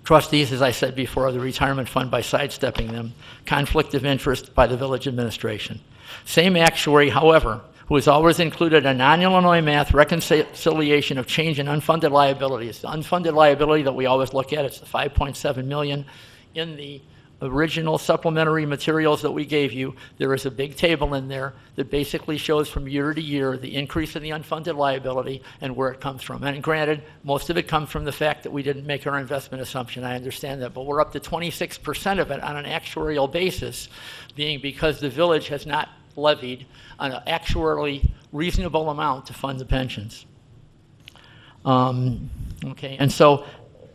trustees, as I said before, of the retirement fund by sidestepping them. Conflict of interest by the village administration. Same actuary, however, who has always included a non-Illinois math reconciliation of change in unfunded liability. It's the unfunded liability that we always look at. It's the $5.7 million in the original supplementary materials that we gave you. There is a big table in there that basically shows from year to year the increase in the unfunded liability and where it comes from. And granted, most of it comes from the fact that we didn't make our investment assumption. I understand that, but we're up to 26% of it on an actuarial basis, being because the village has not levied an actuarially reasonable amount to fund the pensions. Okay, and so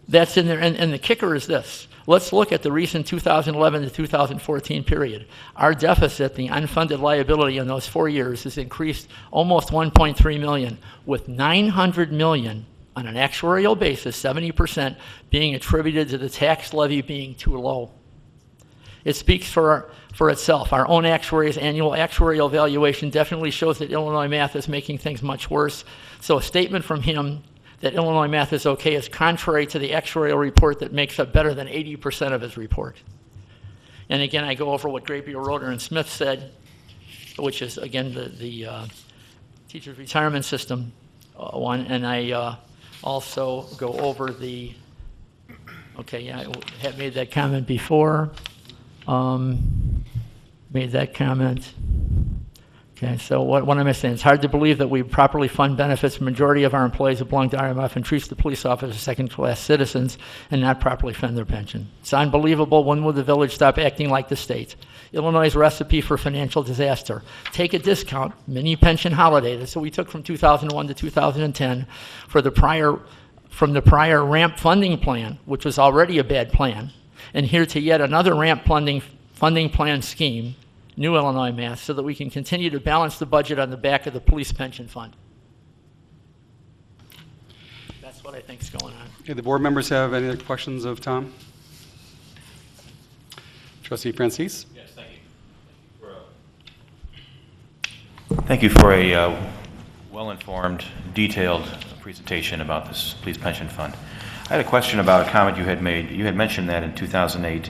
that's in there, and the kicker is this. Let's look at the recent 2011 to 2014 period. Our deficit, the unfunded liability in those 4 years, has increased almost 1.3 million, with 900 million on an actuarial basis, 70%, being attributed to the tax levy being too low. It speaks for itself. Our own actuary's annual actuarial valuation definitely shows that Illinois math is making things much worse. So a statement from him that Illinois math is okay is contrary to the actuarial report that makes up better than 80% of his report. And again, I go over what Grapier, Roeder, and Smith said, which is, again, the teacher's retirement system one, and I also go over the, okay, yeah, I had made that comment before, made that comment. Okay, so what am I saying? It's hard to believe that we properly fund benefits for the majority of our employees who belong to RMF and treat the police officers as second-class citizens and not properly fund their pension. It's unbelievable. When will the village stop acting like the state? Illinois' recipe for financial disaster. Take a discount, mini pension holiday. That's what we took from 2001 to 2010 from the prior ramp funding plan, which was already a bad plan, and here to yet another ramp funding plan scheme, New Illinois math, so that we can continue to balance the budget on the back of the police pension fund. That's what I think is going on. Okay, the board members have any other questions of Tom? Trustee Francis? Yes, thank you. Thank you for a well-informed, detailed presentation about this police pension fund. I had a question about a comment you had made. You had mentioned that in 2008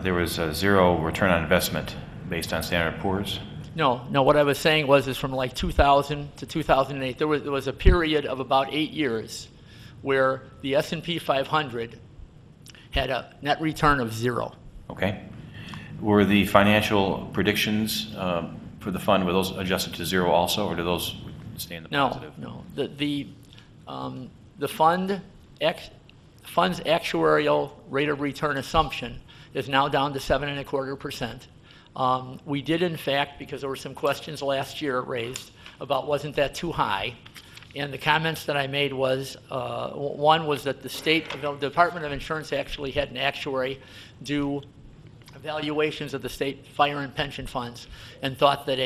there was a zero return on investment based on Standard & Poor's. No, what I was saying is from like 2000 to 2008, there was a period of about 8 years where the S&P 500 had a net return of zero. Okay. Were the financial predictions for the fund, were those adjusted to zero also, or do those stay in the positive? No. The fund's actuarial rate of return assumption is now down to 7.25%. We did, in fact, because there were some questions last year raised about wasn't that too high, and the comments that I made was, one was that the Department of Insurance actually had an actuary do evaluations of the state fire and pension funds and thought that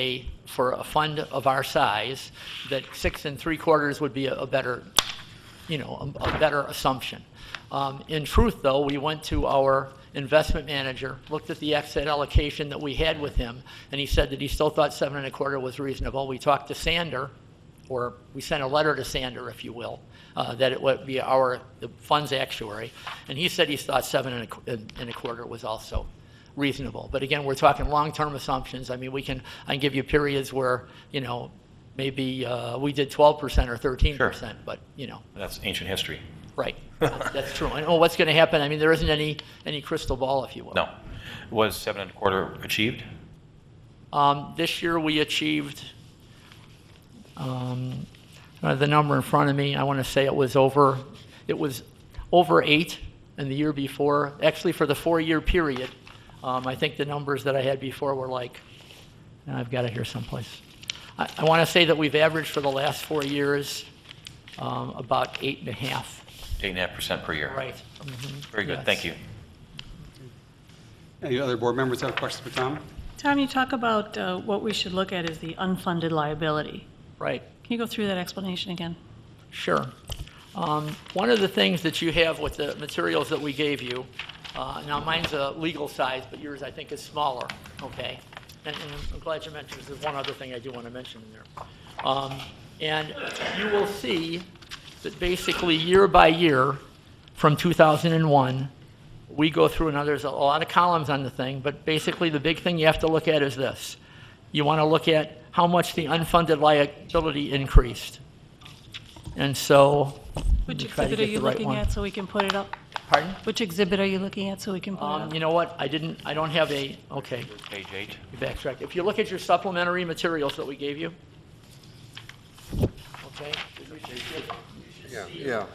for a fund of our size, that 6.75 would be a better assumption. In truth, though, we went to our investment manager, looked at the asset allocation that we had with him, and he said that he still thought 7.25 was reasonable. We talked to Sander, or we sent a letter to Sander, if you will, that it would be the fund's actuary, and he said he thought 7.25 was also reasonable. But again, we're talking long-term assumptions. I mean, I can give you periods where, maybe we did 12% or 13%, sure. But, That's ancient history. Right, that's true. And what's going to happen? I mean, there isn't any crystal ball, if you will. No. Was 7.25 achieved? This year we achieved the number in front of me. I want to say it was over 8, and the year before, actually for the 4-year period, I think the numbers that I had before were like, I've got it here someplace. I want to say that we've averaged for the last 4 years about 8.5. 8.5% per year. Right. Very good, Yes. thank you. Any other board members have questions for Tom? Tom, you talk about what we should look at is the unfunded liability. Right. Can you go through that explanation again? Sure. One of the things that you have with the materials that we gave you, now mine's a legal size, but yours I think is smaller, okay? And I'm glad you mentioned this. There's one other thing I do want to mention in there. And you will see that basically year by year from 2001, we go through, and there's a lot of columns on the thing, but basically the big thing you have to look at is this. You want to look at how much the unfunded liability increased. And so, Which let me try to exhibit are get you the right looking one. at so we can put it up? Pardon? Which exhibit are you looking at so we can put it up? You know what, I don't have a, okay. Page 8. You backtrack. If you look at your supplementary materials that we gave you, okay? Yeah.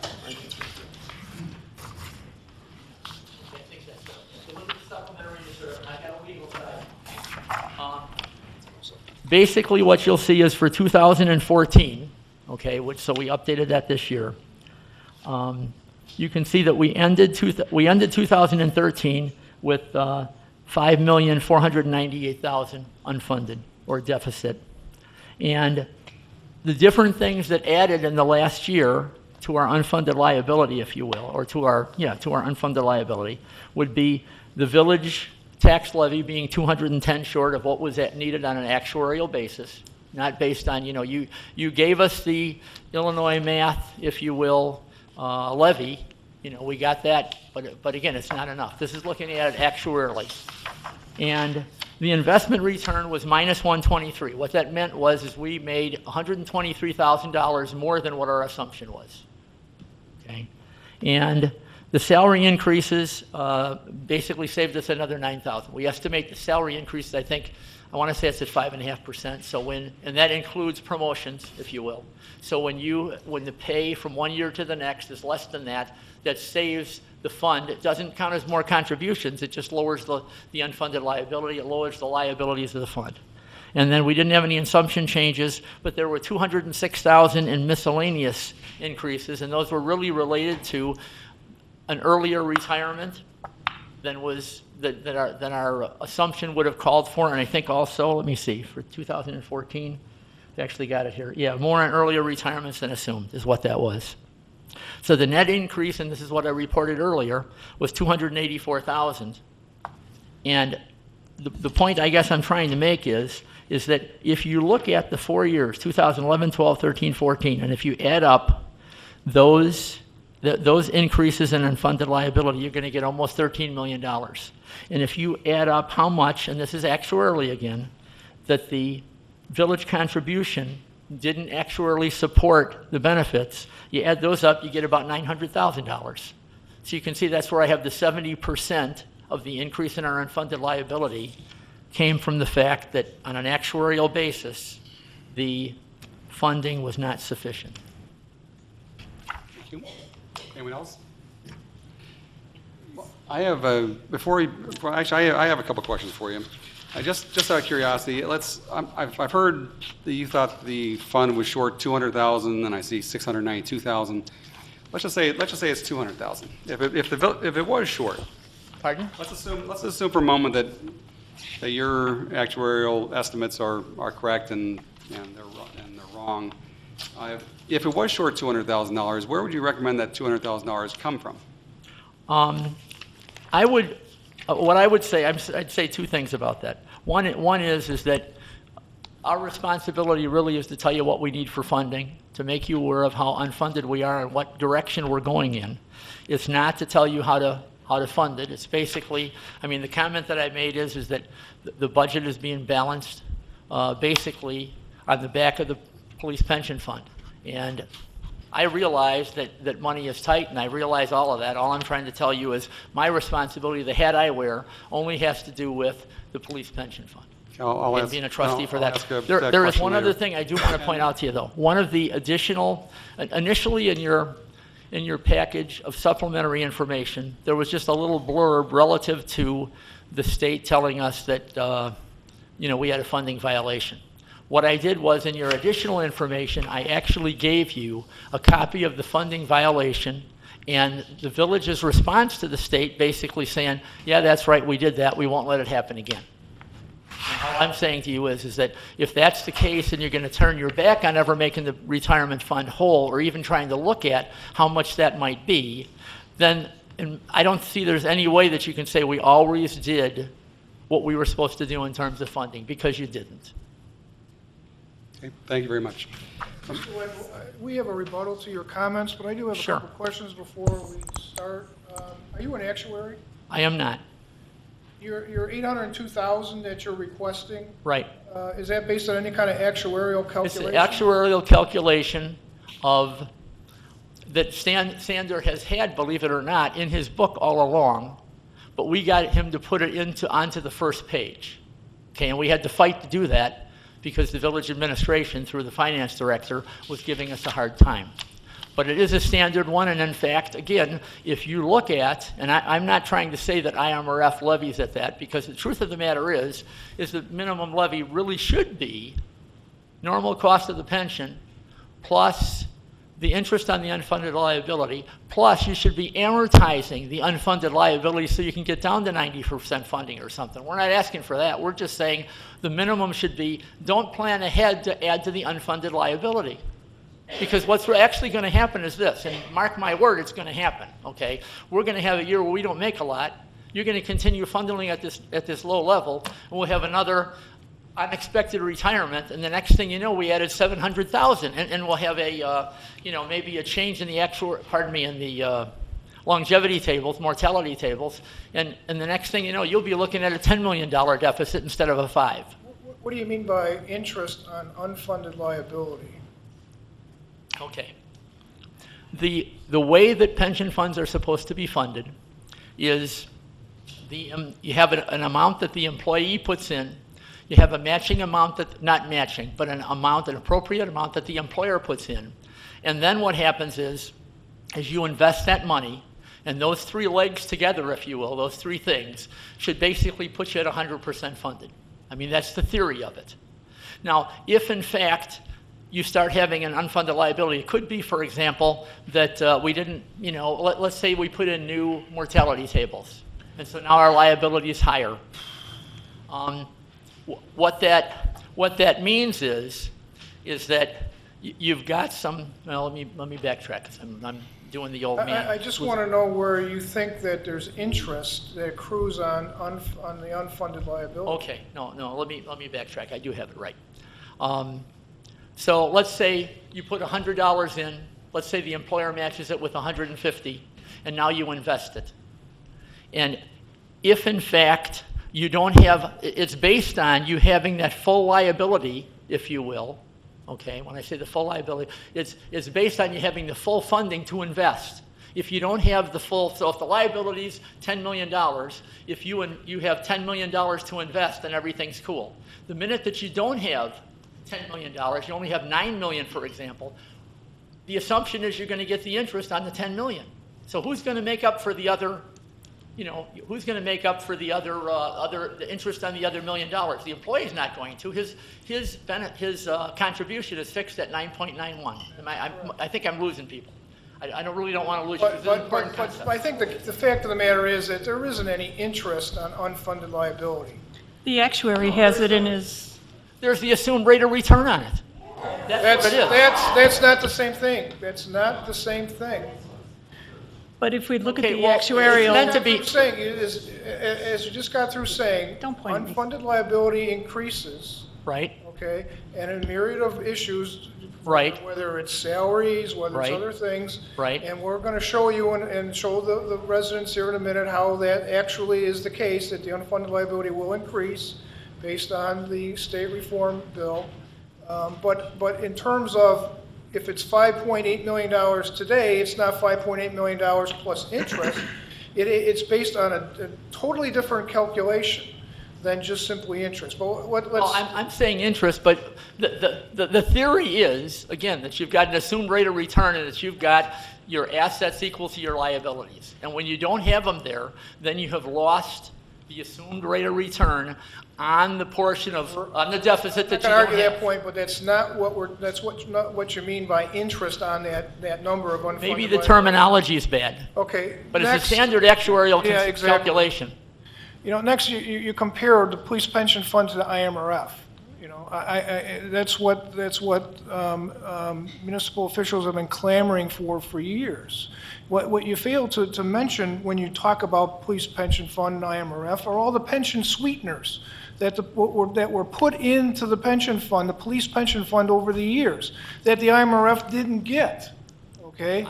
Basically, what you'll see is for 2014, okay, so we updated that this year. You can see that we ended 2013 with 5,498,000 unfunded or deficit. And the different things that added in the last year to our unfunded liability, if you will, or to our unfunded liability, would be the village tax levy being 210 short of what was needed on an actuarial basis, not based on, you gave us the Illinois math, if you will, levy, we got that, but again, it's not enough. This is looking at it actuarially. And the investment return was minus 123. What that meant is we made $123,000 more than what our assumption was. Okay, and the salary increases basically saved us another $9,000. We estimate the salary increases, I want to say it's at 5.5%. So and that includes promotions, if you will. So when the pay from one year to the next is less than that, that saves the fund. It doesn't count as more contributions. It just lowers the unfunded liability. It lowers the liabilities of the fund. And then we didn't have any assumption changes, but there were $206,000 in miscellaneous increases, and those were really related to an earlier retirement than our assumption would have called for. And I think also, let me see, for 2014, they actually got it here. Yeah, more on earlier retirements than assumed is what that was. So the net increase, and this is what I reported earlier, was $284,000. And the point I guess I'm trying to make is that if you look at the 4 years, 2011, 12, 13, 14, and if you add up those increases in unfunded liability, you're going to get almost $13 million. And if you add up how much, and this is actuarially again, that the village contribution didn't actuarially support the benefits, you add those up, you get about $900,000. So you can see that's where I have the 70% of the increase in our unfunded liability came from the fact that on an actuarial basis, the funding was not sufficient. Thank you. Anyone else? I have I have a couple questions for you. Just out of curiosity, I've heard that you thought the fund was short 200,000, and I see 692,000. Let's just say it's 200,000. If it was short, pardon? Let's assume for a moment that your actuarial estimates are correct and they're wrong. If it was short $200,000, where would you recommend that $200,000 come from? What I would say, I'd say two things about that. One is that our responsibility really is to tell you what we need for funding, to make you aware of how unfunded we are and what direction we're going in. It's not to tell you how to fund it. It's basically, the comment that I made is that the budget is being balanced basically on the back of the police pension fund. And I realize that money is tight, and I realize all of that. All I'm trying to tell you is my responsibility, the hat I wear, only has to do with the police pension fund. And being a trustee for that. There is one other thing I do want to point out to you, though. One of the additional, initially in your package of supplementary information, there was just a little blurb relative to the state telling us that we had a funding violation. What I did was, in your additional information, I actually gave you a copy of the funding violation and the village's response to the state basically saying, yeah, that's right, we did that, we won't let it happen again. All I'm saying to you is that if that's the case and you're going to turn your back on ever making the retirement fund whole or even trying to look at how much that might be, then I don't see there's any way that you can say we always did what we were supposed to do in terms of funding, because you didn't. Okay, thank you very much. Mr. White, we have a rebuttal to your comments, but I do have a Sure. couple questions before we start. Are you an actuary? I am not. Your 802,000 that you're requesting, Right. is that based on any kind of actuarial It's calculation? the actuarial calculation of that Sander has had, believe it or not, in his book all along, but we got him to put it onto the first page. Okay, and we had to fight to do that because the village administration, through the finance director, was giving us a hard time. But it is a standard one, and in fact, again, if you look at, and I'm not trying to say that IMRF levies at that, because the truth of the matter is that minimum levy really should be normal cost of the pension plus the interest on the unfunded liability, plus you should be amortizing the unfunded liability so you can get down to 90% funding or something. We're not asking for that. We're just saying the minimum should be, don't plan ahead to add to the unfunded liability. Because what's actually going to happen is this, and mark my word, it's going to happen, okay? We're going to have a year where we don't make a lot. You're going to continue funding at this low level, and we'll have another unexpected retirement, and the next thing you know, we added 700,000, and we'll have a, maybe a change in the in the longevity tables, mortality tables, and the next thing you know, you'll be looking at a $10 million deficit instead of a 5. What do you mean by interest on unfunded liability? Okay. The way that pension funds are supposed to be funded is you have an amount that the employee puts in, you have a matching amount that, not matching, but an appropriate amount that the employer puts in. And then what happens is you invest that money, and those three legs together, if you will, those three things, should basically put you at 100% funded. I mean, that's the theory of it. Now, if in fact you start having an unfunded liability, it could be, for example, that we didn't, let's say we put in new mortality tables, and so now our liability is higher. What that means is that you've got some. Well, let me backtrack, 'cause I'm doing the old man. I just want to know where you think that there's interest that accrues on the unfunded liability. Okay, no, let me backtrack. I do have it right. So let's say you put $100 in. Let's say the employer matches it with $150, and now you invest it. And if in fact you don't have, it's based on you having that full liability, if you will. Okay, when I say the full liability, it's based on you having the full funding to invest. If you don't have the full, so if the liability is $10 million, if you have $10 million to invest, then everything's cool. The minute that you don't have $10 million, you only have $9 million, for example, the assumption is you're going to get the interest on the $10 million. So who's going to make up for the other, who's going to make up for the the interest on the other $1 million? The employee's not going to. His contribution is fixed at 9.91. I think I'm losing people. I really don't want to lose you. This is an important concept. But I think the fact of the matter is that there isn't any interest on unfunded liability. The actuary has it in his... There's the assumed rate of return on it. That's what it is. That's not the same thing. That's not the same thing. But if we look Okay, at the well, actuarial... it's meant to be... Saying is, as you just got through saying, unfunded liability increases. Right. Okay, and a myriad of issues. Right. Whether it's salaries, whether it's Right. other things. Right. And we're going to show you and show the residents here in a minute how that actually is the case, that the unfunded liability will increase based on the state reform bill. But in terms of if it's $5.8 million today, it's not $5.8 million plus interest. It's based on a totally different calculation than just simply interest. But Well, I'm saying interest, but the theory is, again, that you've got an assumed rate of return and that you've got your assets equal to your liabilities. And when you don't have them there, then you have lost the assumed rate of return on the portion of, on the deficit I that you can don't argue that have. point, but that's not what not what you mean by interest on that number of unfunded Maybe the liability. terminology is bad, Okay. but it's next- a standard actuarial Yeah, exactly. calculation. You know, next you compare the police pension fund to the IMRF. You know, that's what municipal officials have been clamoring for years. What you fail to mention when you talk about police pension fund and IMRF are all the pension sweeteners that were put into the pension fund, the police pension fund over the years, that the IMRF didn't get. Okay,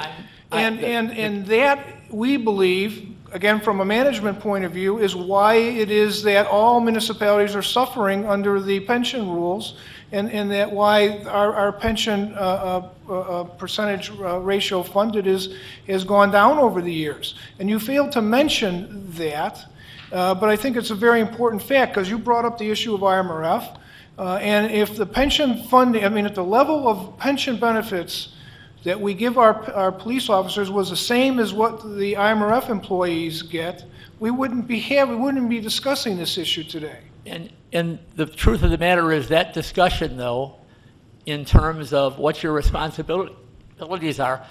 and that we believe, again, from a management point of view, is why it is that all municipalities are suffering under the pension rules, and that why our pension percentage ratio funded has gone down over the years. And you failed to mention that, but I think it's a very important fact, because you brought up the issue of IMRF, and if the pension funding, I mean, at the level of pension benefits that we give our police officers was the same as what the IMRF employees get, we wouldn't be discussing this issue today. And the truth of the matter is that discussion, though, in terms of what your responsibilities are,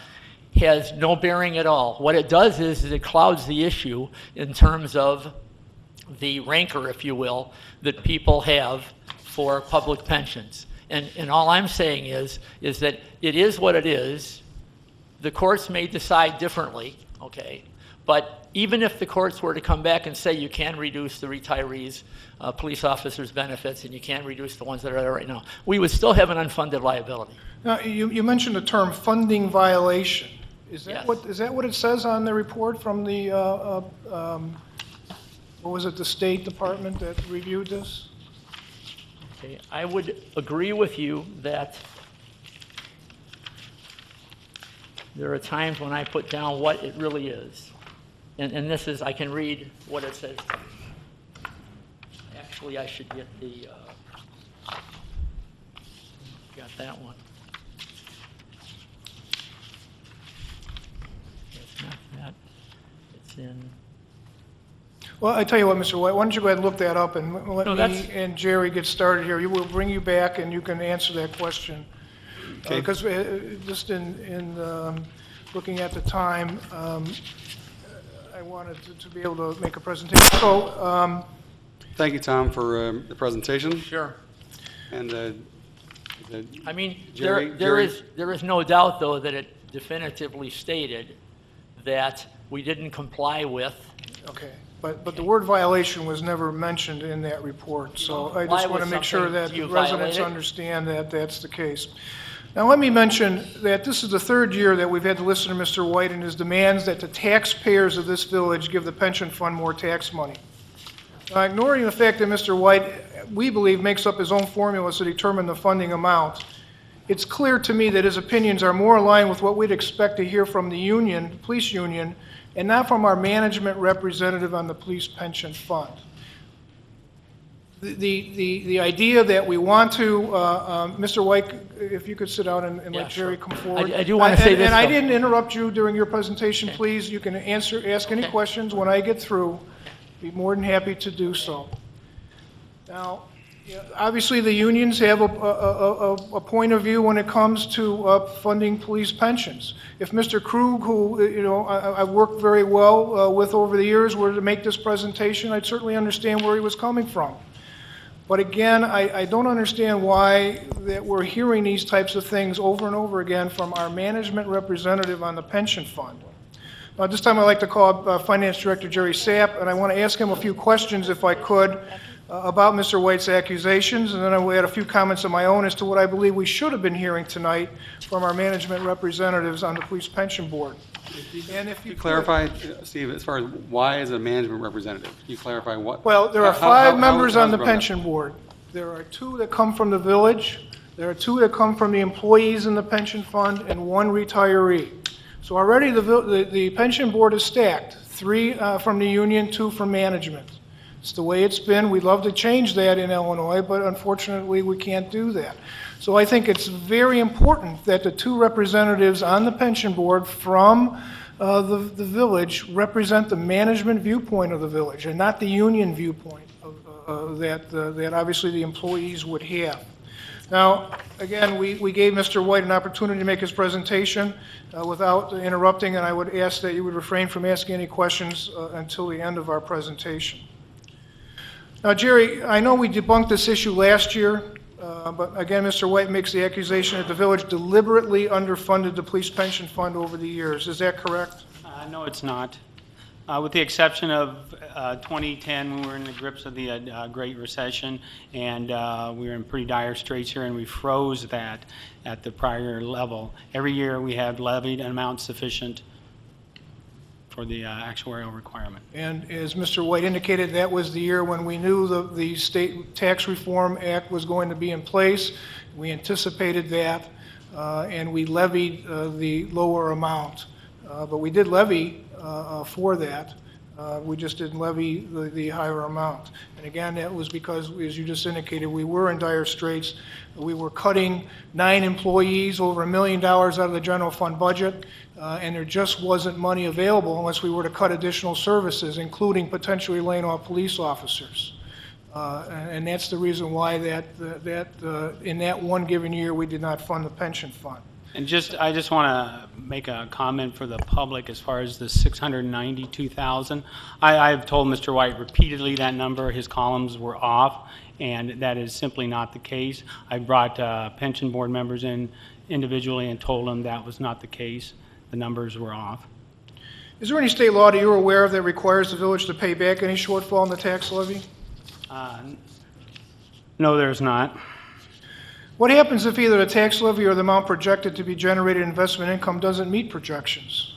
has no bearing at all. What it does is it clouds the issue in terms of the rancor, if you will, that people have for public pensions. And all I'm saying is that it is what it is. The courts may decide differently, okay? But even if the courts were to come back and say you can reduce the retirees' police officers' benefits and you can't reduce the ones that are there right now, we would still have an unfunded liability. Now, you mentioned the term funding violation. Is that Yes. what it says on the report from the, what was it, the State Department that reviewed this? Okay, I would agree with you that there are times when I put down what it really is. And this is, I can read what it says. Actually, I should get the, got that one. It's not that, it's in, Well, I tell you what, Mr. White, why don't you go ahead and look that up and let No, me that's- and Jerry get started here. We'll bring you back and you can answer that question. Okay. Because just in looking at the time, I wanted to be able to make a presentation. So, Thank you, Tom, for the presentation. Sure. And I mean, Jerry- there is no doubt, though, that it definitively stated that we didn't comply with. okay, but the word violation was never mentioned in that report, so I comply just want to with make sure something, that the you residents violate it. understand that that's the case. Now, let me mention that this is the third year that we've had to listen to Mr. White and his demands that the taxpayers of this village give the pension fund more tax money. Now, ignoring the fact that Mr. White, we believe, makes up his own formulas to determine the funding amount, it's clear to me that his opinions are more aligned with what we'd expect to hear from the union, the police union, and not from our management representative on the police pension fund. The idea that we want to, Mr. White, if you could sit down and Yeah, let Jerry sure. come forward. I do want to say this, And I though. didn't interrupt you during your presentation, please. You can ask any questions when I get through. Be more than happy to do so. Now, yeah, obviously, the unions have a point of view when it comes to funding police pensions. If Mr. Krug, who, you know, I've worked very well with over the years, were to make this presentation, I'd certainly understand where he was coming from. But again, I don't understand why that we're hearing these types of things over and over again from our management representative on the pension fund. Now, this time I'd like to call up Finance Director Jerry Sapp, and I want to ask him a few questions, if I could, about Mr. White's accusations, and then I will add a few comments of my own as to what I believe we should have been hearing tonight from our management representatives on the Police Pension Board. And if Can you you clarify, Steve, as far as why is a management representative? Can you clarify what? Well, there are how- five how- members how on is the it broken up? pension board. There are two that come from the village, there are two that come from the employees in the pension fund, and one retiree. So already the pension board is stacked, three from the union, two from management. It's the way it's been. We'd love to change that in Illinois, but unfortunately, we can't do that. So I think it's very important that the two representatives on the pension board from the village represent the management viewpoint of the village and not the union viewpoint that obviously the employees would have. Now, again, we gave Mr. White an opportunity to make his presentation without interrupting, and I would ask that you would refrain from asking any questions until the end of our presentation. Now, Jerry, I know we debunked this issue last year, but again, Mr. White makes the accusation that the village deliberately underfunded the police pension fund over the years. Is that correct? No, it's not. With the exception of 2010, when we were in the grips of the Great Recession, and we were in pretty dire straits here, and we froze that at the prior level. Every year we have levied an amount sufficient for the actuarial requirement. And as Mr. White indicated, that was the year when we knew the State Tax Reform Act was going to be in place. We anticipated that, and we levied the lower amount. But we did levy for that. We just didn't levy the higher amount. And again, that was because, as you just indicated, we were in dire straits. We were cutting 9 employees, over $1 million out of the general fund budget, and there just wasn't money available unless we were to cut additional services, including potentially laying off police officers. And that's the reason why in that one given year we did not fund the pension fund. And I just want to make a comment for the public as far as the 692,000. I've told Mr. White repeatedly that number, his columns were off, and that is simply not the case. I brought pension board members in individually and told them that was not the case. The numbers were off. Is there any state law that you're aware of that requires the village to pay back any shortfall in the tax levy? No, there's not. What happens if either the tax levy or the amount projected to be generated in investment income doesn't meet projections?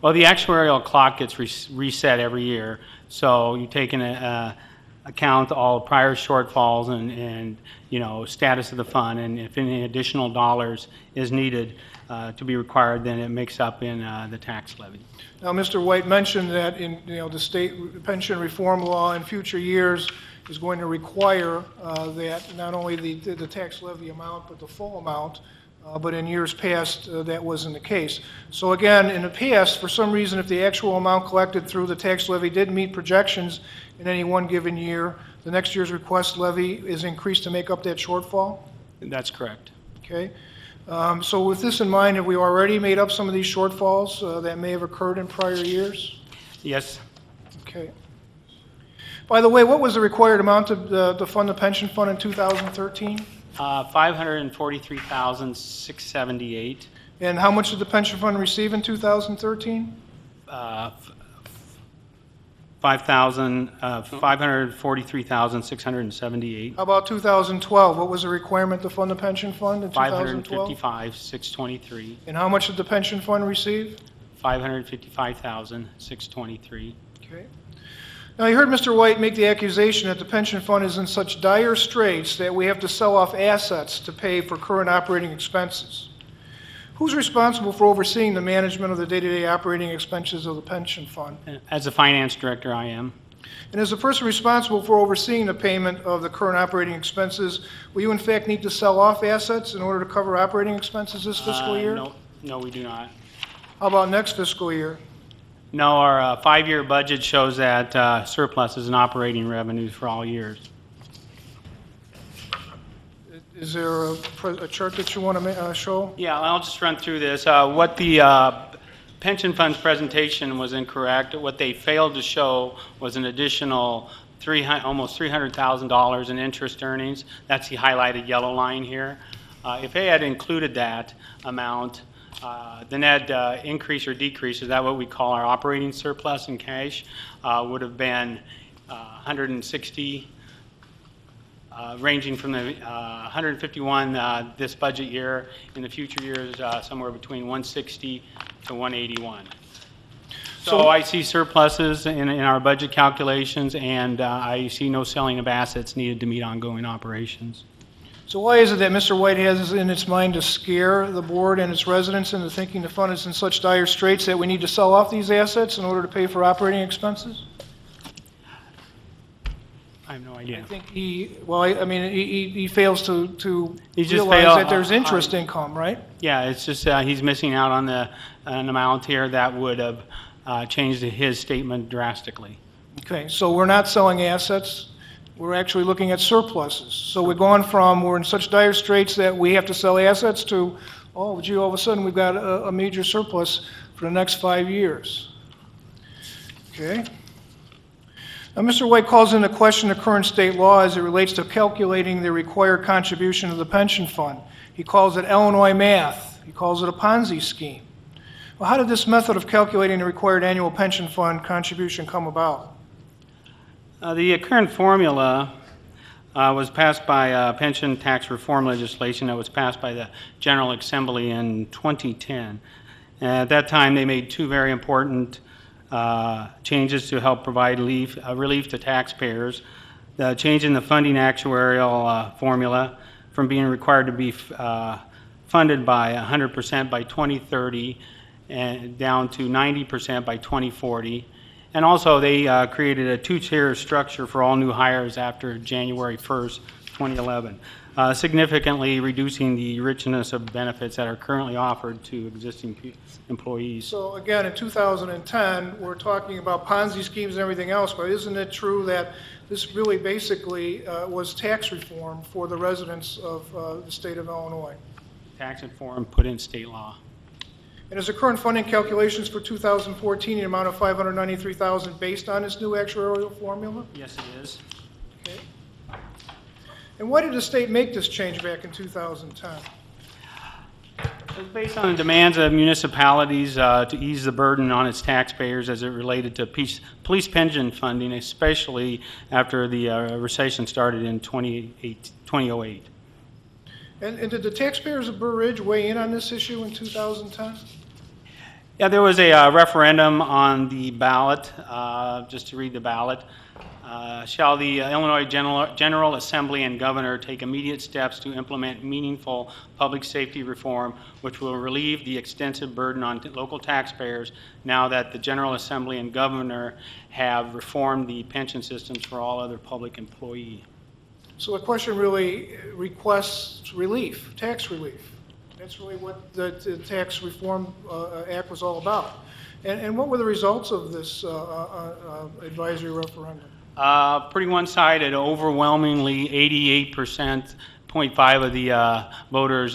Well, the actuarial clock gets reset every year, so you take into account all prior shortfalls and status of the fund, and if any additional dollars is needed to be required, then it makes up in the tax levy. Now, Mr. White mentioned that in the state pension reform law in future years is going to require that not only the tax levy amount, but the full amount, but in years past, that wasn't the case. So again, in the past, for some reason, if the actual amount collected through the tax levy did meet projections in any one given year, the next year's request levy is increased to make up that shortfall? That's correct. Okay. So with this in mind, have we already made up some of these shortfalls that may have occurred in prior years? Yes. Okay. By the way, what was the required amount to fund the pension fund in 2013? $543,678. And how much did the pension fund receive in 2013? $543,678. How about 2012? What was the requirement to fund the pension fund in 2012? $555,623. And how much did the pension fund receive? $555,623. Okay. Now, you heard Mr. White make the accusation that the pension fund is in such dire straits that we have to sell off assets to pay for current operating expenses. Who's responsible for overseeing the management of the day-to-day operating expenses of the pension fund? As a finance director, I am. And as the person responsible for overseeing the payment of the current operating expenses, will you in fact need to sell off assets in order to cover operating expenses this fiscal year? No, we do not. How about next fiscal year? No, our 5-year budget shows that surpluses in operating revenues for all years. Is there a chart that you want to show? Yeah, I'll just run through this. What the pension fund's presentation was incorrect. What they failed to show was an additional almost $300,000 in interest earnings. That's the highlighted yellow line here. If they had included that amount, the net increase or decrease, is that what we call our operating surplus in cash, would have been 160, ranging from the 151 this budget year. In the future years, somewhere between 160 to 181. So I see surpluses in our budget calculations, and I see no selling of assets needed to meet ongoing operations. So why is it that Mr. White has in its mind to scare the board and its residents into thinking the fund is in such dire straits that we need to sell off these assets in order to pay for operating expenses? I have no I idea. think he fails to He just realize failed- that there's interest income, right? Yeah, it's just he's missing out on an amount here that would have changed his statement drastically. Okay, so we're not selling assets, we're actually looking at surpluses. So we're going from, we're in such dire straits that we have to sell assets to, oh, gee, all of a sudden, we've got a major surplus for the next 5 years. Okay? Now, Mr. White calls into question the current state law as it relates to calculating the required contribution to the pension fund. He calls it Illinois math. He calls it a Ponzi scheme. Well, how did this method of calculating the required annual pension fund contribution come about? The current formula was passed by pension tax reform legislation that was passed by the General Assembly in 2010. At that time, they made two very important changes to help provide relief to taxpayers. The change in the funding actuarial formula from being required to be funded by 100% by 2030 and down to 90% by 2040. And also, they created a two-tier structure for all new hires after January 1st, 2011, significantly reducing the richness of benefits that are currently offered to existing employees. So again, in 2010, we're talking about Ponzi schemes and everything else, but isn't it true that this really basically was tax reform for the residents of the state of Illinois? Tax reform put in state law. And is the current funding calculations for 2014 the amount of $593,000 based on this new actuarial formula? Yes, it is. Okay. And why did the state make this change back in 2010? It was based on the demands of municipalities to ease the burden on its taxpayers as it related to police pension funding, especially after the recession started in 2008. And did the taxpayers of Burr Ridge weigh in on this issue in 2010? Yeah, there was a referendum on the ballot. Just to read the ballot. Shall the Illinois General Assembly and Governor take immediate steps to implement meaningful public safety reform which will relieve the extensive burden on local taxpayers now that the General Assembly and Governor have reformed the pension systems for all other public employees? So the question really requests relief, tax relief. That's really what the Tax Reform Act was all about. And what were the results of this advisory referendum? Pretty one-sided, overwhelmingly 88.5% of the voters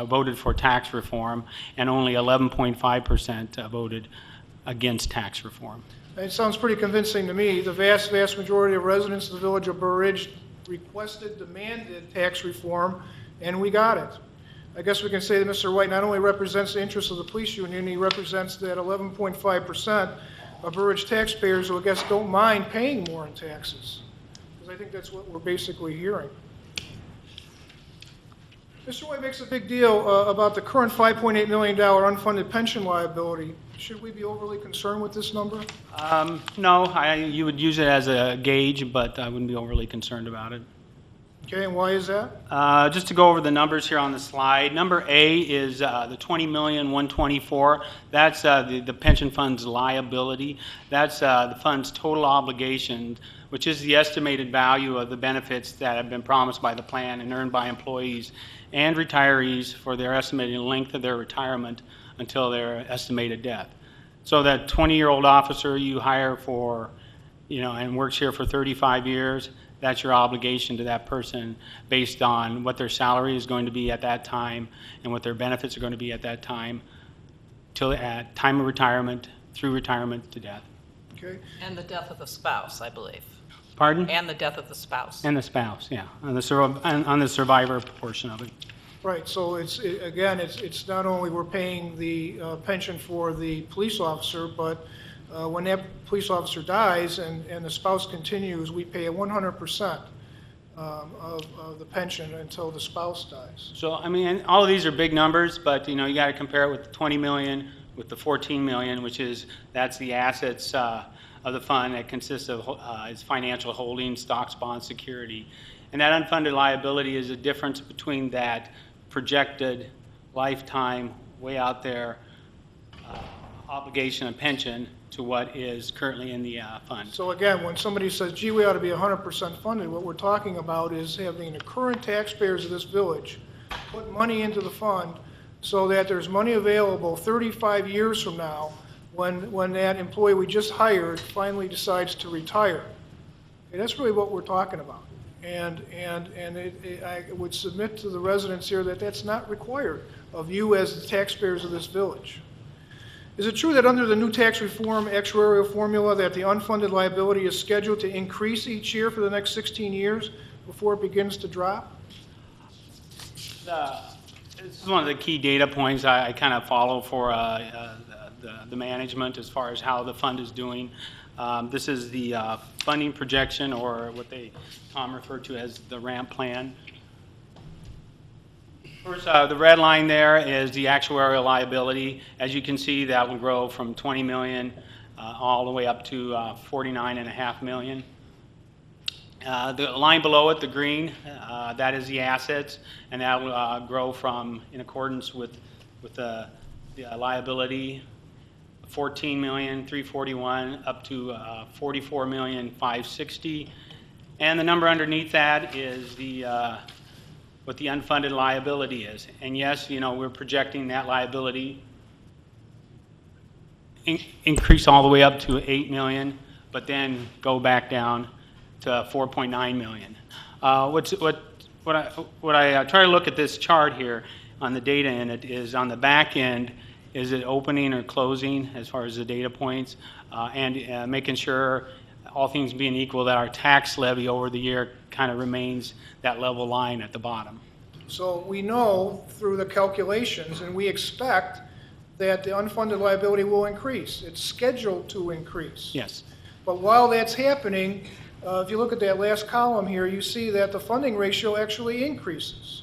voted for tax reform, and only 11.5% voted against tax reform. It sounds pretty convincing to me. The vast majority of residents of the village of Burr Ridge requested, demanded tax reform, and we got it. I guess we can say that Mr. White not only represents the interests of the police union, he represents that 11.5% of Burr Ridge taxpayers who I guess don't mind paying more in taxes. Because I think that's what we're basically hearing. Mr. White makes a big deal about the current $5.8 million unfunded pension liability. Should we be overly concerned with this number? No, you would use it as a gauge, but I wouldn't be overly concerned about it. Okay, and why is that? Just to go over the numbers here on the slide, number A is the $20,124,000. That's the pension fund's liability. That's the fund's total obligation, which is the estimated value of the benefits that have been promised by the plan and earned by employees and retirees for their estimated length of their retirement until their estimated death. So that 20-year-old officer you hire for, and works here for 35 years, that's your obligation to that person based on what their salary is going to be at that time and what their benefits are going to be at that time, till at time of retirement, through retirement to death. Okay. And the death of the spouse, I believe. Pardon? And the death of the spouse. And the spouse, yeah, on the survivor portion of it. Right, so it's not only we're paying the pension for the police officer, but when that police officer dies and the spouse continues, we pay 100% of the pension until the spouse dies. So, and all of these are big numbers, but, you got to compare it with the 20 million, with the 14 million, that's the assets of the fund that consists of its financial holdings, stocks, bonds, security. And that unfunded liability is the difference between that projected lifetime way out there obligation of pension to what is currently in the fund. So again, when somebody says, gee, we ought to be 100% funded, what we're talking about is having the current taxpayers of this village put money into the fund so that there's money available 35 years from now when that employee we just hired finally decides to retire. Okay, that's really what we're talking about. And I would submit to the residents here that that's not required of you as the taxpayers of this village. Is it true that under the new tax reform actuarial formula that the unfunded liability is scheduled to increase each year for the next 16 years before it begins to drop? This is one of the key data points I kind of follow for the management as far as how the fund is doing. This is the funding projection, or what Tom referred to as the ramp plan. First, the red line there is the actuarial liability. As you can see, that will grow from 20 million all the way up to 49.5 million. The line below it, the green, that is the assets, and that will grow from, in accordance with the liability, 14,341,000 up to 44,560,000, and the number underneath that is what the unfunded liability is. And yes, we're projecting that liability increase all the way up to 8 million, but then go back down to 4.9 million. What I try to look at this chart here on the data in it is on the back end. Is it opening or closing as far as the data points, and making sure, all things being equal, that our tax levy over the year kind of remains that level line at the bottom. So we know through the calculations, and we expect that the unfunded liability will increase. It's scheduled to increase. Yes. But while that's happening, if you look at that last column here, you see that the funding ratio actually increases.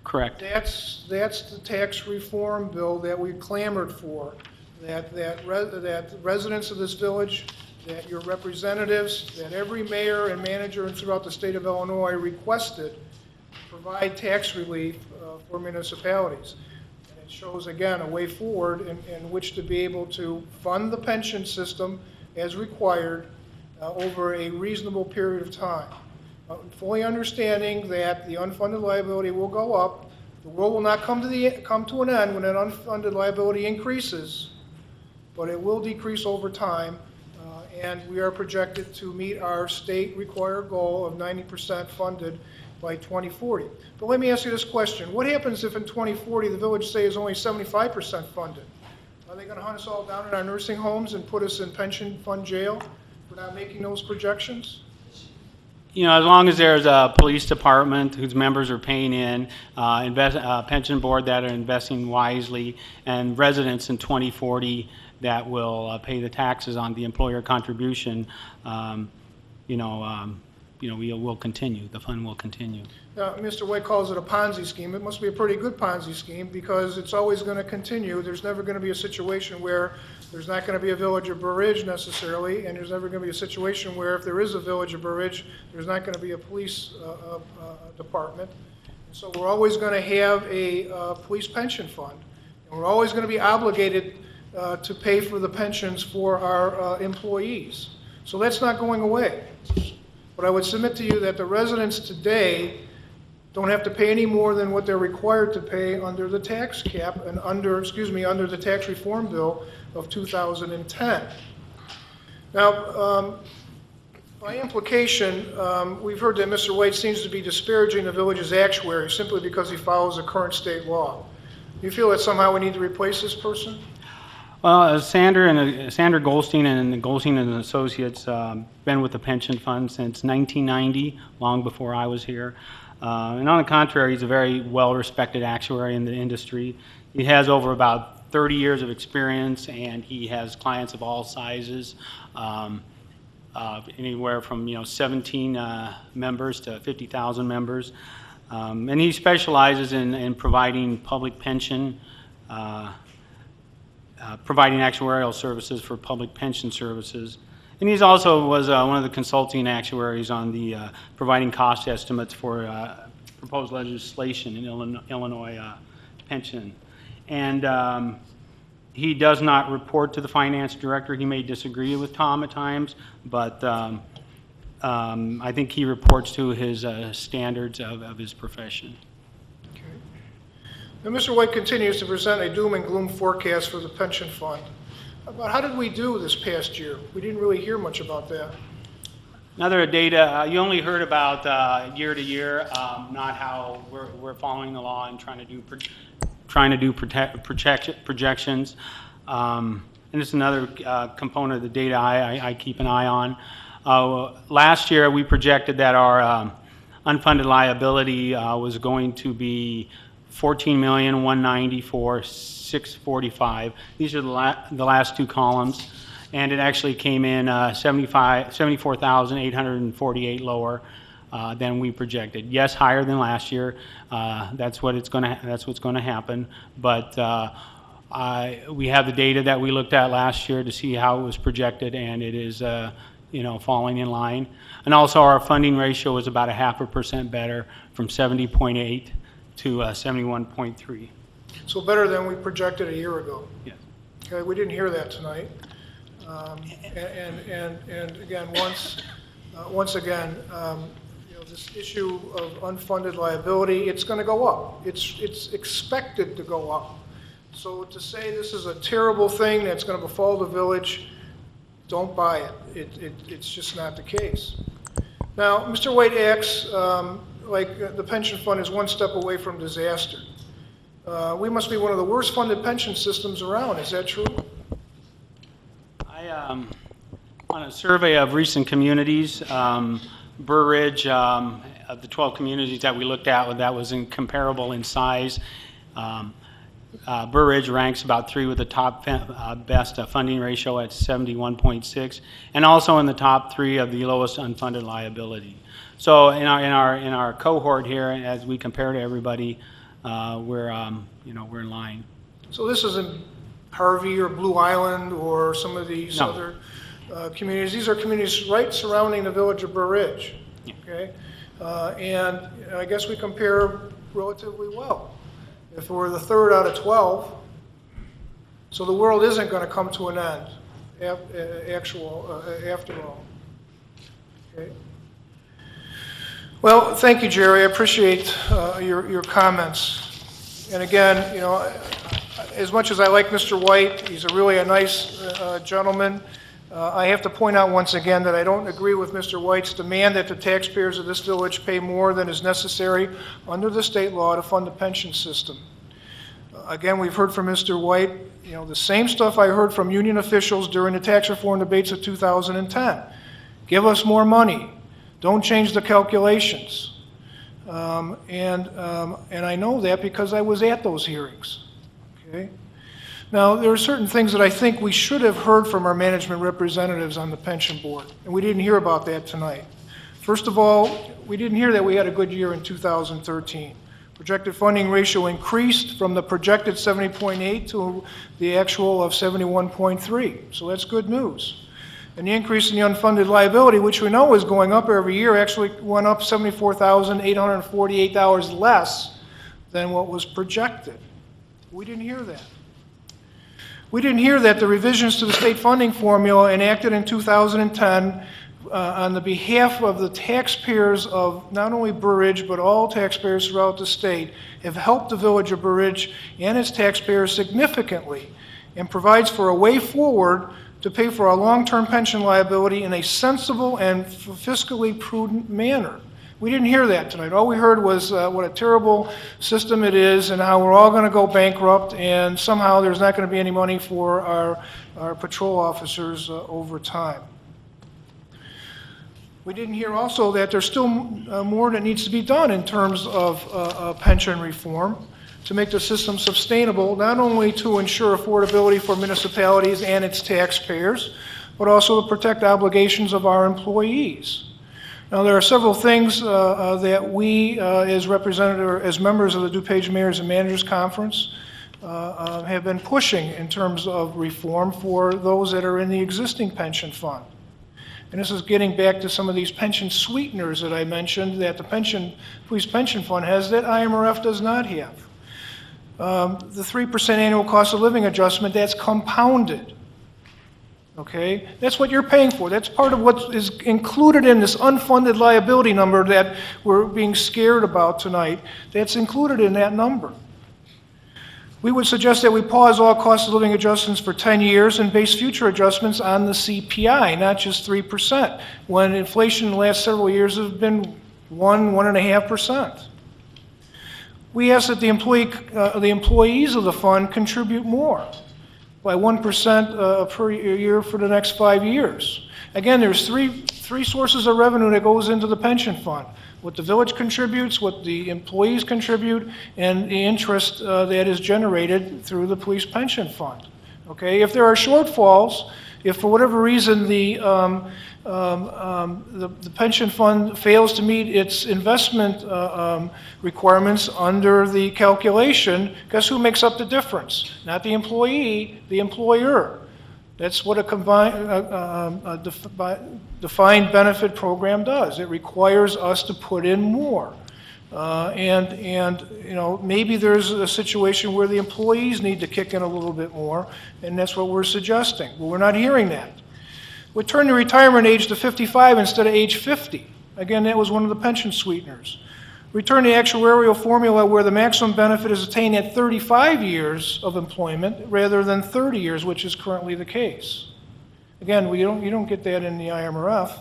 Correct. That's the tax reform bill that we clamored for, that residents of this village, that your representatives, that every mayor and manager throughout the state of Illinois requested provide tax relief for municipalities. And it shows, again, a way forward in which to be able to fund the pension system as required over a reasonable period of time. Fully understanding that the unfunded liability will go up. The world will not come to an end when an unfunded liability increases, but it will decrease over time, and we are projected to meet our state required goal of 90% funded by 2040. But let me ask you this question. What happens if in 2040 the village, say, is only 75% funded? Are they going to hunt us all down in our nursing homes and put us in pension fund jail for not making those projections? As long as there's a police department whose members are paying in, pension board that are investing wisely, and residents in 2040 that will pay the taxes on the employer contribution, we will continue. The fund will continue. Now, Mr. White calls it a Ponzi scheme. It must be a pretty good Ponzi scheme because it's always going to continue. There's never going to be a situation where there's not going to be a village of Burr Ridge necessarily, and there's never going to be a situation where if there is a village of Burr Ridge, there's not going to be a police department. And so we're always going to have a police pension fund, and we're always going to be obligated to pay for the pensions for our employees. So that's not going away. But I would submit to you that the residents today don't have to pay any more than what they're required to pay under the tax cap and under the tax reform bill of 2010. Now, by implication, we've heard that Mr. White seems to be disparaging the village's actuary simply because he follows the current state law. Do you feel that somehow we need to replace this person? Well, Sandra Goldstein and Goldstein and Associates been with the pension fund since 1990, long before I was here. And on the contrary, he's a very well-respected actuary in the industry. He has over about 30 years of experience, and he has clients of all sizes, anywhere from 17 members to 50,000 members. And he specializes in providing public pension, providing actuarial services for public pension services. And he's also was one of the consulting actuaries on the providing cost estimates for proposed legislation in Illinois pension. And He does not report to the finance director. He may disagree with Tom at times, but I think he reports to his standards of his profession. Now, Mr. White continues to present a doom and gloom forecast for the pension fund. About how did we do this past year? We didn't really hear much about that. Another data, you only heard about year to year, not how we're following the law and trying to do projections. And it's another component of the data I keep an eye on. Last year, we projected that our unfunded liability was going to be $14,194,645. These are the last two columns, and it actually came in 74,848 lower than we projected. Yes, higher than last year. That's what's going to happen. But we have the data that we looked at last year to see how it was projected, and it is falling in line. And also, our funding ratio is about 0.5% better, from 70.8 to 71.3. So better than we projected a year ago. Yes. Okay, we didn't hear that tonight. And again, once again, this issue of unfunded liability, it's going to go up. It's expected to go up. So to say this is a terrible thing that's going to befall the village, don't buy it. It's just not the case. Now, Mr. White acts like the pension fund is one step away from disaster. We must be one of the worst funded pension systems around. Is that true? On a survey of recent communities, Burr Ridge, of the 12 communities that we looked at, that was comparable in size. Burr Ridge ranks about 3 with the top best funding ratio at 71.6, and also in the top 3 of the lowest unfunded liability. So in our cohort here, as we compare to everybody, we're in line. So this isn't Harvey or Blue Island or some of these No. other communities. These are communities right surrounding the village of Burr Ridge. Okay, and I guess we compare relatively well. If we're the 3rd out of 12, so the world isn't going to come to an end after all. Okay. Well, thank you, Jerry. I appreciate your comments. And again, as much as I like Mr. White, he's a nice gentleman. I have to point out once again that I don't agree with Mr. White's demand that the taxpayers of this village pay more than is necessary under the state law to fund the pension system. Again, we've heard from Mr. White, the same stuff I heard from union officials during the tax reform debates of 2010. Give us more money. Don't change the calculations. And I know that because I was at those hearings. Okay? Now, there are certain things that I think we should have heard from our management representatives on the pension board, and we didn't hear about that tonight. First of all, we didn't hear that we had a good year in 2013. Projected funding ratio increased from the projected 70.8 to the actual of 71.3, so that's good news. And the increase in the unfunded liability, which we know is going up every year, actually went up $74,848 less than what was projected. We didn't hear that. We didn't hear that the revisions to the state funding formula enacted in 2010 on the behalf of the taxpayers of not only Burr Ridge, but all taxpayers throughout the state, have helped the village of Burr Ridge and its taxpayers significantly, and provides for a way forward to pay for our long-term pension liability in a sensible and fiscally prudent manner. We didn't hear that tonight. All we heard was what a terrible system it is and how we're all going to go bankrupt, and somehow there's not going to be any money for our patrol officers over time. We didn't hear also that there's still more that needs to be done in terms of pension reform to make the system sustainable, not only to ensure affordability for municipalities and its taxpayers, but also to protect obligations of our employees. Now, there are several things that we, as members of the DuPage Mayors and Managers Conference, have been pushing in terms of reform for those that are in the existing pension fund. And this is getting back to some of these pension sweeteners that I mentioned that the police pension fund has that IMRF does not have. The 3% annual cost of living adjustment, that's compounded. Okay? That's what you're paying for. That's part of what is included in this unfunded liability number that we're being scared about tonight. That's included in that number. We would suggest that we pause all cost of living adjustments for 10 years and base future adjustments on the CPI, not just 3%, when inflation in the last several years has been 1.5%. We ask that the employees of the fund contribute more by 1% per year for the next 5 years. Again, there's three sources of revenue that goes into the pension fund: what the village contributes, what the employees contribute, and the interest that is generated through the police pension fund. Okay, if there are shortfalls, if for whatever reason the pension fund fails to meet its investment requirements under the calculation, guess who makes up the difference? Not the employee, the employer. That's what a defined benefit program does. It requires us to put in more. And you know, maybe there's a situation where the employees need to kick in a little bit more, and that's what we're suggesting. But we're not hearing that. We turn the retirement age to 55 instead of age 50. Again, that was one of the pension sweeteners. Return the actuarial formula where the maximum benefit is attained at 35 years of employment rather than 30 years, which is currently the case. Again, you don't get that in the IMRF.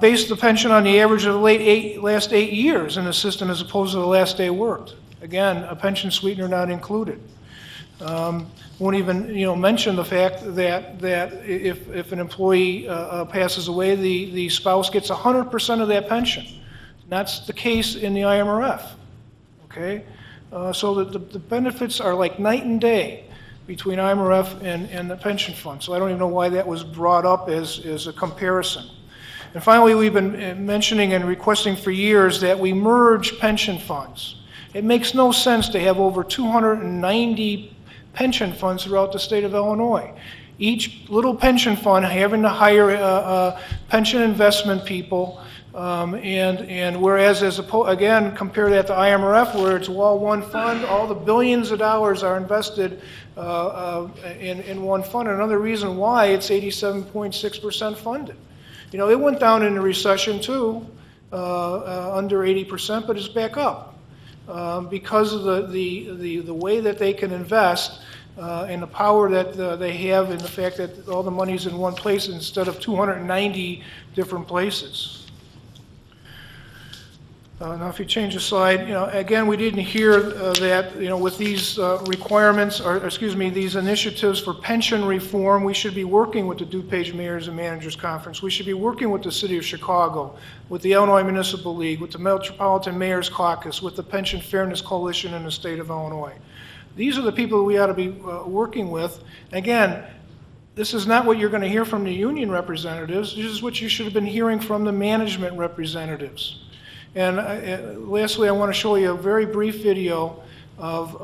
Base the pension on the average of the last 8 years in the system as opposed to the last day worked. Again, a pension sweetener not included. Won't even mention the fact that if an employee passes away, the spouse gets 100% of that pension. That's the case in the IMRF. Okay, so the benefits are like night and day between IMRF and the pension fund. So I don't even know why that was brought up as a comparison. And finally, we've been mentioning and requesting for years that we merge pension funds. It makes no sense to have over 290 pension funds throughout the state of Illinois. Each little pension fund having to hire pension investment people, and whereas again, compare that to IMRF, where it's all one fund, all the billions of dollars are invested in one fund. Another reason why it's 87.6% funded. You know, it went down in the recession too, under 80%, but it's back up because of the way that they can invest and the power that they have, and the fact that all the money's in one place instead of 290 different places. Now, if you change the slide, again, we didn't hear that, with these requirements, or excuse me, these initiatives for pension reform, we should be working with the DuPage Mayors and Managers Conference. We should be working with the City of Chicago, with the Illinois Municipal League, with the Metropolitan Mayors Caucus, with the Pension Fairness Coalition in the state of Illinois. These are the people we ought to be working with. Again, this is not what you're going to hear from the union representatives. This is what you should have been hearing from the management representatives. And lastly, I want to show you a very brief video of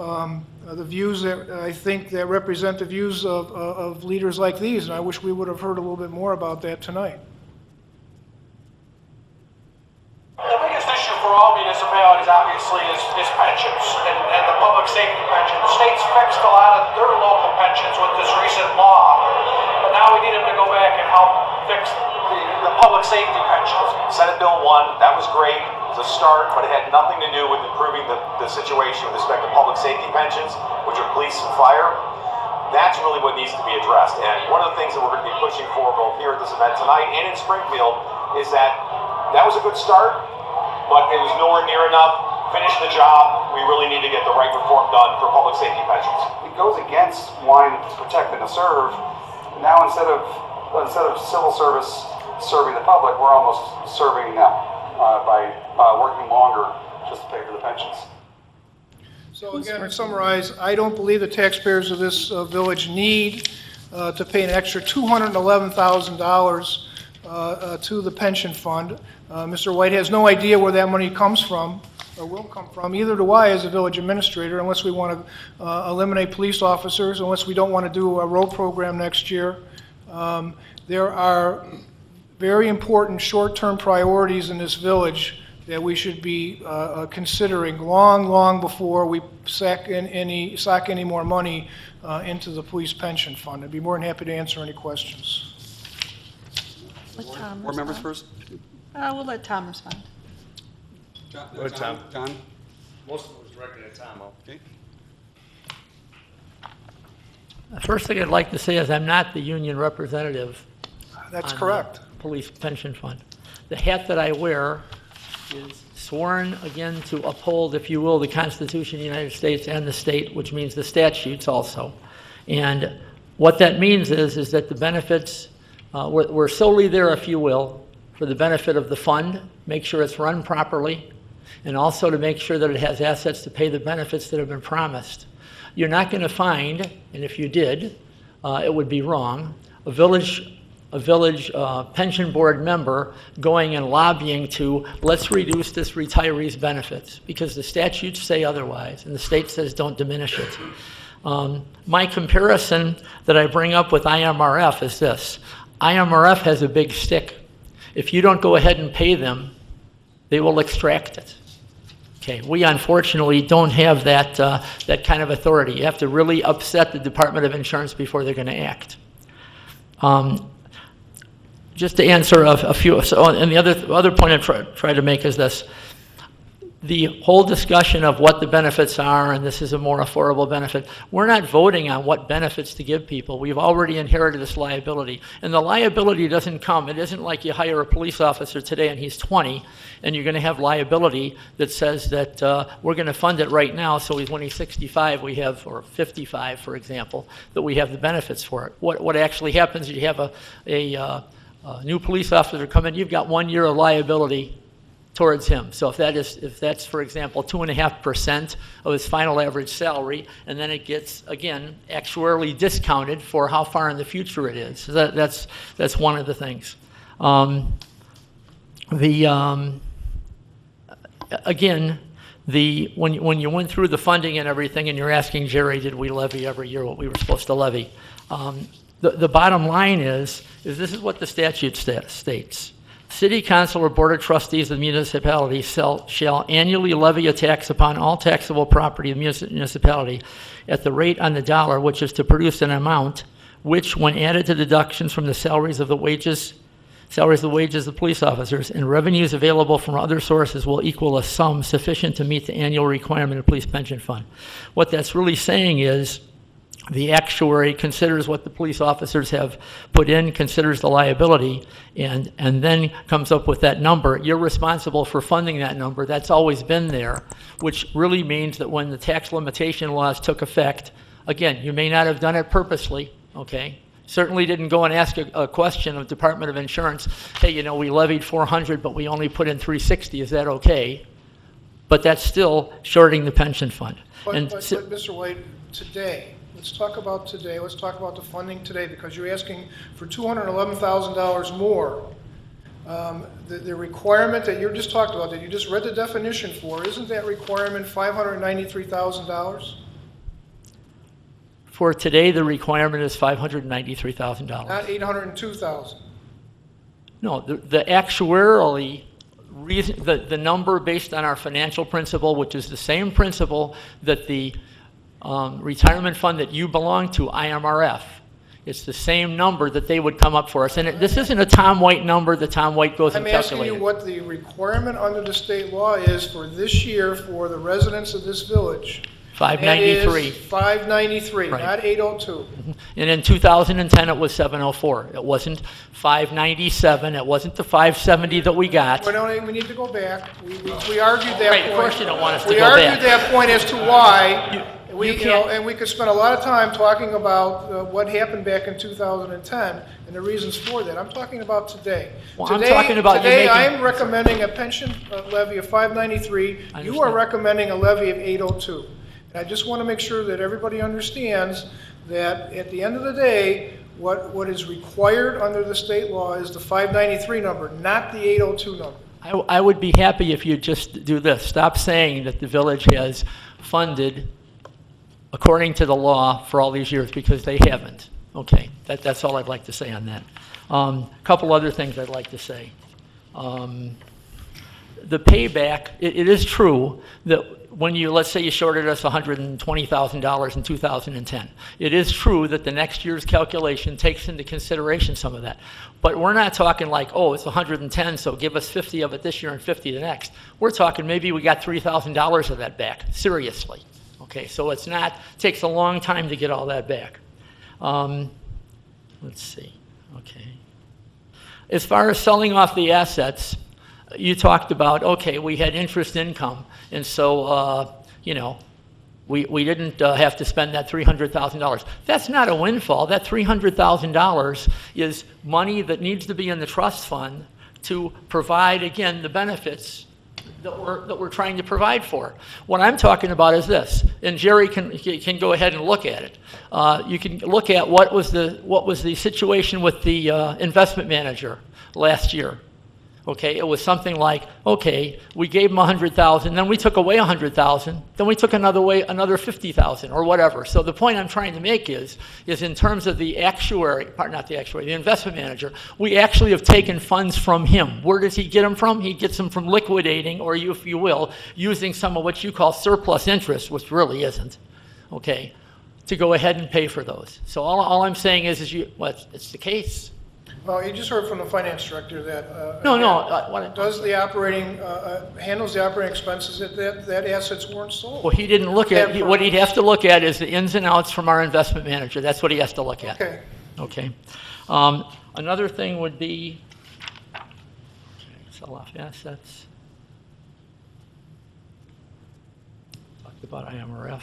the views that I think that represent the views of leaders like these, and I wish we would have heard a little bit more about that tonight. The biggest issue for all municipalities, obviously, is pensions and the public safety pension. The state's fixed a lot of their local pensions with this recent law, but now we need them to go back and help fix the public safety pensions. Senate Bill 1, that was great. It was a start, but it had nothing to do with improving the situation with respect to public safety pensions, which are police and fire. That's really what needs to be addressed. And one of the things that we're going to be pushing for both here at this event tonight and in Springfield is that was a good start, but it was nowhere near enough. Finish the job. We really need to get the right reform done for public safety pensions. It goes against wanting to protect and to serve. Now instead of civil service serving the public, we're almost serving them by working longer just to pay for the pensions. So again, to summarize, I don't believe the taxpayers of this village need to pay an extra $211,000 to the pension fund. Mr. White has no idea where that money comes from or will come from. Either do I as a village administrator, unless we want to eliminate police officers, unless we don't want to do a road program next year. There are very important short-term priorities in this village that we should be considering long before we sock any more money into the police pension fund. I'd be more than happy to answer any questions. Let Tom Board members respond. first? We'll let Tom respond. John? Most of it was directed at Tom. Okay. The first thing I'd like to say is I'm not the union representative. That's on correct. the Police pension fund. The hat that I wear is sworn again to uphold, if you will, the Constitution of the United States and the state, which means the statutes also. And what that means is that the benefits, we're solely there, if you will, for the benefit of the fund, make sure it's run properly, and also to make sure that it has assets to pay the benefits that have been promised. You're not going to find, and if you did, it would be wrong, a village pension board member going and lobbying to, let's reduce this retiree's benefits, because the statutes say otherwise, and the state says don't diminish it. My comparison that I bring up with IMRF is this. IMRF has a big stick. If you don't go ahead and pay them, they will extract it. Okay, we unfortunately don't have that, that kind of authority. You have to really upset the Department of Insurance before they're going to act. Just to answer a few, and the other point I try to make is this. The whole discussion of what the benefits are, and this is a more affordable benefit, we're not voting on what benefits to give people. We've already inherited this liability. And the liability doesn't come. It isn't like you hire a police officer today and he's 20, and you're going to have liability that says that we're going to fund it right now, so when he's 65, we have, or 55, for example, that we have the benefits for it. What actually happens is you have a new police officer come in, you've got 1 year of liability towards him. So if that's, for example, 2.5% of his final average salary, and then it gets, again, actuarially discounted for how far in the future it is. So that's one of the things. Again, when you went through the funding and everything, and you're asking Jerry, did we levy every year what we were supposed to levy? The bottom line is this is what the statute states. City council or board of trustees of the municipality shall annually levy a tax upon all taxable property of the municipality at the rate on the dollar, which is to produce an amount which, when added to deductions from the salaries of the wages of police officers and revenues available from other sources, will equal a sum sufficient to meet the annual requirement of police pension fund. What that's really saying is the actuary considers what the police officers have put in, considers the liability, and then comes up with that number. You're responsible for funding that number. That's always been there, which really means that when the tax limitation laws took effect, again, you may not have done it purposely, okay? Certainly didn't go and ask a question of Department of Insurance, hey, you know, we levied 400, but we only put in 360, is that okay? But that's still shorting the pension fund. But Mr. White, today, let's talk about today. Let's talk about the funding today, because you're asking for $211,000 more. The requirement that you just talked about, that you just read the definition for, isn't that requirement $593,000? For today, the requirement is $593,000. Not $802,000. No, the actuarially reason, the number based on our financial principle, which is the same principle that the retirement fund that you belong to, IMRF, it's the same number that they would come up for us. And this isn't a Tom White number that Tom White goes and calculates. I'm asking you what the requirement under the state law is for this year for the residents of this village. 593. 593, right. Not 802. And in 2010, it was 704. It wasn't 597. It wasn't the 570 that we got. We need to go back. We argued that right, point. Of course you don't want us to go back. We argued back. that point as to why. And we could spend a lot of time talking about what happened back in 2010 and the reasons for that. I'm talking about today. Well, I'm talking about today I'm recommending a pension levy of 593. You are recommending a levy of 802. And I just want to make sure that everybody understands that at the end of the day, what is required under the state law is the 593 number, not the 802 number. I would be happy if you just do this. Stop saying that the village has funded according to the law for all these years, because they haven't. Okay, that's all I'd like to say on that. A couple other things I'd like to say. the payback, it is true that when you, let's say you shorted us $120,000 in 2010, it is true that the next year's calculation takes into consideration some of that. But we're not talking like, oh, it's 110, so give us 50 of it this year and 50 the next. We're talking maybe we got $3,000 of that back, seriously. Okay, so it's not, takes a long time to get all that back. Let's see, okay. As far as selling off the assets, you talked about, okay, we had interest income, and so, you know, we didn't have to spend that $300,000. That's not a windfall. That $300,000 is money that needs to be in the trust fund to provide, again, the benefits that we're trying to provide for. What I'm talking about is this, and Jerry can go ahead and look at it. You can look at what was the situation with the investment manager last year. Okay, it was something like, okay, we gave him $100,000, then we took away $100,000, then we took another $50,000 or whatever. So the point I'm trying to make is in terms of the actuary, not the actuary, the investment manager, we actually have taken funds from him. Where does he get them from? He gets them from liquidating, or if you will, using some of what you call surplus interest, which really isn't, okay, to go ahead and pay for those. So all I'm saying is it's the case. Well, you just heard from the finance director that does the operating, handles the operating expenses, that assets weren't sold. Well, he didn't look at, what he'd have to look at is the ins and outs from our investment manager. That's what he has to look at. Okay. Okay. Another thing would be, sell off assets. Talked about IMRF.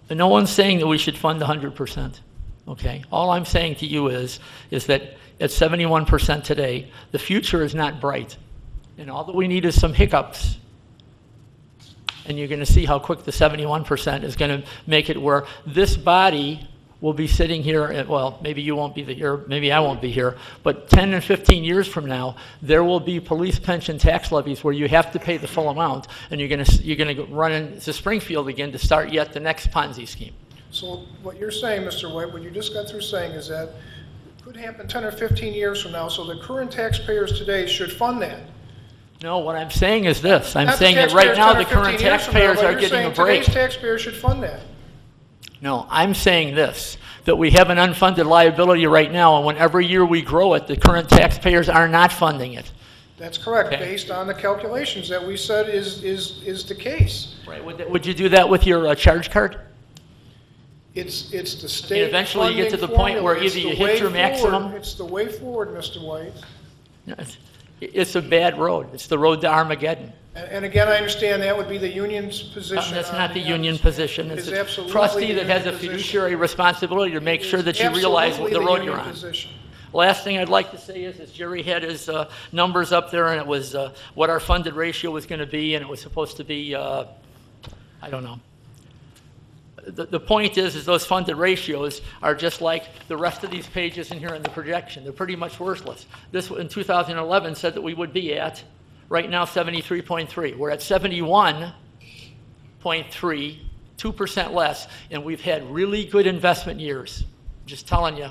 And no one's saying that we should fund 100%. Okay, all I'm saying to you is that at 71% today, the future is not bright. And all that we need is some hiccups. And you're going to see how quick the 71% is going to make it where this body will be sitting here, and, well, maybe you won't be here, maybe I won't be here, but 10 and 15 years from now, there will be police pension tax levies where you have to pay the full amount, and you're going to run into Springfield again to start yet the next Ponzi scheme. So what you're saying, Mr. White, what you just got through saying is that it could happen 10 or 15 years from now, so the current taxpayers today should fund that. No, what I'm saying is this. I'm Not saying the that right now the taxpayers 10 or 15 current years from now, taxpayers but are you're getting a saying break. Today's taxpayers should fund that. No, I'm saying this, that we have an unfunded liability right now, and whenever year we grow it, the current taxpayers are not funding it. That's correct, Okay. based on the calculations that we said is the case. Right. Would you do that with your charge card? It's the state eventually you get to the funding point where formula. It's either the you hit way your maximum- forward. It's the way forward, Mr. White. It's a bad road. It's the road to Armageddon. And again, I understand that would be the union's position. That's on not the union position. It's It is a absolutely trustee the that has a union position. fiduciary responsibility to make It sure is that you realize absolutely the road union you're on. position. Last thing I'd like to say is Jerry had his numbers up there, and it was what our funded ratio was going to be, and it was supposed to be, I don't know. The point is those funded ratios are just like the rest of these pages in here in the projection. They're pretty much worthless. This in 2011 said that we would be at, right now, 73.3. We're at 71.3, 2% less, and we've had really good investment years. Just telling you,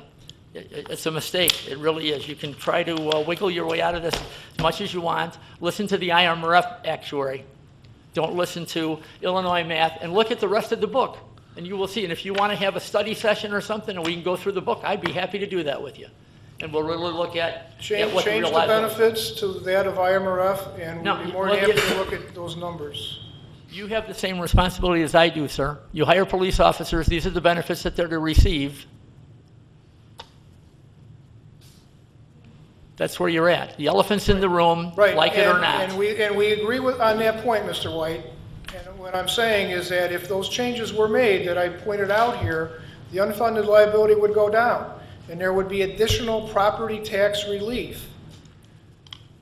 it's a mistake. It really is. You can try to wiggle your way out of this as much as you want. Listen to the IMRF actuary. Don't listen to Illinois math, and look at the rest of the book. And you will see. And if you want to have a study session or something, and we can go through the book, I'd be happy to do that with you. And we'll really look at what the Change real the liability. benefits to that of IMRF, and No, we'll be more well, than happy yeah. to look at those numbers. You have the same responsibility as I do, sir. You hire police officers. These are the benefits that they're to receive. That's where you're at. The elephant's in the room, Right. like it or and- not. And we agree on that point, Mr. White. And what I'm saying is that if those changes were made that I pointed out here, the unfunded liability would go down, and there would be additional property tax relief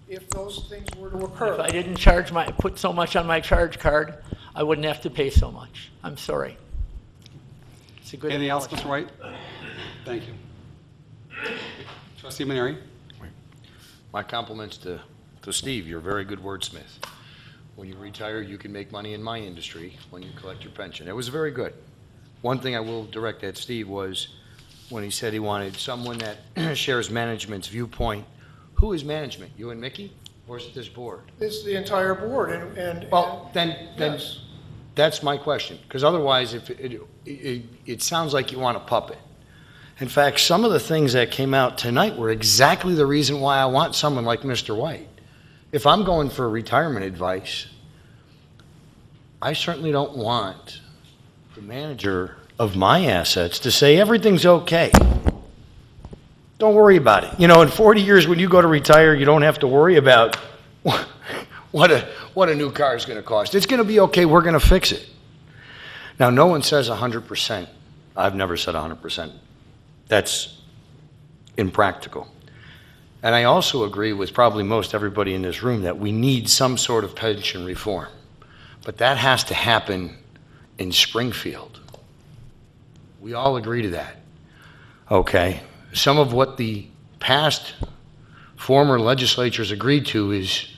if those things were to occur. If I didn't put so much on my charge card, I wouldn't have to pay so much. I'm sorry. It's a good Anything else, analogy. Mr. White? Thank you. Trustee Maneri? My compliments to Steve. You're a very good wordsmith. When you retire, you can make money in my industry when you collect your pension. It was very good. One thing I will direct at Steve was when he said he wanted someone that shares management's viewpoint. Who is management? You and Mickey? Or is it this board? It's the entire board, and. Well, then Yes. that's my question, because otherwise, if it sounds like you want a puppet. In fact, some of the things that came out tonight were exactly the reason why I want someone like Mr. White. If I'm going for retirement advice, I certainly don't want the manager of my assets to say everything's okay. Don't worry about it. You know, in 40 years when you go to retire, you don't have to worry about what a new car is going to cost. It's going to be okay. We're going to fix it. Now, no one says 100%. I've never said 100%. That's impractical. And I also agree with probably most everybody in this room that we need some sort of pension reform. But that has to happen in Springfield. We all agree to that. Okay. Some of what the past former legislatures agreed to is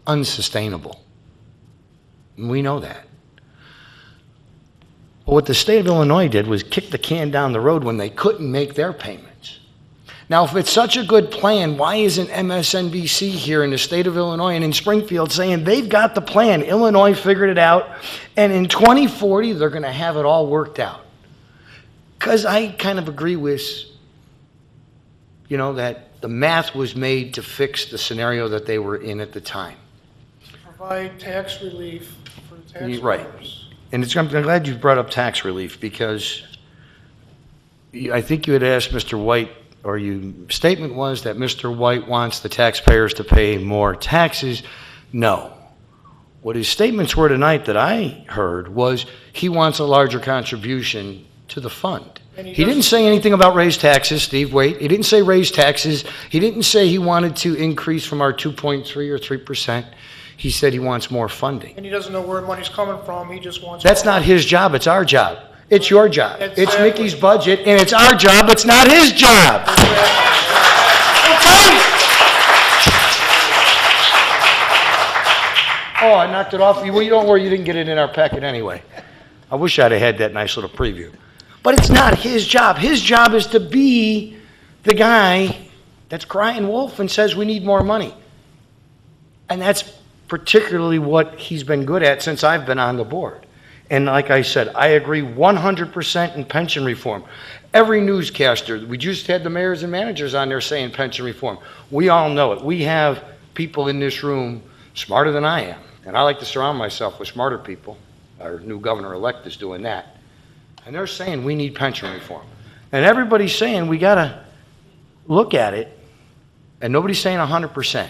unsustainable. And we know that. But what the state of Illinois did was kick the can down the road when they couldn't make their payments. Now, if it's such a good plan, why isn't MSNBC here in the state of Illinois and in Springfield saying they've got the plan, Illinois figured it out, and in 2040 they're going to have it all worked out? Because I kind of agree with, you know, that the math was made to fix the scenario that they were in at the time. Provide tax relief for taxpayers. Right. And I'm glad you brought up tax relief, because I think you had asked Mr. White, or your statement was that Mr. White wants the taxpayers to pay more taxes. No. What his statements were tonight that I heard was he wants a larger contribution to the fund. He didn't say anything about raise taxes, Steve, wait. He didn't say raise taxes. He didn't say he wanted to increase from our 2.3 or 3%. He said he wants more funding. And he doesn't know where money's coming from, he just wants. That's not his job, it's our job. It's your job. It's Exactly. Mickey's budget, and it's our job, it's not his job. Oh, I knocked it off. Well, you don't worry, you didn't get it in our packet anyway. I wish I'd have had that nice little preview. But it's not his job. His job is to be the guy that's crying wolf and says we need more money. And that's particularly what he's been good at since I've been on the board. And like I said, I agree 100% in pension reform. Every newscaster, we just had the mayors and managers on there saying pension reform. We all know it. We have people in this room smarter than I am. And I like to surround myself with smarter people. Our new governor-elect is doing that. And they're saying we need pension reform. And everybody's saying we got to look at it. And nobody's saying 100%.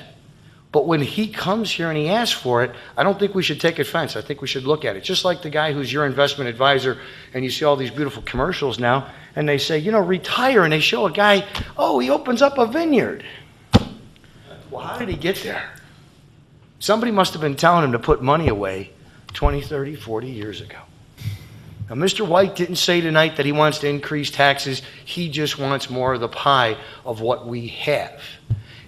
But when he comes here and he asks for it, I don't think we should take offense. I think we should look at it. Just like the guy who's your investment advisor, and you see all these beautiful commercials now, and they say, you know, retire, and they show a guy, oh, he opens up a vineyard. Well, how did he get there? Somebody must have been telling him to put money away 20, 30, 40 years ago. Now, Mr. White didn't say tonight that he wants to increase taxes. He just wants more of the pie of what we have.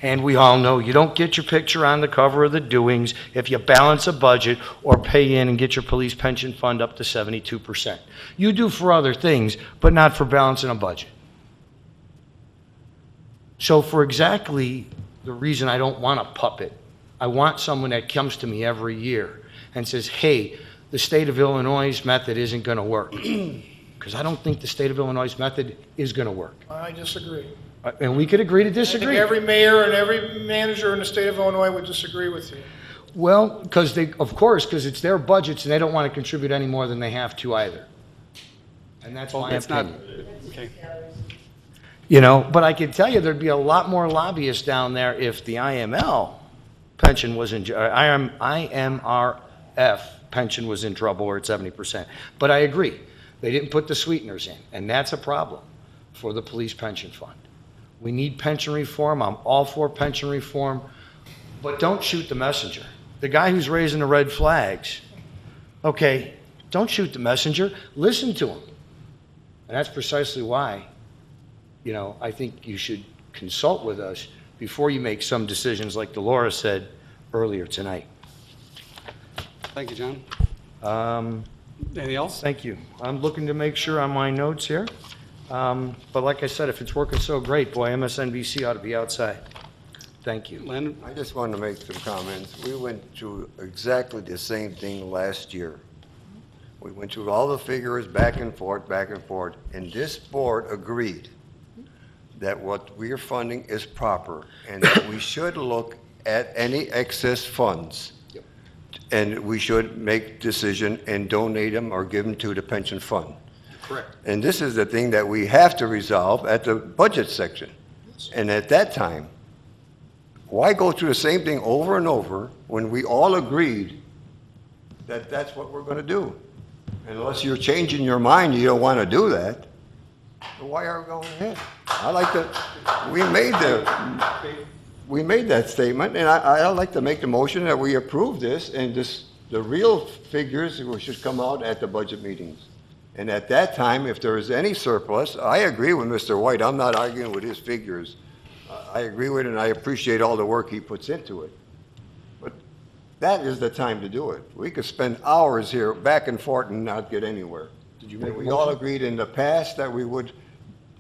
And we all know you don't get your picture on the cover of the doings if you balance a budget or pay in and get your police pension fund up to 72%. You do for other things, but not for balancing a budget. So for exactly the reason I don't want a puppet, I want someone that comes to me every year and says, hey, the state of Illinois' method isn't going to work. Because I don't think the state of Illinois' method is going to work. I disagree. And we could agree to I disagree. think every mayor and every manager in the state of Illinois would disagree with you. Well, because because it's their budgets and they don't want to contribute any more than they have to either. And that's my opinion. Okay. You know, but I can tell you there'd be a lot more lobbyists down there if the IML pension was in, IMRF pension was in trouble or at 70%. But I agree, they didn't put the sweeteners in, and that's a problem for the police pension fund. We need pension reform. I'm all for pension reform, but don't shoot the messenger. The guy who's raising the red flags, okay, don't shoot the messenger. Listen to him. And that's precisely why, you know, I think you should consult with us before you make some decisions like Dolores said earlier tonight. Thank you, John. Anything else? Thank you. I'm looking to make sure on my notes here. But like I said, if it's working so great, boy, MSNBC ought to be outside. Thank you. Len? I just wanted to make some comments. We went through exactly the same thing last year. We went through all the figures back and forth, and this board agreed that what we are funding is proper and that we should look at any excess funds. And we should make decision and donate them or give them to the pension fund. Correct. And this is the thing that we have to resolve at the budget section. And at that time, why go through the same thing over and over when we all agreed that that's what we're going to do? Unless you're changing your mind, you don't want to do that. So why are we going ahead? I like to, we made that statement, and I'd like to make the motion that we approve this, and the real figures should come out at the budget meetings. And at that time, if there is any surplus, I agree with Mr. White. I'm not arguing with his figures. I agree with it, and I appreciate all the work he puts into it. But that is the time to do it. We could spend hours here back and forth and not get anywhere. Did you make a We all motion? agreed in the past that we would,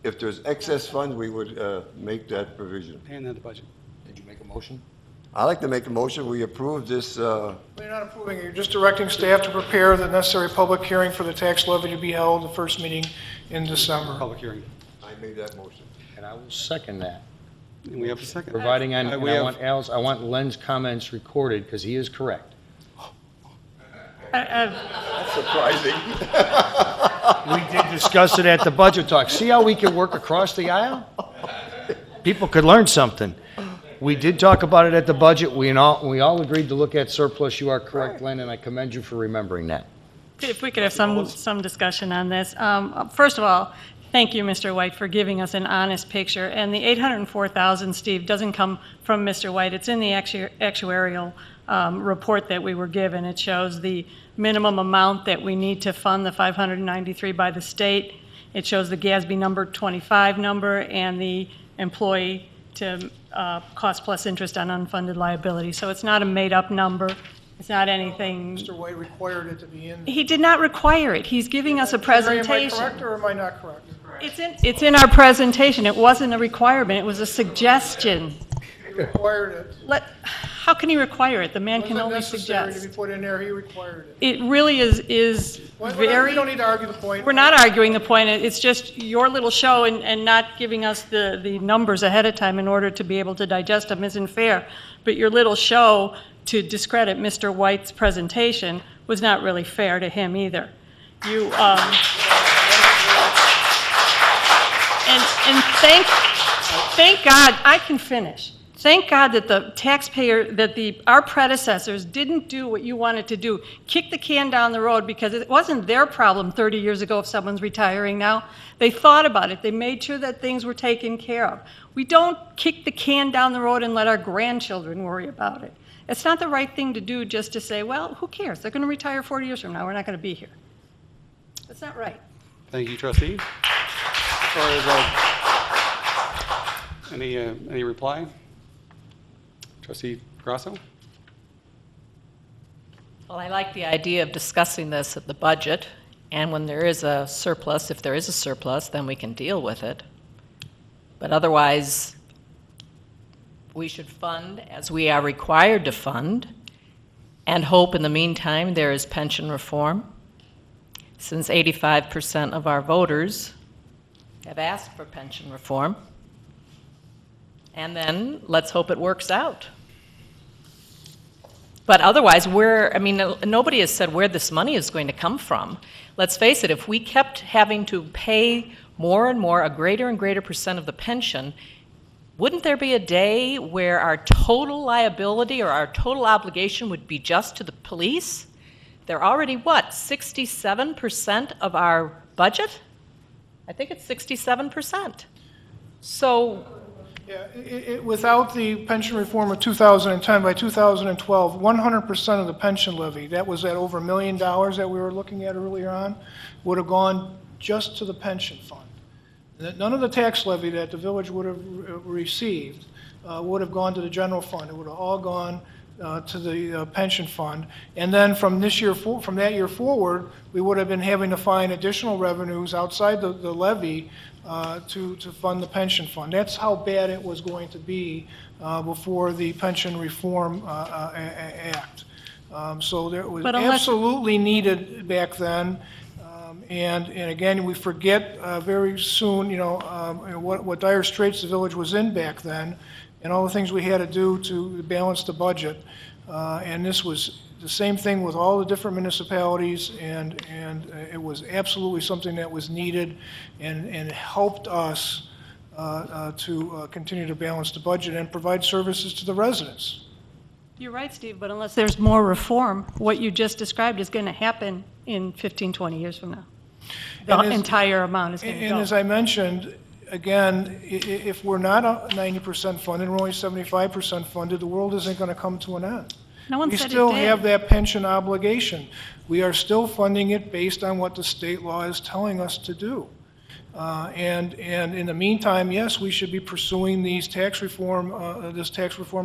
if there's excess funds, we would make that provision. And then the budget. Did you make a motion? I'd like to make a motion, we approve this, You're not approving it, you're just directing staff to prepare the necessary public hearing for the tax levy to be held the first meeting in December. Public hearing. I made that motion. And I will second that. And we have a second. Providing, we have- I want Len's comments recorded, because he is correct. That's surprising. We did discuss it at the budget talk. See how we can work across the aisle? People could learn something. We did talk about it at the budget. We all agreed to look at surplus. You are correct, Len, and I commend you for remembering that. If we could have some discussion on this. First of all, thank you, Mr. White, for giving us an honest picture. And the $804,000, Steve, doesn't come from Mr. White. It's in the actuarial report that we were given. It shows the minimum amount that we need to fund the 593 by the state. It shows the GASB number 25 number and the employee to cost plus interest on unfunded liability. So it's not a made-up number. It's not anything. Mr. White required it to be in. He did not require it. He's giving us a presentation. Am I correct or am I not correct? It's in our presentation. It wasn't a requirement. It was a suggestion. He required it. How can he require it? The man can Wasn't only necessary to suggest. be put in there, he required it. It really is very. We don't need to argue the point. We're not arguing the point. It's just your little show and not giving us the numbers ahead of time in order to be able to digest them isn't fair. But your little show to discredit Mr. White's presentation was not really fair to him either. You, and thank God, I can finish. Thank God that the taxpayer, that our predecessors didn't do what you wanted to do, kick the can down the road, because it wasn't their problem 30 years ago if someone's retiring now. They thought about it. They made sure that things were taken care of. We don't kick the can down the road and let our grandchildren worry about it. It's not the right thing to do just to say, well, who cares? They're going to retire 40 years from now. We're not going to be here. That's not right. Thank you, trustee. As far as, any reply? Trustee Grasso? Well, I like the idea of discussing this at the budget, and when there is a surplus, if there is a surplus, then we can deal with it. But otherwise, we should fund as we are required to fund, and hope in the meantime there is pension reform, since 85% of our voters have asked for pension reform. And then let's hope it works out. But otherwise, nobody has said where this money is going to come from. Let's face it, if we kept having to pay more and more, a greater and greater percent of the pension, wouldn't there be a day where our total liability or our total obligation would be just to the police? They're already, 67% of our budget? I think it's 67%. So Yeah, without the pension reform of 2010, by 2012, 100% of the pension levy, that was at over $1 million that we were looking at earlier on, would have gone just to the pension fund. None of the tax levy that the village would have received would have gone to the general fund. It would have all gone to the pension fund. And then from that year forward, we would have been having to find additional revenues outside the levy to fund the pension fund. That's how bad it was going to be before the Pension Reform Act. So there was absolutely needed back then. And again, we forget very soon, what dire straits the village was in back then, and all the things we had to do to balance the budget. And this was the same thing with all the different municipalities, and it was absolutely something that was needed and helped us to continue to balance the budget and provide services to the residents. You're right, Steve, but unless there's more reform, what you just described is going to happen in 15, 20 years from now. The entire amount is going to go. And as I mentioned, again, if we're not 90% funded, we're only 75% funded, the world isn't going to come to an end. No one We said it still did. have that pension obligation. We are still funding it based on what the state law is telling us to do. And in the meantime, yes, we should be pursuing this tax reform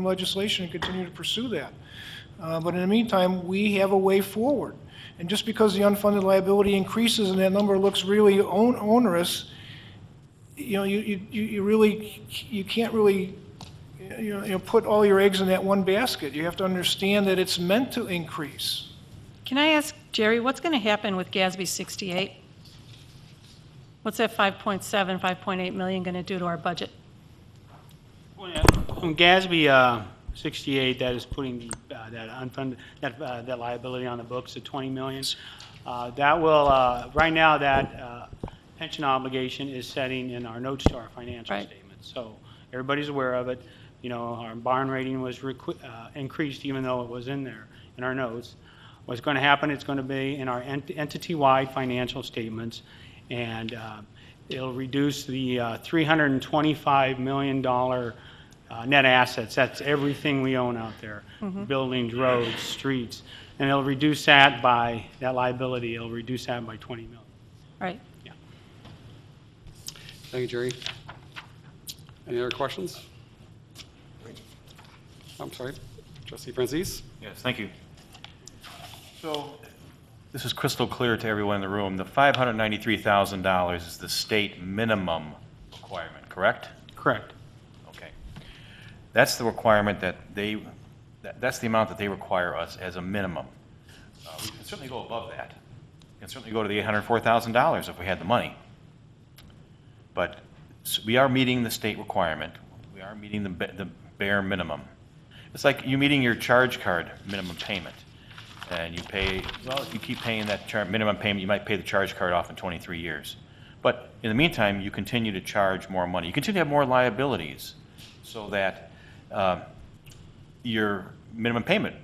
legislation and continue to pursue that. But in the meantime, we have a way forward. And just because the unfunded liability increases and that number looks really onerous, you can't really put all your eggs in that one basket. You have to understand that it's meant to increase. Can I ask Jerry, what's going to happen with GASB 68? What's that 5.7, 5.8 million going to do to our budget? On GASB 68, that is putting that unfunded, that liability on the books at 20 million. That will, right now, that pension obligation is setting in our notes to our financial statements. So everybody's aware of it. Our bond rating was increased even though it was in there in our notes. What's going to happen, it's going to be in our entity-wide financial statements, and it'll reduce the $325 million net assets. That's everything we own out there, buildings, roads, streets. And it'll reduce that by, that liability, it'll reduce that by 20 million. Right. Yeah. Thank you, Jerry. Any other questions? I'm sorry, Trustee Francis? Yes, thank you. So this is crystal clear to everyone in the room. The $593,000 is the state minimum requirement, correct? Correct. Okay. That's the requirement that's the amount that they require us as a minimum. We can certainly go above that. We can certainly go to the $804,000 if we had the money. But we are meeting the state requirement. We are meeting the bare minimum. It's like you meeting your charge card minimum payment. And you pay, well, if you keep paying that minimum payment, you might pay the charge card off in 23 years. But in the meantime, you continue to charge more money. You continue to have more liabilities so that your minimum payment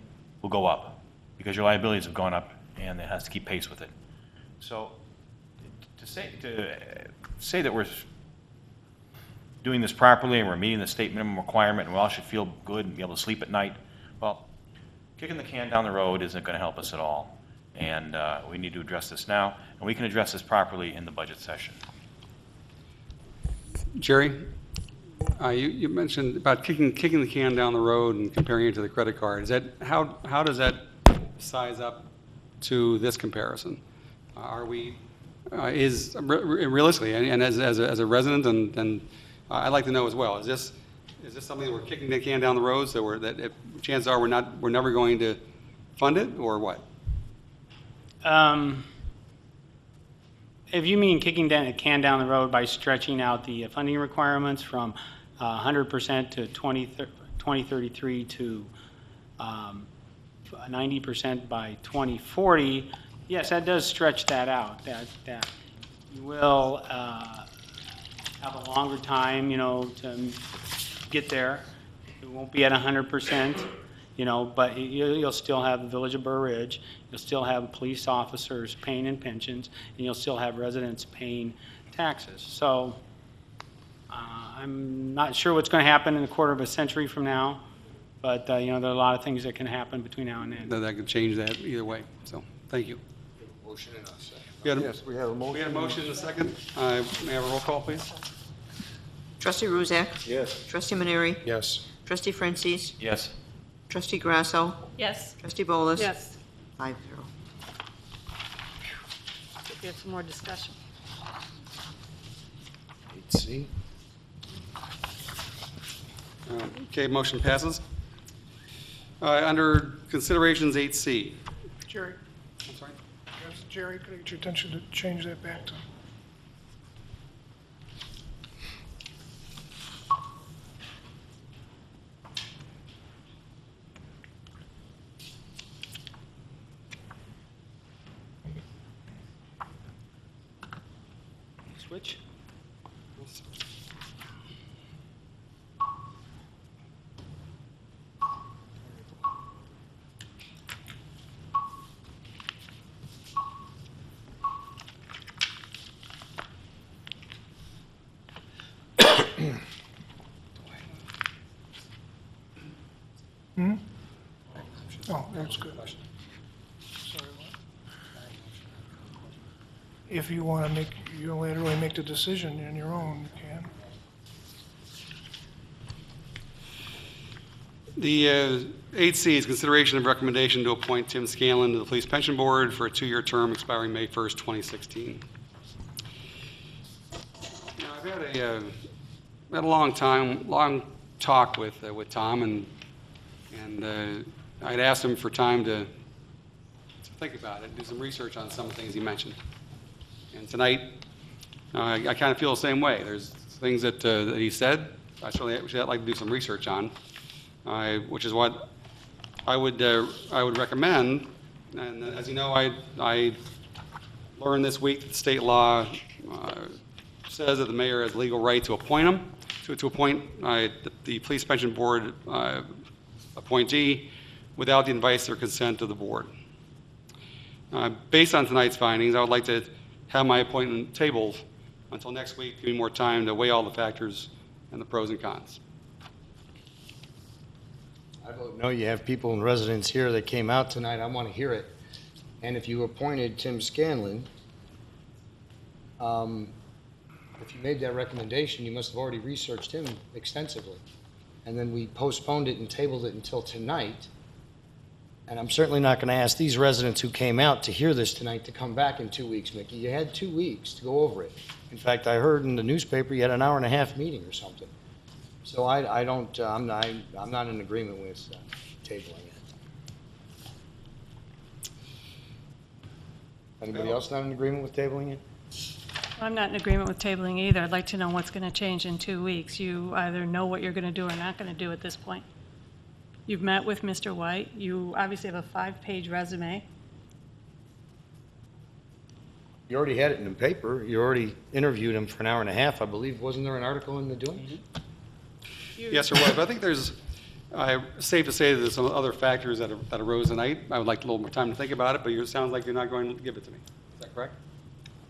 will go up because your liabilities have gone up and it has to keep pace with it. So to say that we're doing this properly and we're meeting the state minimum requirement and we all should feel good and be able to sleep at night, well, kicking the can down the road isn't going to help us at all. And we need to address this now, and we can address this properly in the budget session. Jerry, you mentioned about kicking the can down the road and comparing it to the credit card. Is that how does that size up to this comparison? Are we realistically, and as a resident, and I'd like to know as well, is this something that we're kicking the can down the road, so that chances are we're never going to fund it, or what? If you mean kicking a can down the road by stretching out the funding requirements from 100% to 2033 to 90% by 2040, yes, that does stretch that out. That you will have a longer time, to get there. It won't be at 100%, but you'll still have the Village of Burr Ridge. You'll still have police officers paying in pensions, and you'll still have residents paying taxes. So I'm not sure what's going to happen in a quarter of a century from now, but there are a lot of things that can happen between now and then. That could change that either way. So thank you. Motion and a second. Yes, we have a motion. We had a motion and a second. May I have a roll call, please? Trustee Ruzak. Yes. Trustee Maneri. Yes. Trustee Francis. Yes. Trustee Grasso. Yes. Trustee Bolus. Yes. 5-0. We have some more discussion. 8C. Okay, motion passes. Under considerations 8C. Jerry, I'm sorry. yes, Jerry, could I get your attention to change that back to? Switch. Oh, that's good. Sorry. If you want to make, you literally make the decision on your own, you can. The 8C is consideration of recommendation to appoint Tim Scanlon to the Police Pension Board for a 2-year term expiring May 1st, 2016. Now, I've had a long talk with Tom, and I'd asked him for time to think about it, do some research on some of the things he mentioned. And tonight, I kind of feel the same way. There's things that he said I certainly would like to do some research on, which is what I would recommend. And as you know, I learned this week that state law says that the mayor has legal right to appoint him, to appoint the Police Pension Board appointee without the advice or consent of the board. Based on tonight's findings, I would like to have my appointment tabled until next week, give me more time to weigh all the factors and the pros and cons. I vote no. You have people and residents here that came out tonight. I want to hear it. And if you appointed Tim Scanlon, if you made that recommendation, you must have already researched him extensively. And then we postponed it and tabled it until tonight. And I'm certainly not going to ask these residents who came out to hear this tonight to come back in 2 weeks, Mickey. You had 2 weeks to go over it. In fact, I heard in the newspaper you had an hour-and-a-half meeting or something. So I'm not in agreement with tabling it. Anybody else not in agreement with tabling it? I'm not in agreement with tabling either. I'd like to know what's going to change in 2 weeks. You either know what you're going to do or not going to do at this point. You've met with Mr. White. You obviously have a 5-page resume. You already had it in the paper. You already interviewed him for an hour-and-a-half, I believe. Wasn't there an article in the Doing? Yes, there was, but I think there's, safe to say that there's some other factors that arose tonight. I would like a little more time to think about it, but it sounds like you're not going to give it to me. Is that correct?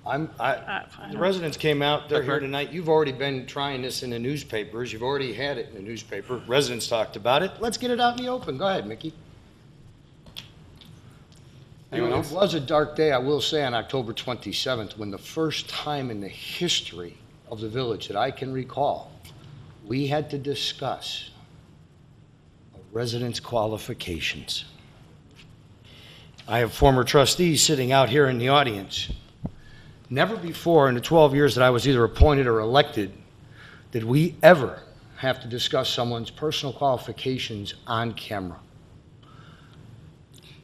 The residents came out, they're here tonight. You've already been trying this in the newspapers. You've already had it in the newspaper. Residents talked about it. Let's get it out in the open. Go ahead, Mickey. Anyone else? It was a dark day, I will say, on October 27th, when the first time in the history of the village that I can recall, we had to discuss a resident's qualifications. I have former trustees sitting out here in the audience. Never before in the 12 years that I was either appointed or elected did we ever have to discuss someone's personal qualifications on camera.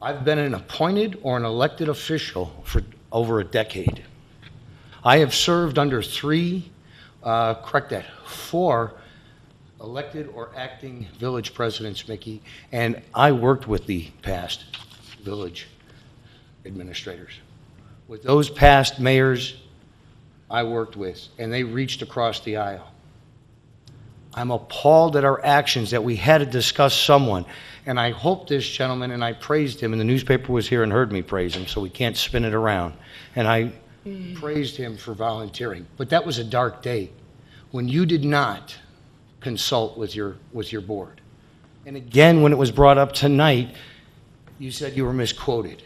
I've been an appointed or an elected official for over a decade. I have served under four elected or acting village presidents, Mickey, and I worked with the past village administrators. With those past mayors I worked with, and they reached across the aisle. I'm appalled at our actions that we had to discuss someone. And I hope this gentleman, and I praised him, and the newspaper was here and heard me praise him, so we can't spin it around. And I praised him for volunteering. But that was a dark day when you did not consult with your board. And again, when it was brought up tonight, you said you were misquoted.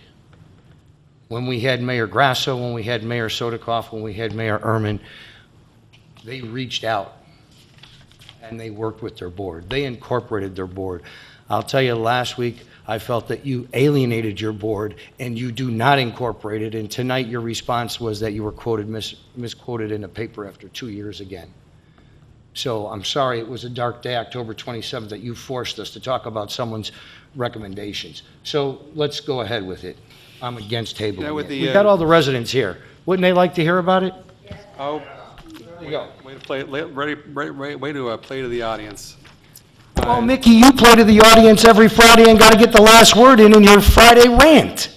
When we had Mayor Grasso, when we had Mayor Sodikoff, when we had Mayor Ehrman, they reached out and they worked with their board. They incorporated their board. I'll tell you, last week, I felt that you alienated your board and you do not incorporate it. And tonight, your response was that you were misquoted in the paper after 2 years again. So I'm sorry, it was a dark day, October 27th, that you forced us to talk about someone's recommendations. So let's go ahead with it. I'm against tabling it. We've got all the residents here. Wouldn't they like to hear about it? Oh, there you go. way to play, way to play to the audience. Well, Mickey, you play to the audience every Friday and got to get the last word in your Friday rant.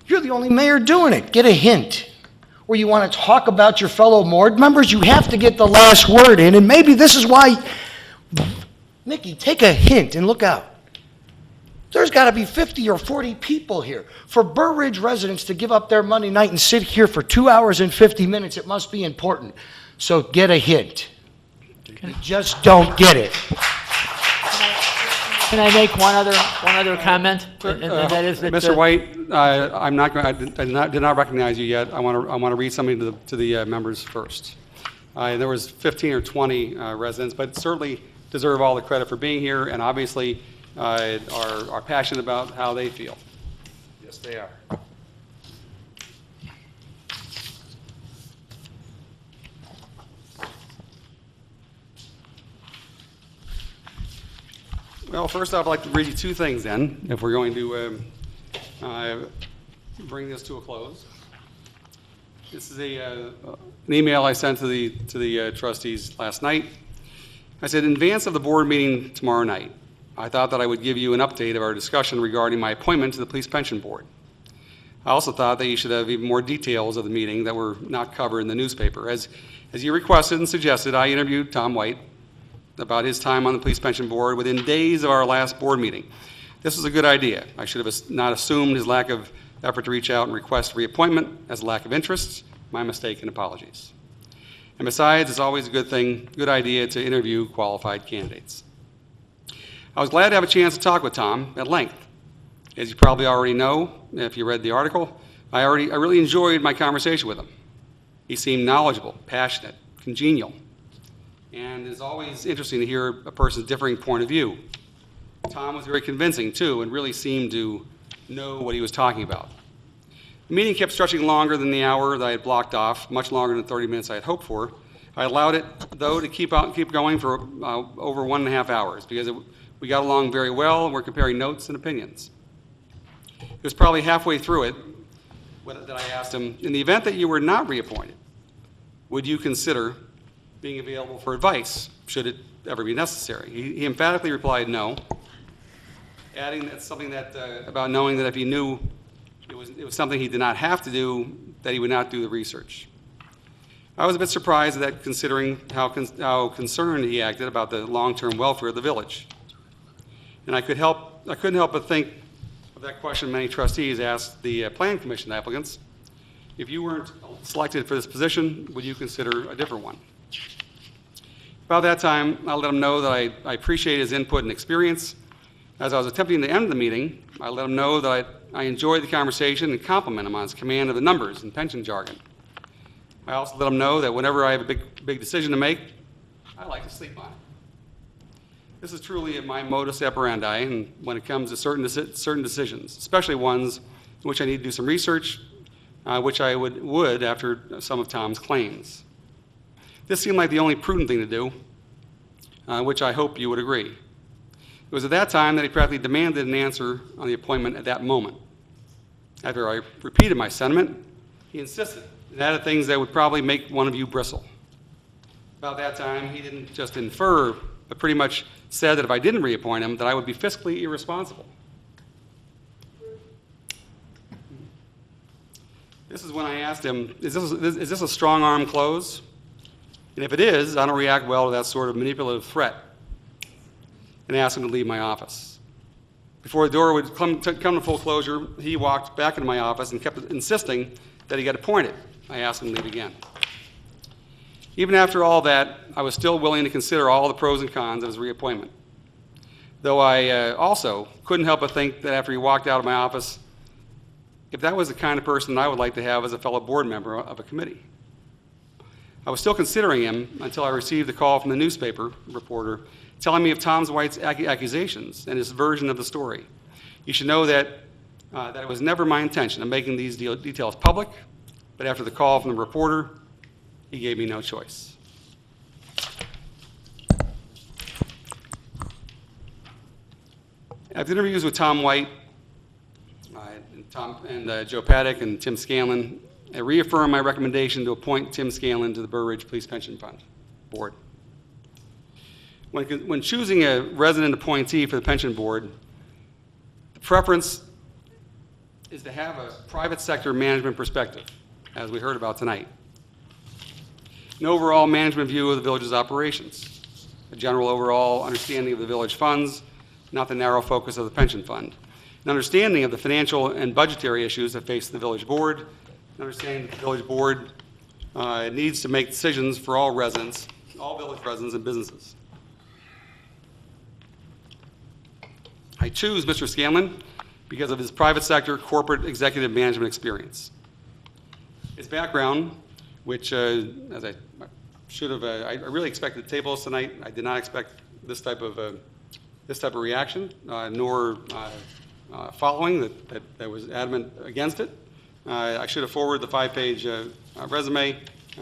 You're the only mayor doing it. Get a hint. Where you want to talk about your fellow board members, you have to get the last word in, and maybe this is why, Mickey, take a hint and look out. There's got to be 50 or 40 people here. For Burr Ridge residents to give up their Monday night and sit here for 2 hours and 50 minutes, it must be important. So get a hint. You just don't get it. Can I make one other comment? And that is that Mr. White, I'm not going. I did not recognize you yet. I want to read something to the members first. There was 15 or 20 residents, but certainly deserve all the credit for being here, and obviously are passionate about how they feel. Yes, they are. Well, first off, I'd like to read you two things then, if we're going to bring this to a close. This is an email I sent to the trustees last night. I said, in advance of the board meeting tomorrow night, I thought that I would give you an update of our discussion regarding my appointment to the Police Pension Board. I also thought that you should have even more details of the meeting that were not covered in the newspaper. As you requested and suggested, I interviewed Tom White about his time on the Police Pension Board within days of our last board meeting. This was a good idea. I should have not assumed his lack of effort to reach out and request reappointment as a lack of interest. My mistake and apologies. And besides, it's always a good idea to interview qualified candidates. I was glad to have a chance to talk with Tom at length. As you probably already know, if you read the article, I really enjoyed my conversation with him. He seemed knowledgeable, passionate, congenial, and it's always interesting to hear a person's differing point of view. Tom was very convincing, too, and really seemed to know what he was talking about. The meeting kept stretching longer than the hour that I had blocked off, much longer than the 30 minutes I had hoped for. I allowed it, though, to keep going for over 1.5 hours because we got along very well and we're comparing notes and opinions. It was probably halfway through it that I asked him, in the event that you were not reappointed, would you consider being available for advice, should it ever be necessary? He emphatically replied no, adding that something that about knowing that if he knew it was something he did not have to do, that he would not do the research. I was a bit surprised at that, considering how concerned he acted about the long-term welfare of the village. And I couldn't help but think of that question many trustees asked the Plan Commission applicants. If you weren't selected for this position, would you consider a different one? About that time, I let him know that I appreciate his input and experience. As I was attempting to end the meeting, I let him know that I enjoyed the conversation and compliment him on his command of the numbers and pension jargon. I also let him know that whenever I have a big decision to make, I like to sleep on it. This is truly my modus operandi, and when it comes to certain decisions, especially ones in which I need to do some research, which I would after some of Tom's claims. This seemed like the only prudent thing to do, which I hope you would agree. It was at that time that he practically demanded an answer on the appointment at that moment. After I repeated my sentiment, he insisted and added things that would probably make one of you bristle. About that time, he didn't just infer, but pretty much said that if I didn't reappoint him, that I would be fiscally irresponsible. This is when I asked him, is this a strong-arm close? And if it is, I don't react well to that sort of manipulative threat, and asked him to leave my office. Before the door would come to full closure, he walked back into my office and kept insisting that he get appointed. I asked him to leave again. Even after all that, I was still willing to consider all the pros and cons of his reappointment. Though I also couldn't help but think that after he walked out of my office, if that was the kind of person I would like to have as a fellow board member of a committee. I was still considering him until I received a call from the newspaper reporter telling me of Tom White's accusations and his version of the story. You should know that it was never my intention of making these details public, but after the call from the reporter, he gave me no choice. After interviews with Tom White, and Joe Paddock and Tim Scanlon, I reaffirmed my recommendation to appoint Tim Scanlon to the Burr Ridge Police Pension Fund Board. When choosing a resident appointee for the pension board, the preference is to have a private sector management perspective, as we heard about tonight. An overall management view of the village's operations, a general overall understanding of the village funds, not the narrow focus of the pension fund, an understanding of the financial and budgetary issues that face the village board, an understanding that the village board needs to make decisions for all residents, all village residents and businesses. I choose Mr. Scanlon because of his private sector corporate executive management experience. His background, which, as I should have, I really expected to table this tonight. I did not expect this type of reaction, nor following that was adamant against it. I should have forwarded the 5-page resume,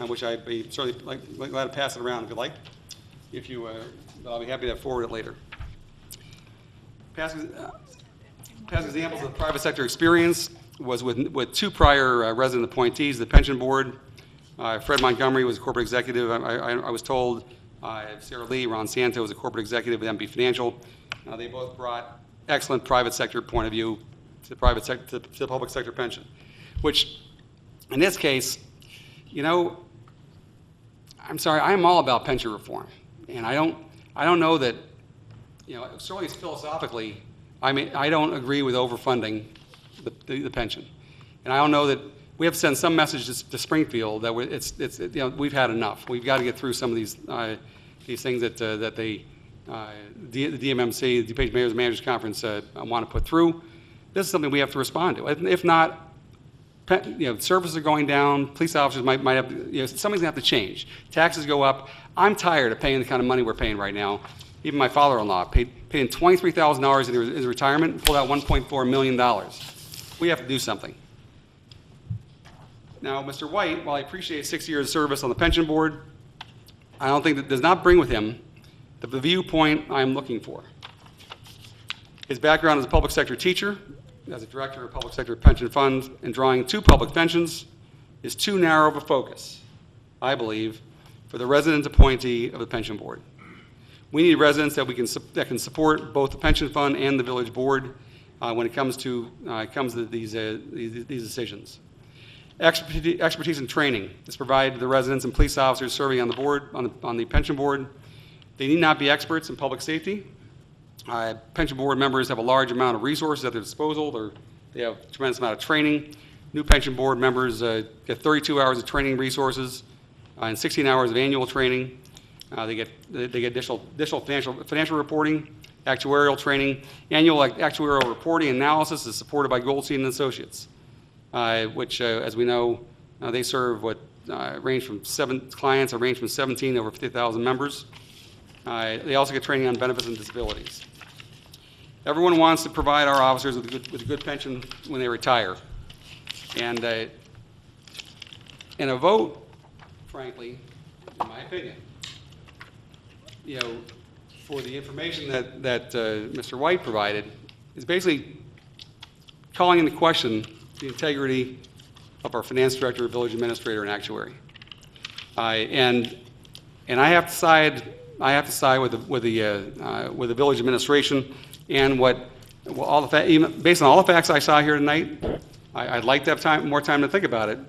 which I'd be certainly glad to pass it around if you'd like. But I'll be happy to forward it later. Past examples of private sector experience was with two prior resident appointees, the pension board. Fred Montgomery was a corporate executive. I was told Sarah Lee, Ron Santo was a corporate executive with MP Financial. They both brought excellent private sector point of view to the public sector pension, which in this case, I'm sorry, I am all about pension reform, and I don't know that, certainly philosophically, I don't agree with overfunding the pension, and I don't know that we have to send some message to Springfield that we've had enough. We've got to get through some of these things that the DMMC, the DuPage Mayors Managers Conference, want to put through. This is something we have to respond to. If not, services are going down. Police officers might have, something's going to have to change. Taxes go up. I'm tired of paying the kind of money we're paying right now. Even my father-in-law paid in $23,000 in his retirement and pulled out $1.4 million. We have to do something. Now, Mr. White, while I appreciate 6 years of service on the pension board, I don't think that does not bring with him the viewpoint I'm looking for. His background as a public sector teacher, as a director of public sector pension funds, and drawing two public pensions is too narrow of a focus, I believe, for the resident appointee of the pension board. We need residents that can support both the pension fund and the village board when it comes to these decisions. Expertise and training is provided to the residents and police officers serving on the board, on the pension board. They need not be experts in public safety. Pension board members have a large amount of resources at their disposal. They have a tremendous amount of training. New pension board members get 32 hours of training resources and 16 hours of annual training. They get additional financial reporting, actuarial training. Annual actuarial reporting analysis is supported by Goldstein and Associates, which, as we know, they serve range from 7 clients, range from 17 to over 50,000 members. They also get training on benefits and disabilities. Everyone wants to provide our officers with a good pension when they retire. And a vote, frankly, in my opinion, for the information that Mr. White provided, is basically calling into question the integrity of our finance director, village administrator, and actuary. And I have to side with the village administration, and based on all the facts I saw here tonight, I'd like to have more time to think about it.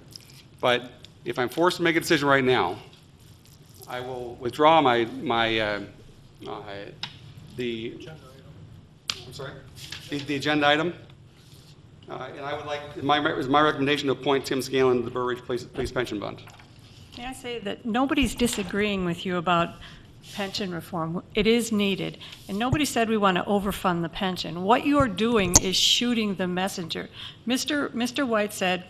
But if I'm forced to make a decision right now, I will withdraw the agenda item. And I would like, my recommendation to appoint Tim Scanlon to the Burr Ridge Police Pension Fund. May I say that nobody's disagreeing with you about pension reform. It is needed. And nobody said we want to overfund the pension. What you're doing is shooting the messenger. Mr. White said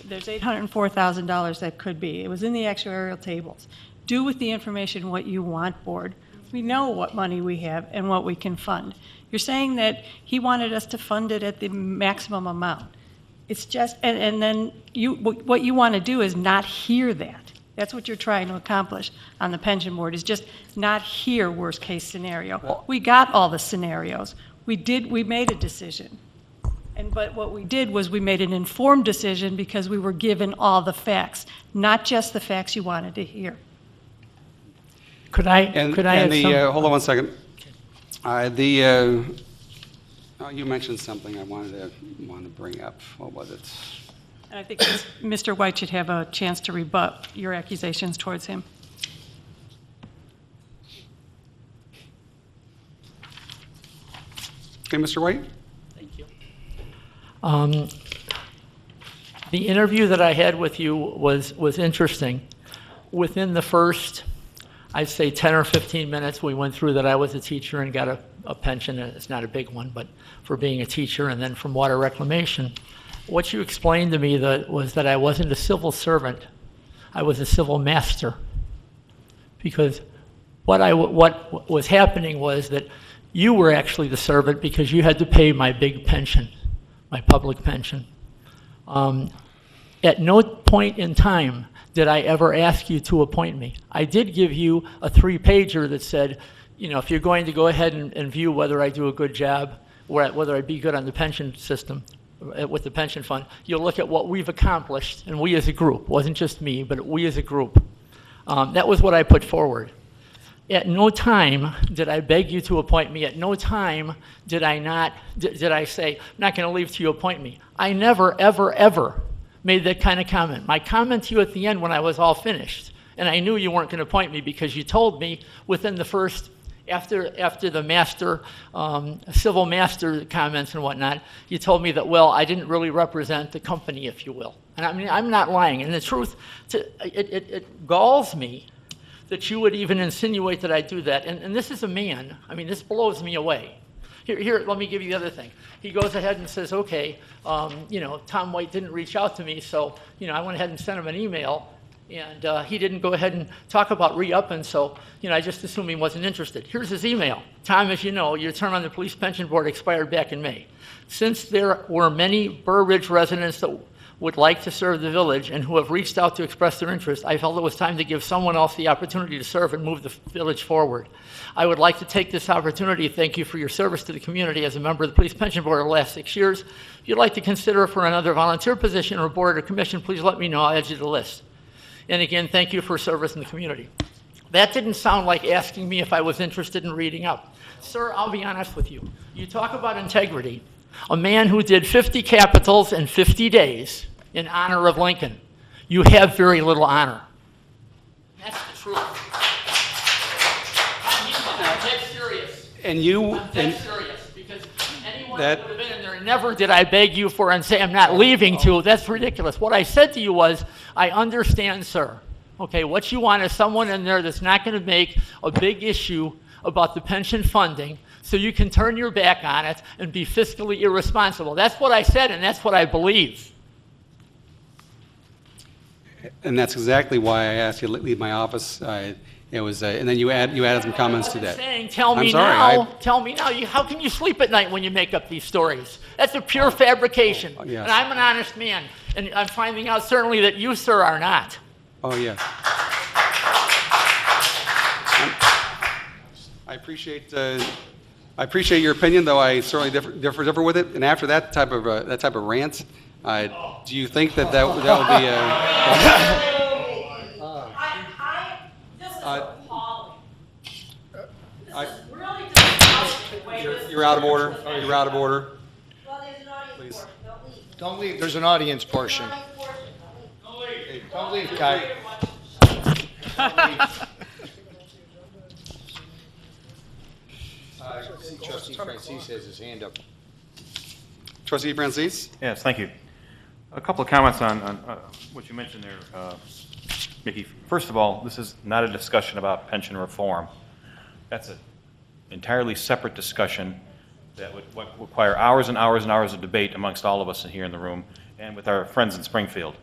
there's $804,000 that could be. It was in the actuarial tables. Do with the information what you want, board. We know what money we have and what we can fund. You're saying that he wanted us to fund it at the maximum amount. It's just, and then what you want to do is not hear that. That's what you're trying to accomplish on the pension board, is just not hear worst-case scenario. We got all the scenarios. We made a decision. But what we did was we made an informed decision because we were given all the facts, not just the facts you wanted to hear. Could I add some? Hold on one second. You mentioned something I wanted to bring up. What was it? And I think Mr. White should have a chance to rebut your accusations towards him. Okay, Mr. White? Thank you. The interview that I had with you was interesting. Within the first, I'd say 10 or 15 minutes, we went through that I was a teacher and got a pension. It's not a big one, but for being a teacher, and then from water reclamation. What you explained to me was that I wasn't a civil servant. I was a civil master. Because what was happening was that you were actually the servant because you had to pay my big pension, my public pension. At no point in time did I ever ask you to appoint me. I did give you a 3-pager that said, you know, if you're going to go ahead and view whether I do a good job, or whether I'd be good on the pension system, with the pension fund, you'll look at what we've accomplished, and we as a group. It wasn't just me, but we as a group. That was what I put forward. At no time did I beg you to appoint me. At no time did I say, I'm not going to leave till you appoint me. I never, ever, ever made that kind of comment. My comment to you at the end when I was all finished, and I knew you weren't going to appoint me because you told me within the first, after the master, civil master comments and whatnot, you told me that, well, I didn't really represent the company, if you will. And I mean, I'm not lying. And the truth, it galls me that you would even insinuate that I do that. And this is a man. I mean, this blows me away. Here, let me give you the other thing. He goes ahead and says, okay, you know, Tom White didn't reach out to me, so, you know, I went ahead and sent him an email, and he didn't go ahead and talk about re-upping, so, you know, I just assumed he wasn't interested. Here's his email. Tom, as you know, your term on the Police Pension Board expired back in May. Since there were many Burr Ridge residents that would like to serve the village and who have reached out to express their interest, I felt it was time to give someone else the opportunity to serve and move the village forward. I would like to take this opportunity to thank you for your service to the community as a member of the Police Pension Board over the last 6 years. If you'd like to consider for another volunteer position or board or commission, please let me know. I'll add you to the list. And again, thank you for service in the community. That didn't sound like asking me if I was interested in reading up. Sir, I'll be honest with you. You talk about integrity. A man who did 50 capitals in 50 days in honor of Lincoln. You have very little honor. That's the truth. I'm dead serious. And you... I'm dead serious, because anyone that would have been in there, never did I beg you for and say I'm not leaving to. That's ridiculous. What I said to you was, I understand, sir. Okay, what you want is someone in there that's not going to make a big issue about the pension funding, so you can turn your back on it and be fiscally irresponsible. That's what I said, and that's what I believe. And that's exactly why I asked you to leave my office. It was, and then you added some comments to that. Saying, tell me I'm sorry, now. Tell me now. How can you sleep at night when you make up these stories? That's a pure fabrication. Yes. And I'm an honest man, and I'm finding out certainly that you, sir, are not. Oh, yes. I appreciate your opinion, though I certainly differ with it. And after that type of rant, do you think that would be This is appalling. This is really disgusting. You're out of order. You're out of order. Well, there's an audience Please. portion. Don't leave. There's an audience portion. Don't leave, Kai. Trustee Francis has his hand up. Trustee Francis? Yes, thank you. A couple of comments on what you mentioned there, Mickey. First of all, this is not a discussion about pension reform. That's an entirely separate discussion that would require hours and hours and hours of debate amongst all of us here in the room and with our friends in Springfield.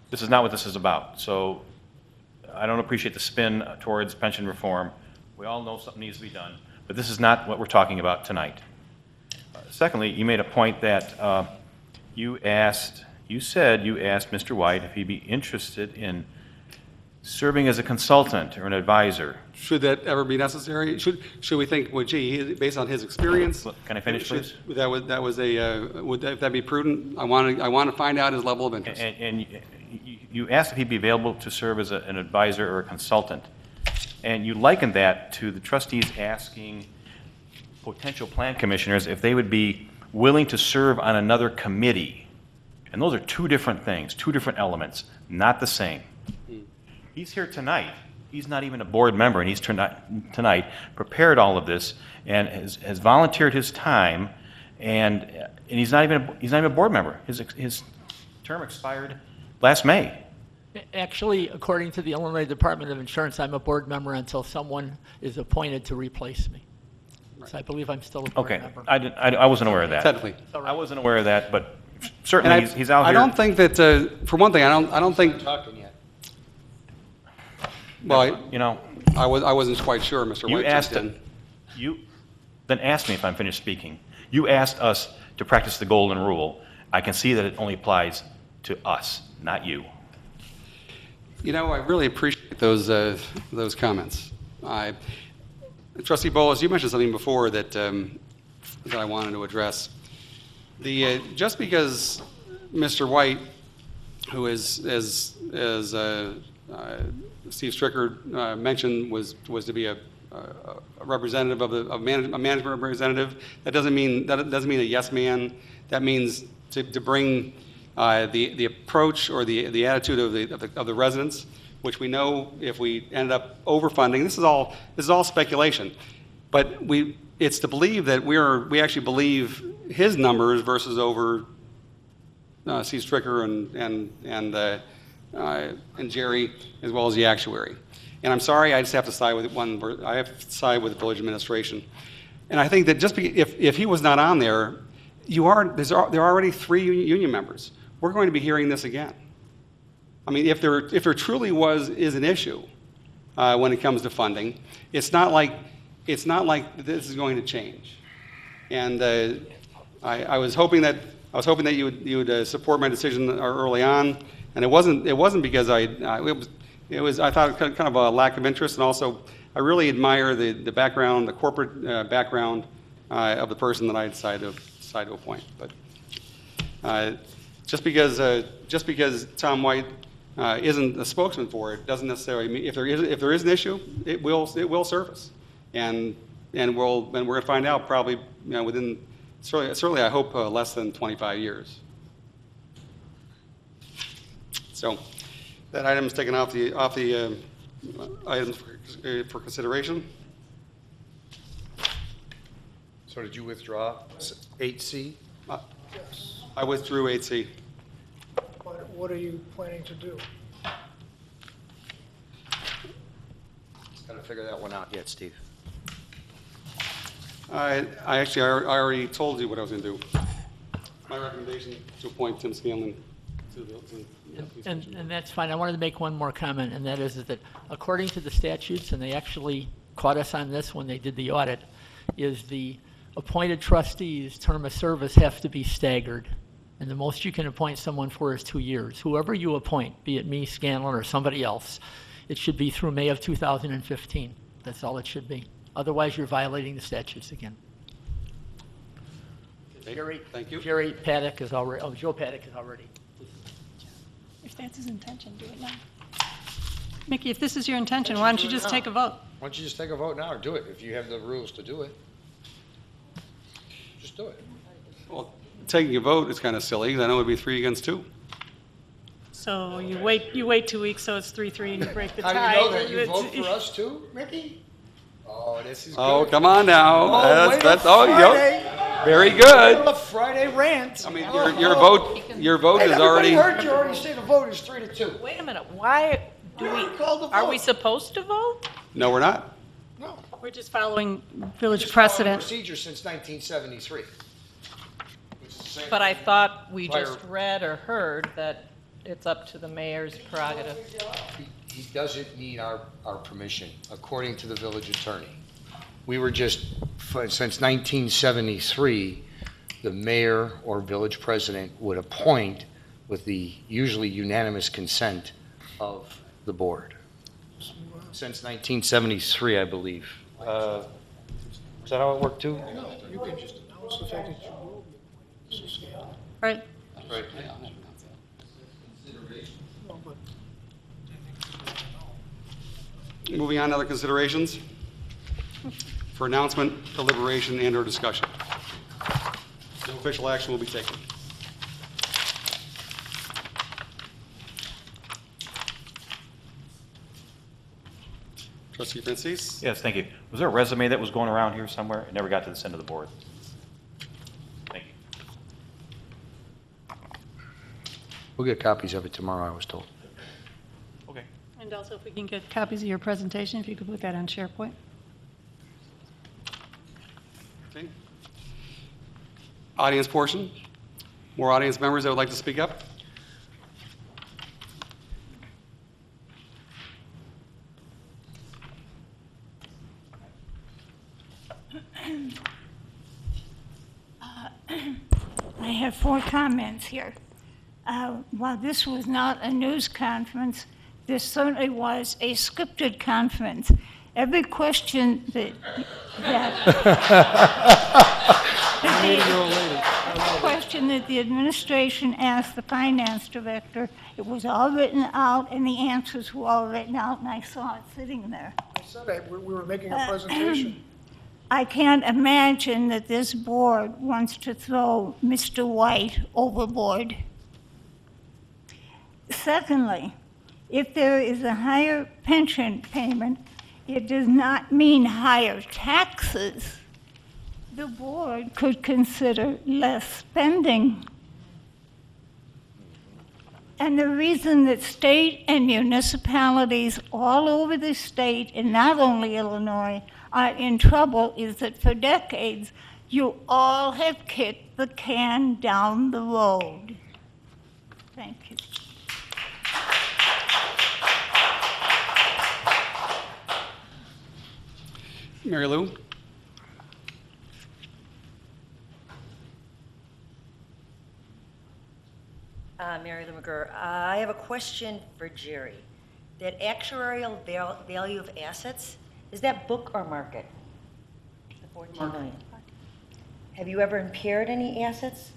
This is not what this is about. So I don't appreciate the spin towards pension reform. We all know something needs to be done, but this is not what we're talking about tonight. Secondly, you made a point that you said you asked Mr. White if he'd be interested in serving as a consultant or an advisor. Should that ever be necessary? Should we think, well, gee, based on his experience? Can I finish, please? Would that be prudent? I want to find out his level of interest. And you asked if he'd be available to serve as an advisor or a consultant. And you likened that to the trustees asking potential plan commissioners if they would be willing to serve on another committee. And those are two different things, two different elements, not the same. He's here tonight. He's not even a board member, and he's tonight prepared all of this and has volunteered his time, and he's not even a board member. His term expired last May. Actually, according to the Illinois Department of Insurance, I'm a board member until someone is appointed to replace me. So I believe I'm still a board member. I wasn't aware of that. Technically. I wasn't aware of that, but certainly he's out here. I don't think that, for one thing, I don't think. Talking yet. Well, you know, I wasn't quite sure, Mr. White. You asked then ask me if I'm finished speaking. You asked us to practice the golden rule. I can see that it only applies to us, not you. You know, I really appreciate those comments. Trustee Bolas, you mentioned something before that that I wanted to address. Just because Mr. White, who is as Steve Stricker mentioned, was to be a representative of a management representative, that doesn't mean a yes man. That means to bring the approach or the attitude of the residents, which we know if we end up overfunding. This is all speculation, but it's to believe that we actually believe his numbers versus over Steve Stricker and Jerry, as well as the actuary. And I'm sorry, I just have to side with I have to side with the village administration. And I think that just if he was not on there, there are already 3 union members. We're going to be hearing this again. I mean, if there truly is an issue when it comes to funding, it's not like this is going to change. And I was hoping that you would support my decision early on. And it wasn't because it was I thought kind of a lack of interest, and also I really admire the background, the corporate background of the person that I decided to appoint. But just because Tom White isn't a spokesman for it doesn't necessarily mean if there is an issue, it will surface, and we're going to find out probably within certainly I hope less than 25 years. So that item is taken off the items for consideration. So did you withdraw 8C? I withdrew 8C. What are you planning to do? Got to figure that one out yet, Steve. I already told you what I was going to do. My recommendation to appoint Tim Scanlon to the And that's fine. I wanted to make one more comment, and that is that according to the statutes, and they actually caught us on this when they did the audit, is the appointed trustees' term of service have to be staggered. And the most you can appoint someone for is 2 years. Whoever you appoint, be it me, Scanlon, or somebody else, it should be through May of 2015. That's all it should be. Otherwise, you're violating the statutes again. Jerry, thank you. Jerry Paddock is already, Joe Paddock is already. If that's his intention, do it now. Mickey, if this is your intention, why don't you just take a vote? Why don't you just take a vote now or do it if you have the rules to do it? Just do it. Well, taking a vote is kind of silly, because I know it would be 3 against 2. So you wait 2 weeks, so it's 3-3, and you break the tie. How do you know that? You vote for us too, Mickey? Oh, this is good. Oh, come on now. Friday. Very good. A Friday rant. I mean, your vote is already. I heard you already say the vote is 3-2. Wait a minute, why are we supposed to vote? No, we're not. No. We're just following village Just following precedent. procedure since 1973. Which is the same But I thought we prior- just read or heard that it's up to the mayor's prerogative. he doesn't need our permission, according to the village attorney. We were just, since 1973, the mayor or village president would appoint with the usually unanimous consent of the board. Since 1973, I believe. Is that how it worked too? No, you can just announce the fact that you will be appointed. Mrs. Gale. Right. Right. No, but Moving on to other considerations for announcement, deliberation, and/or discussion. No official action will be taken. Trustee Francis? Yes, thank you. Was there a resume that was going around here somewhere? It never got to this end of the board. Thank you. We'll get copies of it tomorrow, I was told. Okay. And also, if we can get copies of your presentation, if you could put that on SharePoint. Okay. Audience portion. More audience members that would like to speak up? I have 4 comments here. While this was not a news conference, this certainly was a scripted conference. Every question that question that the administration asked the finance director, it was all written out, and the answers were all written out, and I saw it sitting there. I said that we were making a presentation. I can't imagine that this board wants to throw Mr. White overboard. Secondly, if there is a higher pension payment, it does not mean higher taxes. The board could consider less spending. And the reason that state and municipalities all over the state, and not only Illinois, are in trouble is that for decades, you all have kicked the can down the road. Thank you. Mary Lou? Mary Lou McGurr, I have a question for Jerry. That actuarial value of assets, is that book or market? The 14 million. Have you ever impaired any assets?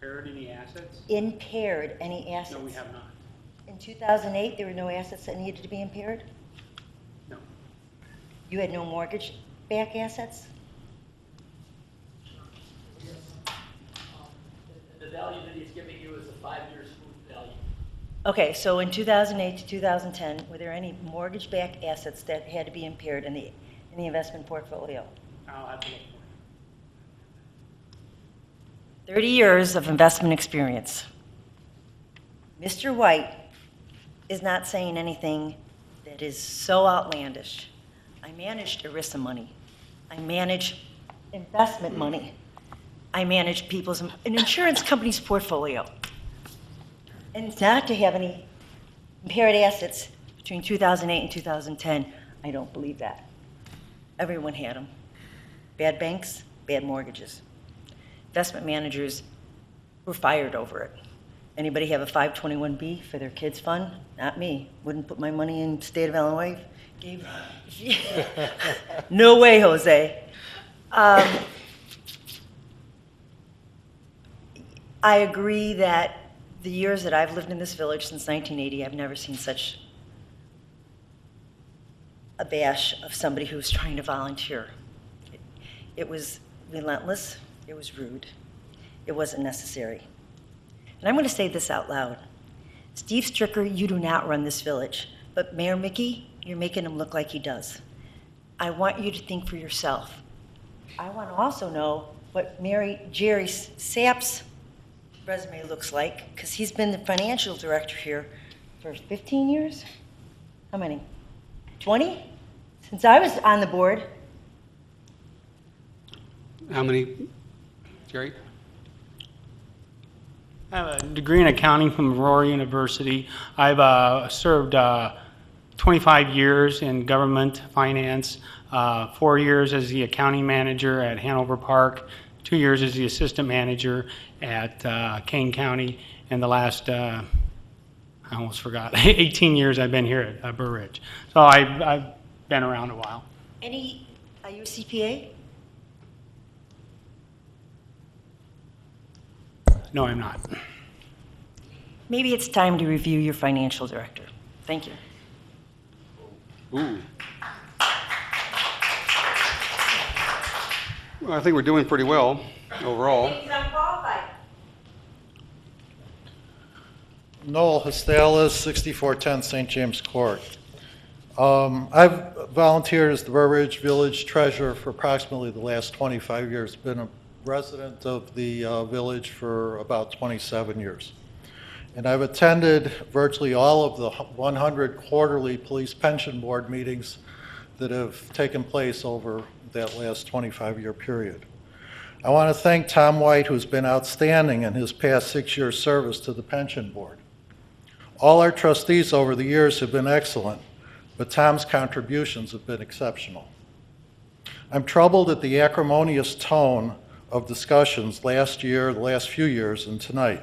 Impaired any assets? Impaired any assets? No, we have not. In 2008, there were no assets that needed to be impaired? No. You had no mortgage-backed assets? The value that he's giving you is a 5-year smooth value. Okay, so in 2008 to 2010, were there any mortgage-backed assets that had to be impaired in the investment portfolio? I'll have to look for it. 30 years of investment experience. Mr. White is not saying anything that is so outlandish. I managed ERISA money. I manage investment money. I manage an insurance company's portfolio. And not to have any impaired assets between 2008 and 2010, I don't believe that. Everyone had them. Bad banks, bad mortgages. Investment managers were fired over it. Anybody have a 521B for their kids' fund? Not me. Wouldn't put my money in the state of Illinois. No way, Jose. I agree that the years that I've lived in this village since 1980, I've never seen such a bash of somebody who was trying to volunteer. It was relentless. It was rude. It wasn't necessary. And I'm going to say this out loud. Steve Stricker, you do not run this village, but Mayor Mickey, you're making him look like he does. I want you to think for yourself. I want to also know what Jerry Sapp's resume looks like, because he's been the financial director here for 15 years? How many? 20? Since I was on the board. How many, Jerry? I have a degree in accounting from Aurora University. I've served 25 years in government finance, 4 years as the accounting manager at Hanover Park, 2 years as the assistant manager at Kane County, and the last, I almost forgot, 18 years I've been here at Burr Ridge. So I've been around a while. Are you a CPA? No, I'm not. Maybe it's time to review your financial director. Thank you. Ooh. Well, I think we're doing pretty well overall. Noel Hastalis, 6410 St. James Court. I've volunteered as the Burr Ridge Village Treasurer for approximately the last 25 years. Been a resident of the village for about 27 years. And I've attended virtually all of the 100 quarterly police pension board meetings that have taken place over that last 25-year period. I want to thank Tom White, who's been outstanding in his past 6 years' service to the pension board. All our trustees over the years have been excellent, but Tom's contributions have been exceptional. I'm troubled at the acrimonious tone of discussions last year, the last few years, and tonight.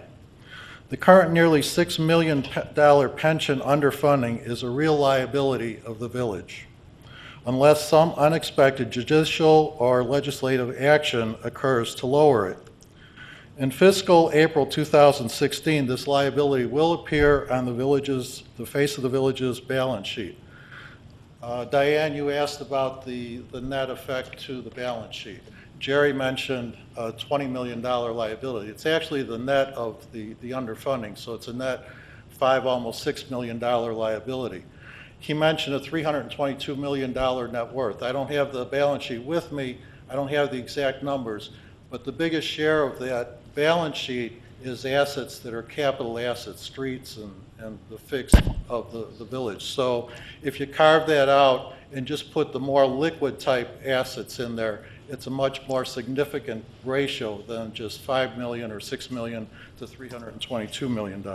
The current nearly $6 million pension underfunding is a real liability of the village, unless some unexpected judicial or legislative action occurs to lower it. In fiscal April 2016, this liability will appear on the face of the village's balance sheet. Diane, you asked about the net effect to the balance sheet. Jerry mentioned a $20 million liability. It's actually the net of the underfunding, so it's a net almost $6 million liability. He mentioned a $322 million net worth. I don't have the balance sheet with me. I don't have the exact numbers, but the biggest share of that balance sheet is assets that are capital assets, streets and the fixed of the village. So if you carve that out and just put the more liquid type assets in there, it's a much more significant ratio than just $5 million or $6 million to $322 million.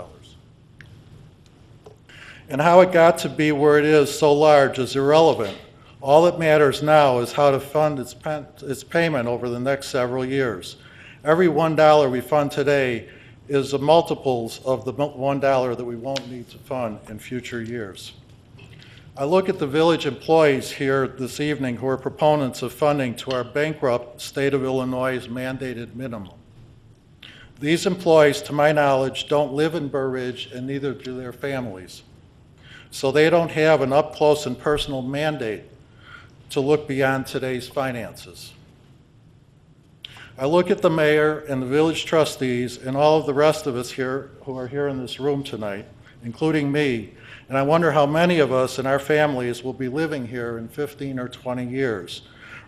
And how it got to be where it is so large is irrelevant. All that matters now is how to fund its payment over the next several years. Every $1 we fund today is a multiples of the $1 that we won't need to fund in future years. I look at the village employees here this evening who are proponents of funding to our bankrupt state of Illinois' mandated minimum. These employees, to my knowledge, don't live in Burr Ridge and neither do their families. So they don't have an up-close and personal mandate to look beyond today's finances. I look at the mayor and the village trustees and all of the rest of us here who are here in this room tonight, including me, and I wonder how many of us and our families will be living here in 15 or 20 years,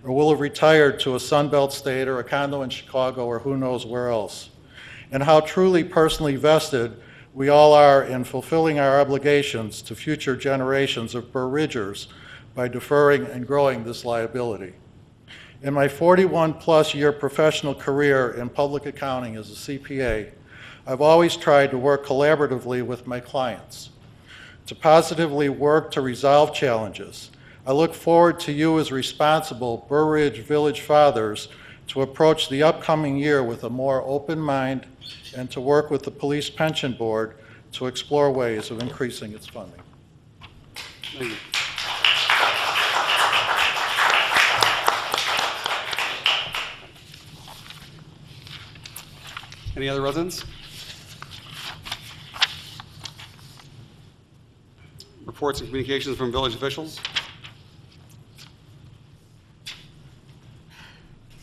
or will have retired to a Sunbelt state or a condo in Chicago or who knows where else, and how truly personally vested we all are in fulfilling our obligations to future generations of Burr Ridgers by deferring and growing this liability. In my 41-plus year professional career in public accounting as a CPA, I've always tried to work collaboratively with my clients, to positively work to resolve challenges. I look forward to you as responsible Burr Ridge Village fathers to approach the upcoming year with a more open mind and to work with the Police Pension Board to explore ways of increasing its funding. Thank you. Any other residents? Reports and communications from village officials?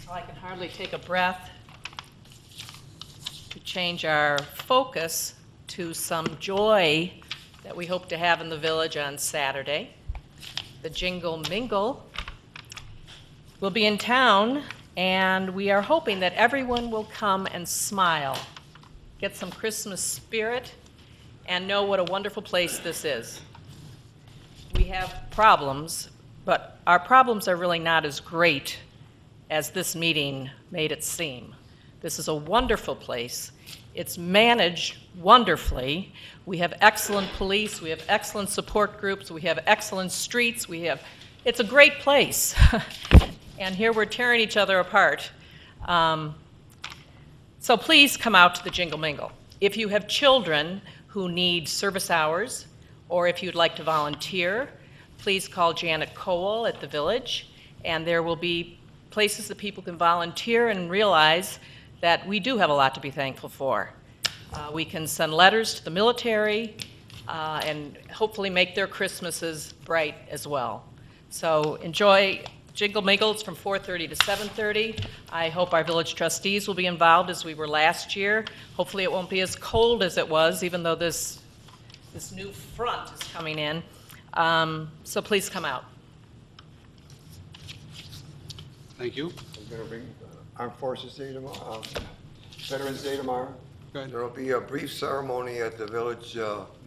So I can hardly take a breath to change our focus to some joy that we hope to have in the village on Saturday. The Jingle Mingle will be in town, and we are hoping that everyone will come and smile, get some Christmas spirit, and know what a wonderful place this is. We have problems, but our problems are really not as great as this meeting made it seem. This is a wonderful place, It's managed wonderfully. We have excellent police, we have excellent support groups, we have excellent streets, it's a great place. And here we're tearing each other apart. So please come out to the Jingle Mingle. If you have children who need service hours, or if you'd like to volunteer, please call Janet Cole at the Village, and there will be places that people can volunteer and realize that we do have a lot to be thankful for. We can send letters to the military and hopefully make their Christmases bright as well. So enjoy Jingle Mingles from 4:30 to 7:30. I hope our village trustees will be involved as we were last year. Hopefully it won't be as cold as it was, even though this new front is coming in. So please come out. Thank you. We're going to bring Armed Forces Day tomorrow, Veterans Day tomorrow. There will be a brief ceremony at the Village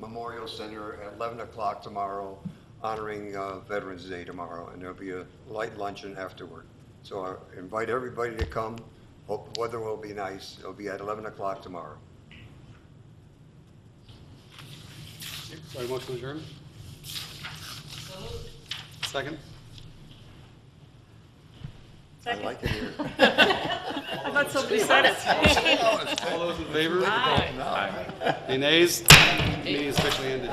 Memorial Center at 11 o'clock tomorrow, honoring Veterans Day tomorrow, and there'll be a light luncheon afterward. So I invite everybody to come. Hope the weather will be nice. It'll be at 11 o'clock tomorrow. Sorry, motion to adjourn? Second? I like it here. I thought somebody said it. All those in favor? Aye. Any nays? Meeting is officially ended.